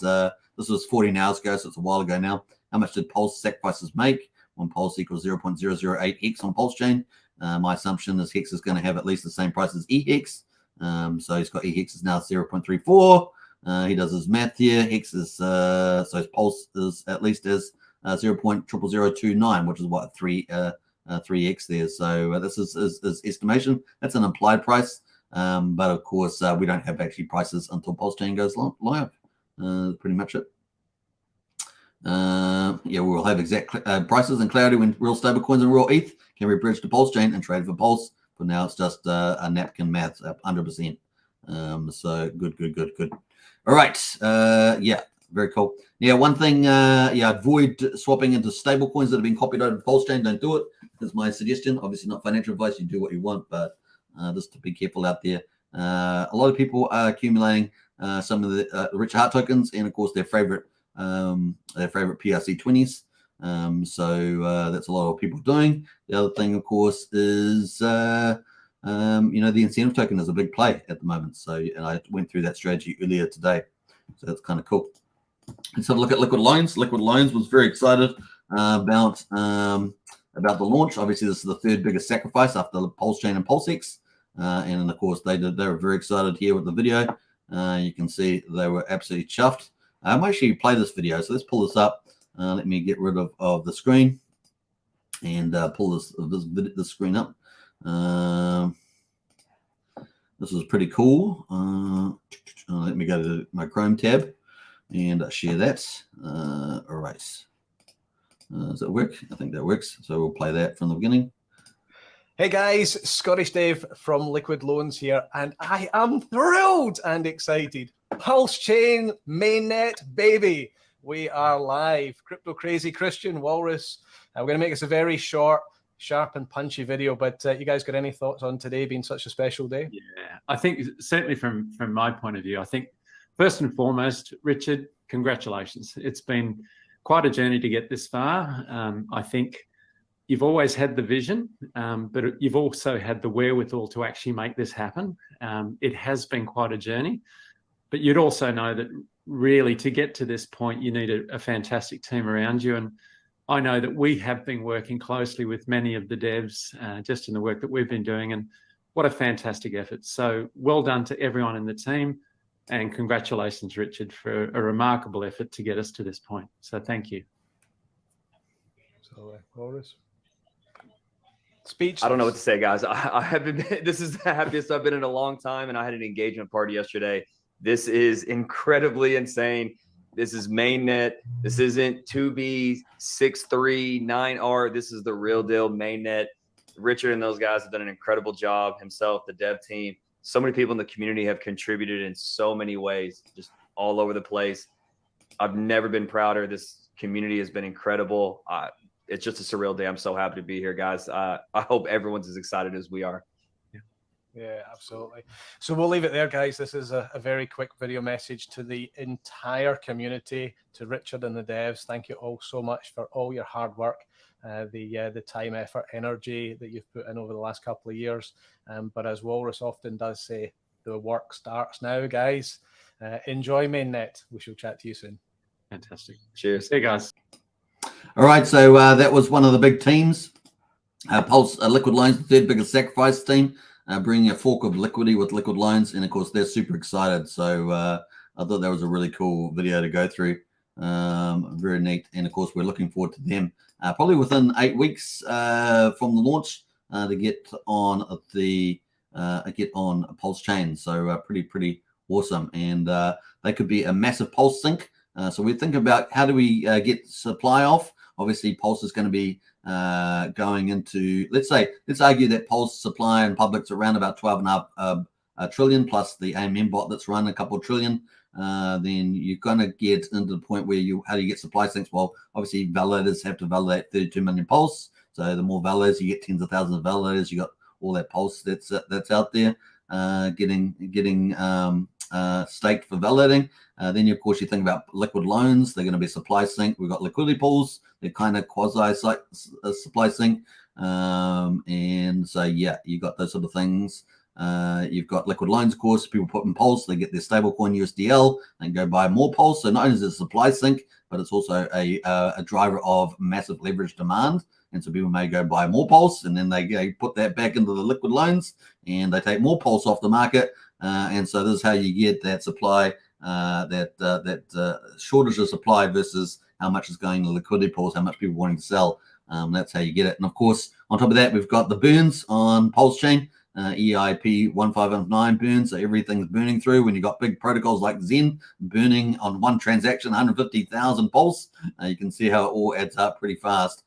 this was 14 hours ago, so it's a while ago now. How much did Pulse sacrifices make? One Pulse equals 0.008 Hex on Pulse chain. My assumption is Hex is going to have at least the same price as EHEX. So he's got EHEX is now 0.34. He does his math here. Hex is so his Pulse is at least as 0.00029, which is what 3x there. So this is estimation. That's an implied price, but of course we don't have actually prices until Pulse chain goes live. Pretty much it. Yeah, we'll have exact prices and clarity when real stable coins and real ETH can be bridged to Pulse chain and traded for Pulse. For now, it's just a napkin math, 100%. So good. All right. Yeah, very cool. Yeah, one thing. Yeah, avoid swapping into stable coins that have been copied over to Pulse chain. Don't do it. That's my suggestion. Obviously, not financial advice. You do what you want, but just to be careful out there. A lot of people are accumulating some of the Richard Hart tokens, and of course their favorite PRC20s. So that's a lot of people doing. The other thing, of course, is the incentive token is a big play at the moment. So and I went through that strategy earlier today. So that's kind of cool. Let's have a look at Liquid Loans. Liquid Loans was very excited about the launch. Obviously, this is the third biggest sacrifice after the Pulse chain and PulseX. And of course, they were very excited here with the video. You can see they were absolutely chuffed. I might actually play this video. So let's pull this up. Let me get rid of the screen and pull this screen up. This is pretty cool. Let me go to my Chrome tab and share that. All right. Does that work? I think that works. So we'll play that from the beginning. Hey guys, Scottish Dave from Liquid Loans here, and I am thrilled and excited. Pulse chain mainnet, baby. We are live. Crypto Crazy Christian, Walrus. We're going to make this a very short, sharp and punchy video, but you guys got any thoughts on today being such a special day? Yeah, I think certainly from my point of view, I think first and foremost, Richard, congratulations. It's been quite a journey to get this far. I think you've always had the vision, but you've also had the wherewithal to actually make this happen. It has been quite a journey, but you'd also know that really to get to this point, you need a fantastic team around you. And I know that we have been working closely with many of the devs just in the work that we've been doing, and what a fantastic effort. So well done to everyone in the team, and congratulations, Richard, for a remarkable effort to get us to this point. So thank you. So, Walrus? Speech. I don't know what to say, guys. I have been, this is the happiest I've been in a long time, and I had an engagement party yesterday. This is incredibly insane. This is mainnet. This isn't 2B 639R. This is the real deal mainnet. Richard and those guys have done an incredible job. Himself, the dev team, so many people in the community have contributed in so many ways, just all over the place. I've never been prouder. This community has been incredible. It's just a surreal day. I'm so happy to be here, guys. I hope everyone's as excited as we are. Yeah, absolutely. So we'll leave it there, guys. This is a very quick video message to the entire community, to Richard and the devs. Thank you all so much for all your hard work, the time, effort, energy that you've put in over the last couple of years. But as Walrus often does say, the work starts now, guys. Enjoy mainnet. We shall chat to you soon. Fantastic. Cheers. Hey, guys. All right, so that was one of the big teams. Liquid Loans, the third biggest sacrifice team, bringing a fork of liquidity with Liquid Loans, and of course they're super excited. So I thought that was a really cool video to go through. Very neat, and of course we're looking forward to them probably within 8 weeks from the launch to get on Pulsechain. So pretty awesome, and they could be a massive Pulse sync. So we think about how do we get supply off. Obviously, Pulse is going to be going into, let's argue that Pulse supply and public's around about 12.5 trillion plus the AMM bot that's run a couple of trillion. Then you're going to get into the point where how do you get supply syncs? Well, obviously validators have to validate 32 million Pulse. So the more validators, you get tens of thousands of validators. You got all that Pulse that's out there getting staked for validating. Then, of course, you think about Liquid Loans. They're going to be supply sync. We've got liquidity pools. They're kind of quasi supply sync. And so, yeah, you got those sort of things. You've got Liquid Loans, of course. People put in Pulse. They get their stablecoin USDL and go buy more Pulse. So not only is it a supply sync, but it's also a driver of massive leverage demand. And so people may go buy more Pulse, and then they put that back into the Liquid Loans, and they take more Pulse off the market. And so this is how you get that supply, that shortage of supply versus how much is going to liquidity pools, how much people wanting to sell. That's how you get it. And of course, on top of that, we've got the burns on Pulsechain, EIP 1509 burns. So everything's burning through. When you've got big protocols like Zen burning on one transaction, 150,000 Pulse, you can see how it all adds up pretty fast.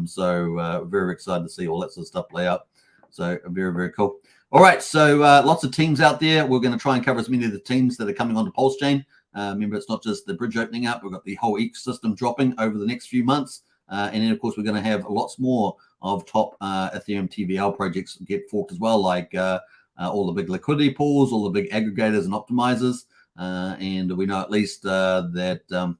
So very excited to see all that sort of stuff play out. So very, very cool. All right, so lots of teams out there. We're going to try and cover as many of the teams that are coming onto Pulsechain. Remember, it's not just the bridge opening up. We've got the whole ecosystem dropping over the next few months. And then, of course, we're going to have lots more of top Ethereum TVL projects get forked as well, like all the big liquidity pools, all the big aggregators and optimizers. And we know at least that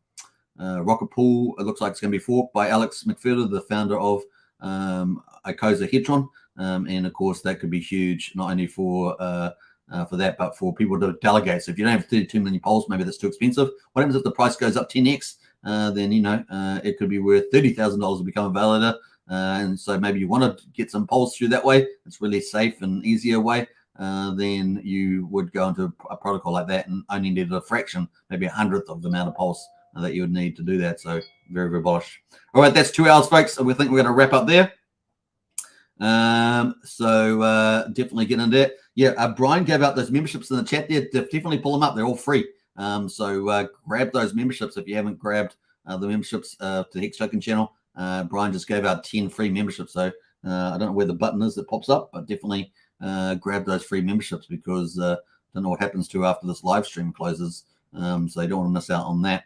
Rocket Pool, it looks like it's going to be forked by Alex McFerder, the founder of Icosa Hedron. And of course, that could be huge, not only for that, but for people to delegate. So if you don't have 32 million Pulse, maybe that's too expensive. What happens if the price goes up 10x? Then, it could be worth $30,000 to become a validator. And so maybe you want to get some Pulse through that way. It's really safe and easier way. Then you would go into a protocol like that and only need a fraction, maybe 100th of the amount of Pulse that you would need to do that. So very, very bullish. All right, that's 2 hours, folks. We think we're going to wrap up there. So definitely get into it. Yeah, Brian gave out those memberships in the chat there. Definitely pull them up. They're all free. So grab those memberships if you haven't grabbed the memberships to the Hex Token channel. Brian just gave out 10 free memberships. So I don't know where the button is that pops up, but definitely grab those free memberships because I don't know what happens to after this live stream closes. So you don't want to miss out on that.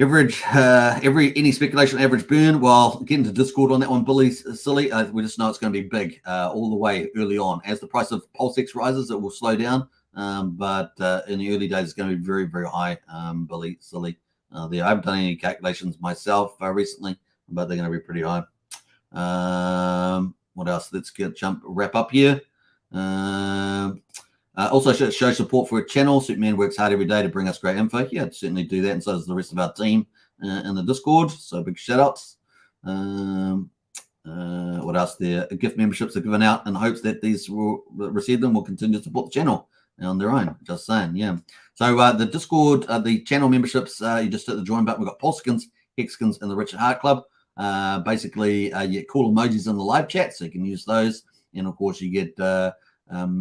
Average, any speculation average burn. Well, getting to Discord on that one, Billy, silly. We just know it's going to be big all the way early on. As the price of PulseX rises, it will slow down. But in the early days, it's going to be very, very high. Billy, silly. I haven't done any calculations myself recently, but they're going to be pretty high. What else? Let's wrap up here. Also, show support for a channel. Superman works hard every day to bring us great info. Yeah, I'd certainly do that, and so does the rest of our team in the Discord. So big shout outs. What else there? Gift memberships are given out in hopes that these will receive them will continue to support the channel on their own. Just saying, yeah. So the Discord, the channel memberships, you just hit the join button. We've got Pulsechains, Hexkins, and the Richard Hart Club. Basically, you get cool emojis in the live chat, so you can use those. And of course, you get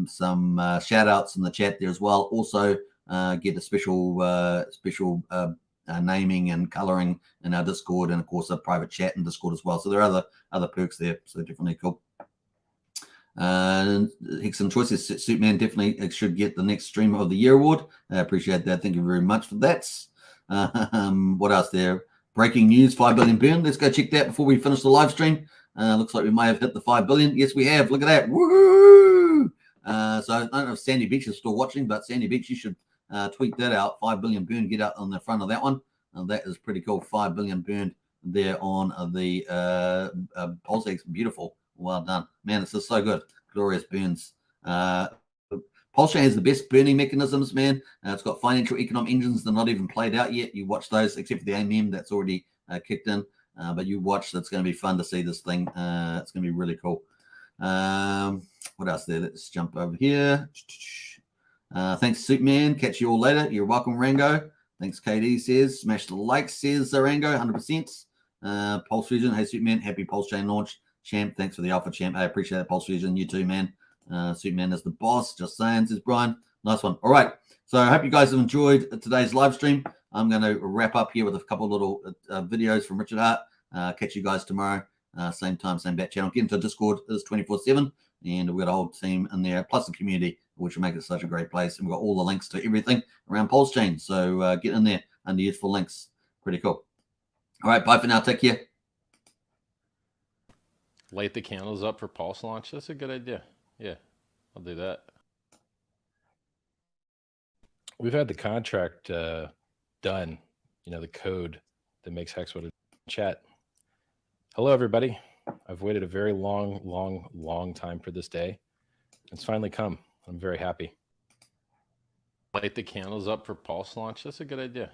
some shout outs in the chat there as well. Also, get a special naming and coloring in our Discord, and of course, a private chat in Discord as well. So there are other perks there. So definitely cool. Hickson Choices, Superman definitely should get the next Streamer of the Year award. I appreciate that. Thank you very much for that. What else there? Breaking news, 5 billion burn. Let's go check that before we finish the live stream. Looks like we may have hit the 5 billion. Yes, we have. Look at that. Woohoo! So I don't know if Sandy Beach is still watching, but Sandy Beach, you should tweet that out. 5 billion burn. Get out on the front of that one. That is pretty cool. 5 billion burned there on the PulseX. Beautiful. Well done. Man, this is so good. Glorious burns. Pulsechain has the best burning mechanisms, man. It's got financial economic engines that are not even played out yet. You watch those, except for the AMM that's already kicked in. But you watch, it's going to be fun to see this thing. It's going to be really cool. What else there? Let's jump over here. Thanks, Superman. Catch you all later. You're welcome, Rango. Thanks, KD says. Smash the like, says Rango, 100%. Pulse Fusion. Hey, Superman. Happy Pulsechain launch. Champ, thanks for the alpha, champ. I appreciate it, Pulse Fusion. You too, man. Superman is the boss. Just saying, says Brian. Nice one. All right. So I hope you guys have enjoyed today's live stream. I'm going to wrap up here with a couple of little videos from Richard Hart. Catch you guys tomorrow. Same time, same bat channel. Get into Discord. It is 24/7. And we've got a whole team in there, plus the community, which will make it such a great place. And we've got all the links to everything around Pulsechain. So get in there under useful links. Pretty cool. All right. Bye for now. Take care. Light the candles up for Pulse launch. That's a good idea. Yeah, I'll do that. We've had the contract done, the code that makes Hex what it chat. Hello, everybody. I've waited a very long time for this day. It's finally come. I'm very happy. Light the candles up for Pulse launch. That's a good idea.